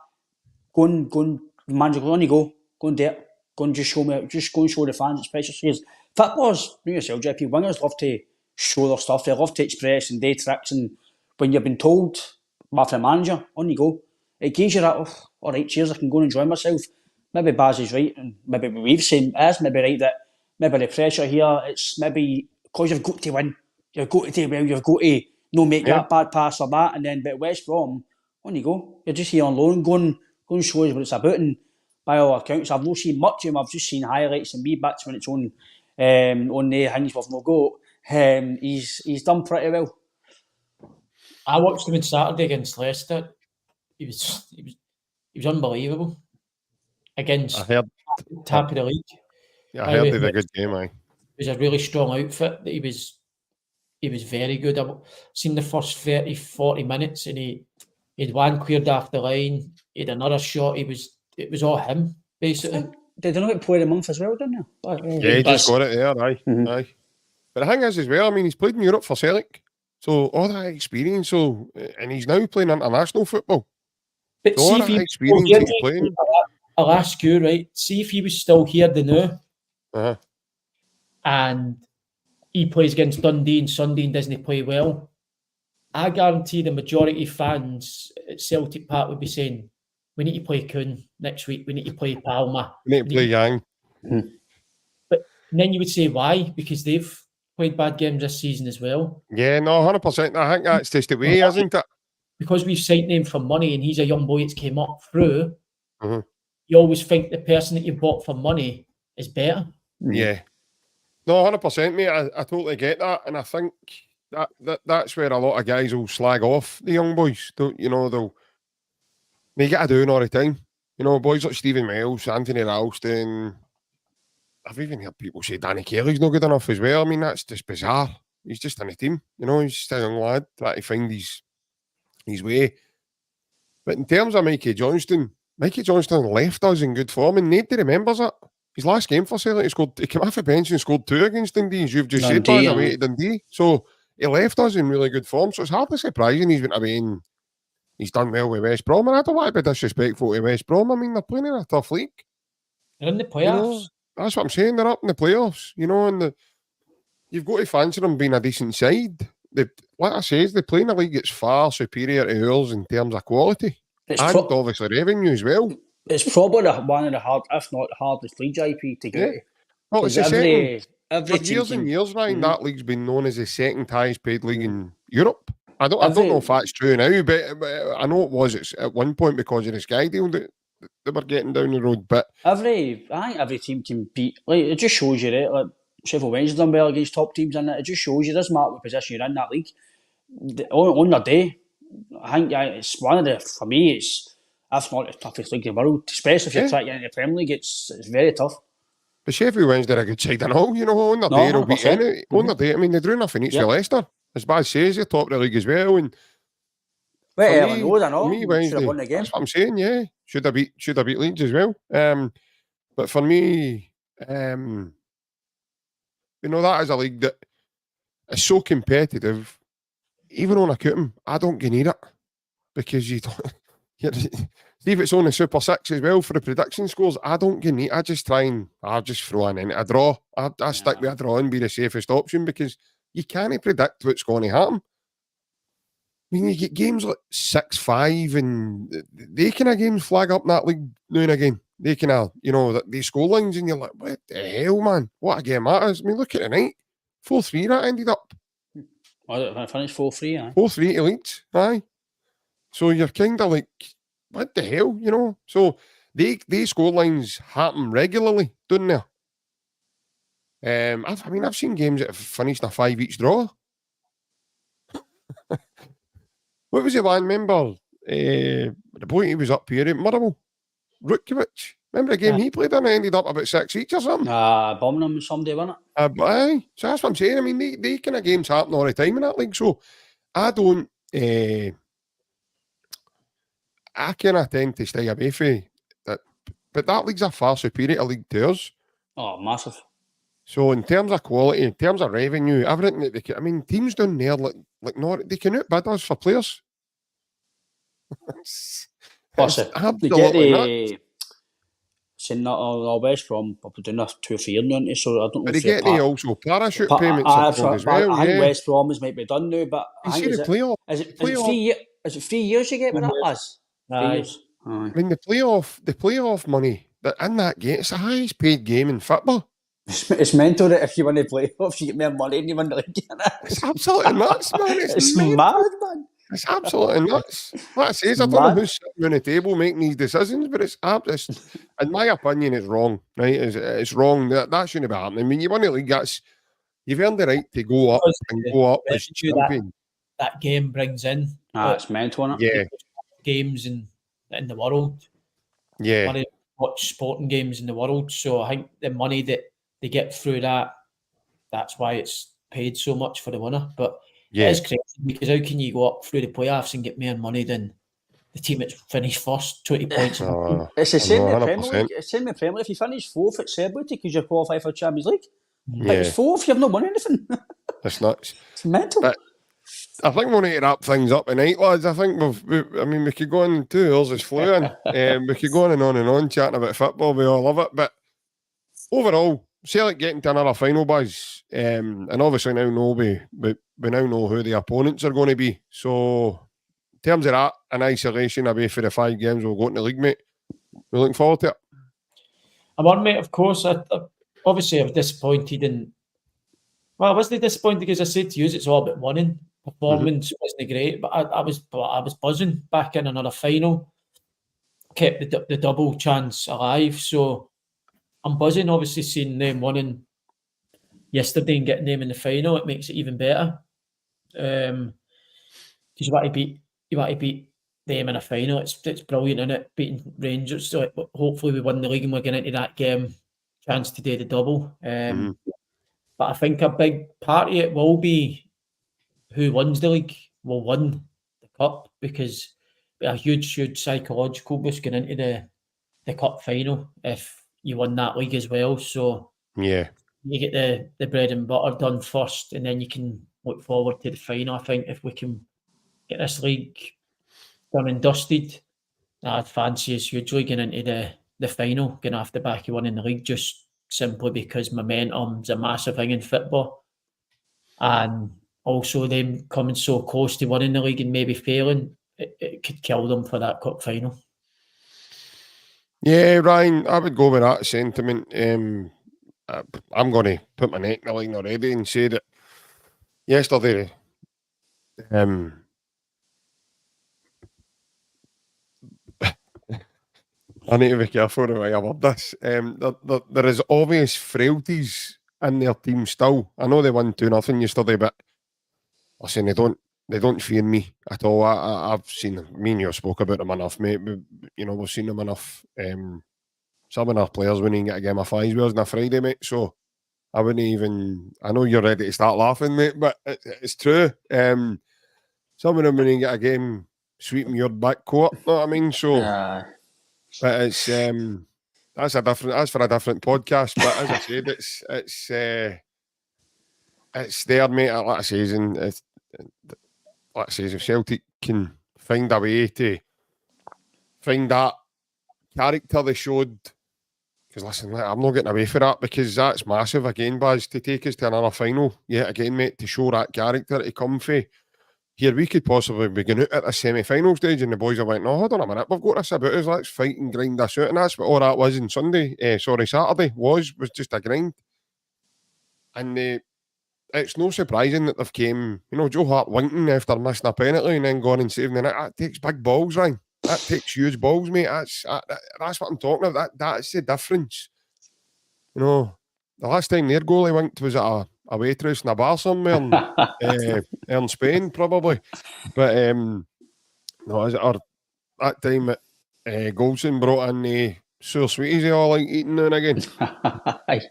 S3: go and manager, go on you go and do it, go and just go and show the fans it's precious. Because footballers, know yourself, JP, wingers love to show their stuff, they love to express and do tricks, and when you've been told by the manager, on you go, it gives you that, all right, cheers, I can go and enjoy myself. Maybe Baz is right, and maybe we've seen it is maybe right that maybe the pressure here, it's maybe because you've got to win, you've got to do well, you've got to not make that bad pass or that, and then but West Brom, on you go, you're just here on loan, go and show us what it's about, and by all accounts. I've not seen much of him. I've just seen highlights and wee bits when it's on the things we've no go. He's done pretty well.
S2: I watched him on Saturday against Leicester. He was unbelievable against top of the league.
S4: Yeah, I heard he did a good game.
S2: It was a really strong outfit. He was very good. I've seen the first 30, 40 minutes, and he had one cleared off the line. He had another shot. It was all him basically.
S3: Did they not get player of the month as well, didn't they?
S4: Yeah, he just got it there, aye. Aye. But the thing is as well, I mean, he's played in Europe for Celtic, so all that experience. So, and he's now playing international football.
S2: But
S4: so
S2: see
S4: all
S2: if
S4: that
S2: he
S4: experience he's playing.
S2: I'll ask you, right? See if he was still here now, and he plays against Dundee and Sunday and doesn't play well. I guarantee the majority of fans at Celtic Park would be saying, we need to play Kuhn next week. We need to play Palma.
S4: We need to play Yang.
S2: But then you would say, why? Because they've played bad games this season as well.
S4: Yeah, no, 100%. I think that's just the way, isn't it?
S2: Because we've signed him for money and he's a young boy that's came up through, you always think the person that you bought for money is better.
S4: Yeah. No, 100%, mate. I totally get that. And I think that's where a lot of guys will slag off the young boys. They get a doing all the time. You know, boys like Stephen Miles, Anthony Ralston. I've even heard people say Danny Kelly's not good enough as well. I mean, that's just bizarre. He's just in the team. You know, he's just a young lad trying to find his way. But in terms of Mikey Johnston left us in good form and nobody remembers it. His last game for Celtic, he came off the bench and scored 2 against Dundee, as you've just said, away to Dundee. So he left us in really good form. So it's hardly surprising he's been away and he's done well with West Brom. And I don't want to be disrespectful to West Brom. I mean, they're playing in a tough league.
S2: They're in the playoffs.
S4: You know, that's what I'm saying. They're up in the playoffs. You know, and you've got to fancy them being a decent side. Like I says, they play in a league that's far superior to ours in terms of quality. And obviously revenue as well.
S3: It's probably one of the hard, if not the hardest league, IP, to get.
S4: Well, it's every for years and years, Ryan, that league's been known as the second highest paid league in Europe. I don't know if that's true now, but I know it was at one point because of the Sky deal that they were getting down the road. But
S3: I think every team can beat. Like, it just shows you, right? Like Sheffield Wednesday done well against top teams, and it just shows you doesn't matter what position you're in that league. On their day, I think it's one of the, for me, it's, if not the toughest league in the world, especially if you're trying to get into the Premier League. It's very tough.
S4: But Sheffield Wednesday are a good side and all, you know, on their day they'll beat any. On their day, I mean, they drew nothing each for Leicester. As bad says, they're top of the league as well. And
S3: well, I know.
S4: Wednesday,
S3: should have won the game.
S4: That's what I'm saying, yeah. Should have beat Leeds as well. But for me, you know, that is a league that is so competitive. Even on a Cookham, I don't get near it because you don't. See if it's on the Super 6 as well for the prediction scores. I don't get near. I just try and I just throw in a draw. I stick with a draw and be the safest option because you can't predict what's going to happen. I mean, you get games like 6-5 and they kind of games flag up in that league now and again. They kind of, you know, these score lines and you're like, what the hell, man? What a game that is. I mean, look at the night. 4-3 that ended up.
S3: I finished 4-3, aye.
S4: 4-3 to Leeds, aye. So you're kind of like, what the hell, you know? So they score lines happen regularly, don't they? I've seen games that have finished a 5 each draw. What was the one? Remember the boy who was up here at Motherwell? Rutkiewicz. Remember the game he played in? It ended up about 6 each or something.
S3: Birmingham someday, wasn't it?
S4: Aye. So that's what I'm saying. I mean, they kind of games happen all the time in that league. So I don't. I kind of tend to stay away from that. But that league's a far superior league to us.
S3: Oh, massive.
S4: So in terms of quality, in terms of revenue, everything that they can, I mean, teams down there like Norwich, they can outbid us for players.
S3: Plus, they get the saying that our West Brom probably doing that 2 or 3 years now, so I don't know.
S4: But they get the also parachute payments as well.
S3: I think West Brom might be done now, but
S4: I think is it
S3: 3 years you get with that, lads? 3 years.
S4: I mean, the playoff money that in that game, it's the highest paid game in football.
S3: It's mental that if you win the playoffs, you get more money and you win the league.
S4: It's absolutely nuts, man.
S3: It's mad, man.
S4: It's absolutely nuts. Like I say, I don't know who's sitting around the table making these decisions, but it's in my opinion, it's wrong, right? It's wrong. That shouldn't be happening. I mean, you won the league, you've earned the right to go up as champion.
S2: That game brings in.
S3: It's mental, isn't it?
S4: Yeah.
S2: Games in the world.
S4: Yeah.
S2: Money to watch sporting games in the world. So I think the money that they get through that's why it's paid so much for the winner. But it is crazy because how can you go up through the playoffs and get more money than the team that's finished first, 20 points?
S3: It's the same in the Premier League. It's the same in the Premier League. If you finish fourth, it's celebrated because you're qualified for the Champions League. But it's fourth, you've not won anything.
S4: It's nuts.
S3: It's mental.
S4: But I think we need to wrap things up tonight, lads. I think we could go on 2 hours is flew in. We could go on and on chatting about football. We all love it. But overall, Celtic getting to another final, boys. And obviously now we now know who the opponents are going to be. So in terms of that, in isolation, away for the 5 games we'll go into the league, mate. We're looking forward to it.
S2: I'm on, mate, of course. Obviously, I was disappointed in... Well, I wasn't disappointed because I said to you, it's all about winning. Performance wasn't great, but I was buzzing back in another final. Kept the double chance alive, so I'm buzzing. Obviously, seeing them winning yesterday and getting them in the final, it makes it even better. Because you want to beat them in a final. It's brilliant, isn't it? Beating Rangers. So hopefully we win the league and we're getting into that game. Chance to do the double. But I think a big part of it will be who wins the league will win the cup, because a huge psychological boost going into the cup final if you win that league as well. So
S4: yeah,
S2: you get the bread and butter done first, and then you can look forward to the final. I think if we can get this league done and dusted, I'd fancy us hugely getting into the final, getting off the back of winning the league, just simply because momentum's a massive thing in football. And also them coming so close to winning the league and maybe failing, it could kill them for that cup final.
S4: Yeah, Ryan, I would go with that sentiment. I'm going to put my neck in the line already and say that yesterday, I need to be careful the way I word this. There is obvious frailties in their team still. I know they won 2-0 yesterday, but listen, they don't fear me at all. I've seen them. Me and you spoke about them enough, mate. We've seen them enough. Some of our players wouldn't even get a game of 5 on a Friday, mate. So I wouldn't even... I know you're ready to start laughing, mate, but it's true. Some of them wouldn't get a game sweeping your back court, know what I mean? So... But it's that's for a different podcast. But as I said, it's there, mate. Like I say, if Celtic can find a way to find that character they showed, because listen, I'm not getting away for that, because that's massive again, Baz, to take us to another final yet again, mate, to show that character to come for. Here, we could possibly be going out at a semi-final stage, and the boys are like, no, hold on a minute, we've got this about us, let's fight and grind this out. And that's what all that was on Saturday, was just a grind. And it's no surprising that they've came, Joe Hart winking after missing a penalty and then going and saving the net. That takes big balls, Ryan. That takes huge balls, mate. That's what I'm talking about. That's the difference. The last time their goalie winked was at a waitress in a bar somewhere in Spain, probably. But that time that Goldson brought in the sour sweeties they all like eating now and again. But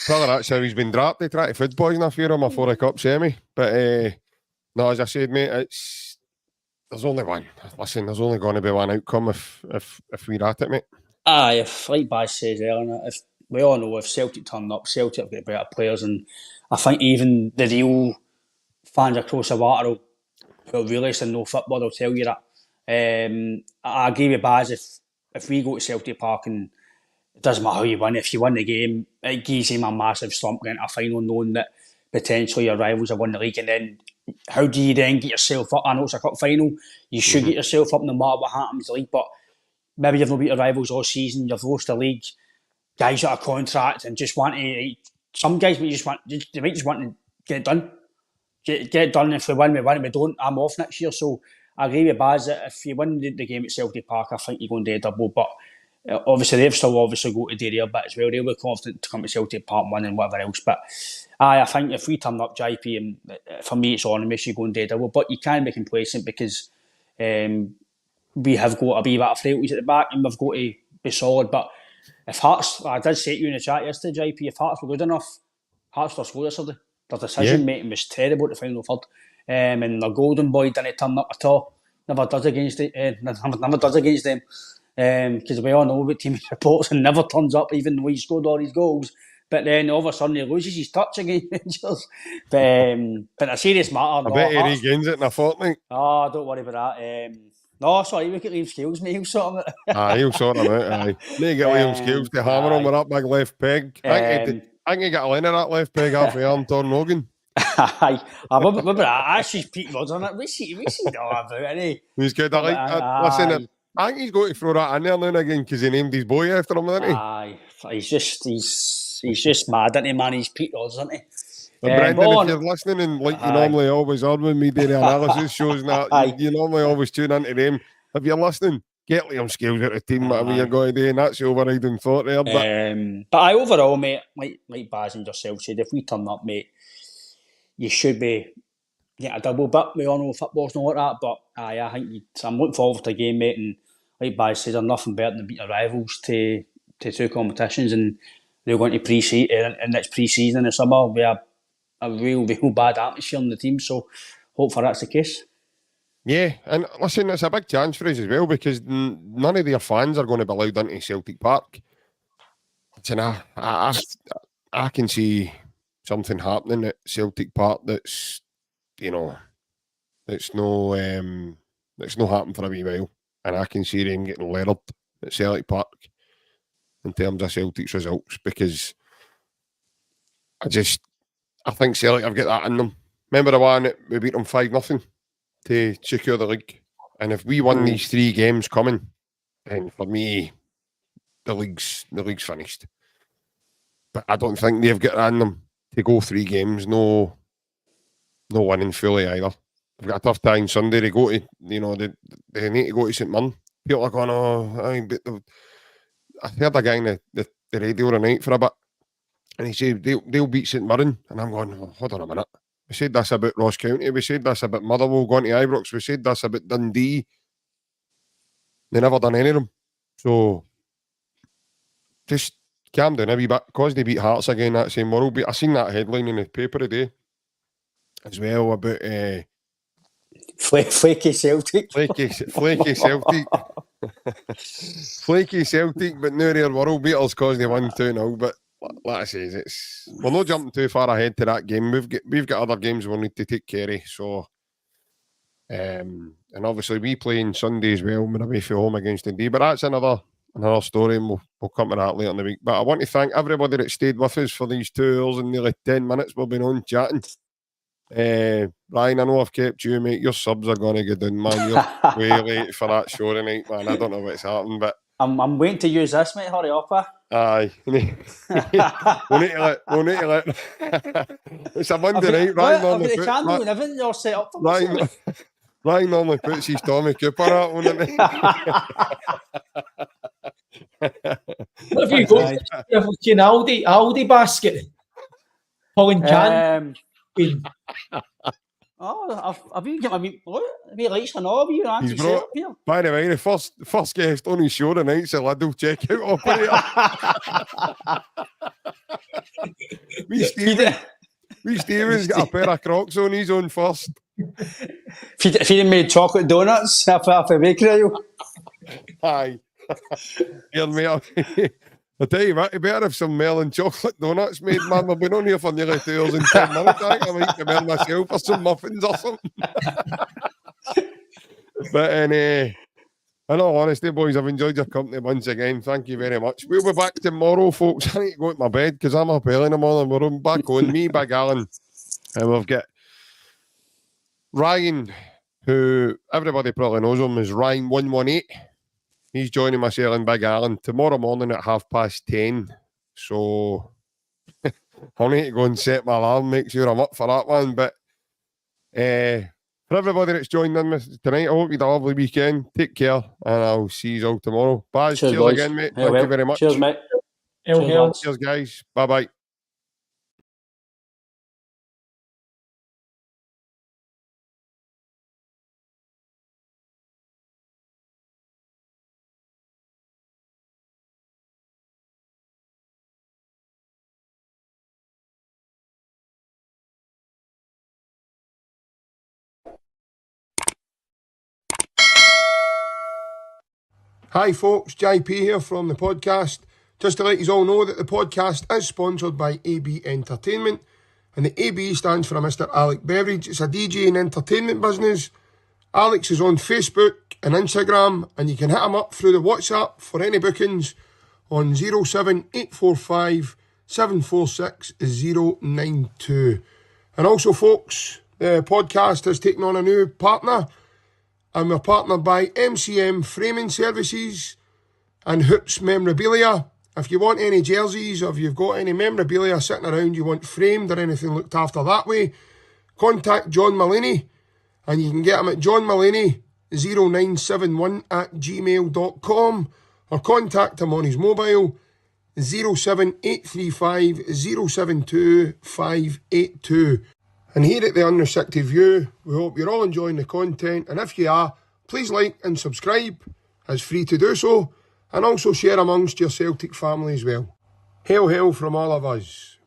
S4: probably that's how he's been dropped. They try to food poison a few of him before a cup semi. But no, as I said, mate, there's only one. Listen, there's only going to be one outcome if we're at it, mate.
S3: If, like Baz says earlier, if we all know if Celtic turn up, Celtic have got better players, and I think even the real fans across the water who really know football, they'll tell you that. I agree with Baz, if we go to Celtic Park and it doesn't matter how you win, if you win the game, it gives him a massive slump going to a final knowing that potentially your rivals have won the league, and then how do you then get yourself up? I know it's a cup final, you should get yourself up no matter what happens in the league, but maybe you've not beat your rivals all season, you've lost the league, guys out of contract and just want to... Some guys might just want to get it done. get it done. If we win, we win. If we don't, I'm off next year. So I agree with Baz that if you win the game at Celtic Park, I think you're going to do a double. But obviously, they've still obviously got to do their bit as well. They'll be confident to come to Celtic Park and win and whatever else. But I think if we turn up JP, and for me, it's on, we should go and do a double. But you can't be complacent because we have got a wee bit of frailties at the back and we've got to be solid. But if Hearts, I did say to you in the chat yesterday, JP, if Hearts were good enough, Hearts were scored yesterday. Their decision making was terrible at the final third. And their golden boy didn't turn up at all. Never does against them. Because we all know about team reports and never turns up even though he scored all his goals. But then all of a sudden he loses his touch against Rangers. But a serious matter.
S4: I bet he regains it in a fortnight.
S3: Oh, don't worry about that. No, sorry, we could leave Scales, mate. He'll sort him out.
S4: He'll sort him out. Need to get Liam Scales to hammer him with that big left peg. I think he got a line of that left peg half the arm, Torn Logan.
S3: I remember that. Actually, Pete Rodgers on it. We see all about it.
S4: He's good. Listen, I think he's got to throw that in there now and again because he named his boy after him, didn't he?
S3: Aye, he's just mad, isn't he, man? He's Pete Rodgers, isn't he?
S4: Brendan, if you're listening, and like you normally always are when we do the analysis shows, that you normally always tune into them. If you're listening, get Liam Scales out of the team, whatever you're going to do, and that's the overriding thought there.
S3: But overall, mate, like Baz and yourself said, if we turn up, mate, you should be getting a double. But we all know football's not like that. But I think I'm looking forward to the game, mate. And like Baz said, there's nothing better than beat your rivals to two competitions, and they're going to pre-season and next pre-season in the summer. We have a real bad atmosphere in the team, so hopefully that's the case.
S4: Yeah, and listen, it's a big chance for us as well because none of their fans are going to be allowed into Celtic Park. I can see something happening at Celtic Park that's that's no happening for a wee while, and I can see them getting leathered at Celtic Park in terms of Celtic's results because I think Celtic have got that in them. Remember the one that we beat them 5-0 to secure the league? And if we won these 3 games coming, then for me, the league's finished. But I don't think they've got that in them to go 3 games, no winning fully either. They've got a tough time Sunday. They go to, they need to go to St Mirren. People are going, I heard a guy in the radio tonight for a bit. And he said, they'll beat St Mirren. And I'm going, hold on a minute. We said this about Ross County. We said this about Motherwell going to Ibrox. We said this about Dundee. They never done any of them. So, just calm down a wee bit. Because they beat Hearts again that same world. I seen that headline in the paper today as well about...
S3: Flaky Celtic.
S4: Flaky Celtic. Flaky Celtic, but now they're world beaters because they won 2-0. But like I say, we're not jumping too far ahead to that game. We've got other games we'll need to take care of. So, and obviously we play on Sunday as well. We're away from home against Dundee, but that's another story, and we'll come to that later in the week. But I want to thank everybody that stayed with us for these 2 hours and nearly 10 minutes we've been on chatting. Ryan, I know I've kept you, mate. Your subs are going to go down, man. You're way late for that show tonight, man. I don't know what's happening, but
S3: I'm waiting to use this, mate. Hurry up,
S4: Aye. We'll need to let it's a Monday night. Ryan normally puts his Tommy Cooper out on it.
S2: What have you got? An Aldi basket? Pulling can.
S3: Have you got me lights and all of you?
S4: He's brought, by the way, the first guest on his show tonight's a Lidl checkout operator. Wee Stephen's got a pair of Crocs on his own first.
S3: If he made chocolate donuts off a bakery.
S4: Aye. Here, mate. I tell you what, you better have some melon chocolate donuts made, man. We've been on here for nearly 2 hours and 10 minutes. I think I might come in myself for some muffins or something. But in all honesty, boys, I've enjoyed your company once again. Thank you very much. We'll be back tomorrow, folks. I need to go to my bed because I'm up early in the morning. We're back on me, Big Alan. And we've got Ryan, who everybody probably knows him as Ryan118. He's joining myself and Big Alan tomorrow morning at 10:30. So I'll need to go and set my alarm, make sure I'm up for that one. But For everybody that's joined in with tonight, I hope you had a lovely weekend. Take care, and I'll see you all tomorrow. Baz, cheers again, mate. Thank you very much.
S3: Cheers, mate.
S4: Cheers, guys. Bye-bye.
S1: Hi folks, JP here from the podcast. Just to let you all know that the podcast is sponsored by AB Entertainment, and the AB stands for Mr. Alec Beveridge. It's a DJ and entertainment business. Alex is on Facebook and Instagram, and you can hit him up through the WhatsApp for any bookings on 07845 746 092. And also folks, the podcast has taken on a new partner, and we're partnered by MCM Framing Services and Hoops Memorabilia. If you want any jerseys, or if you've got any memorabilia sitting around you want framed or anything looked after that way, contact John Mullaney, and you can get him at johnmullaney0971@gmail.com, or contact him on his mobile 07835 072 582. And here at the Unrestricted View, we hope you're all enjoying the content, and if you are, please like and subscribe. It's free to do so, and also share amongst your Celtic family as well. Hail, hail from all of us.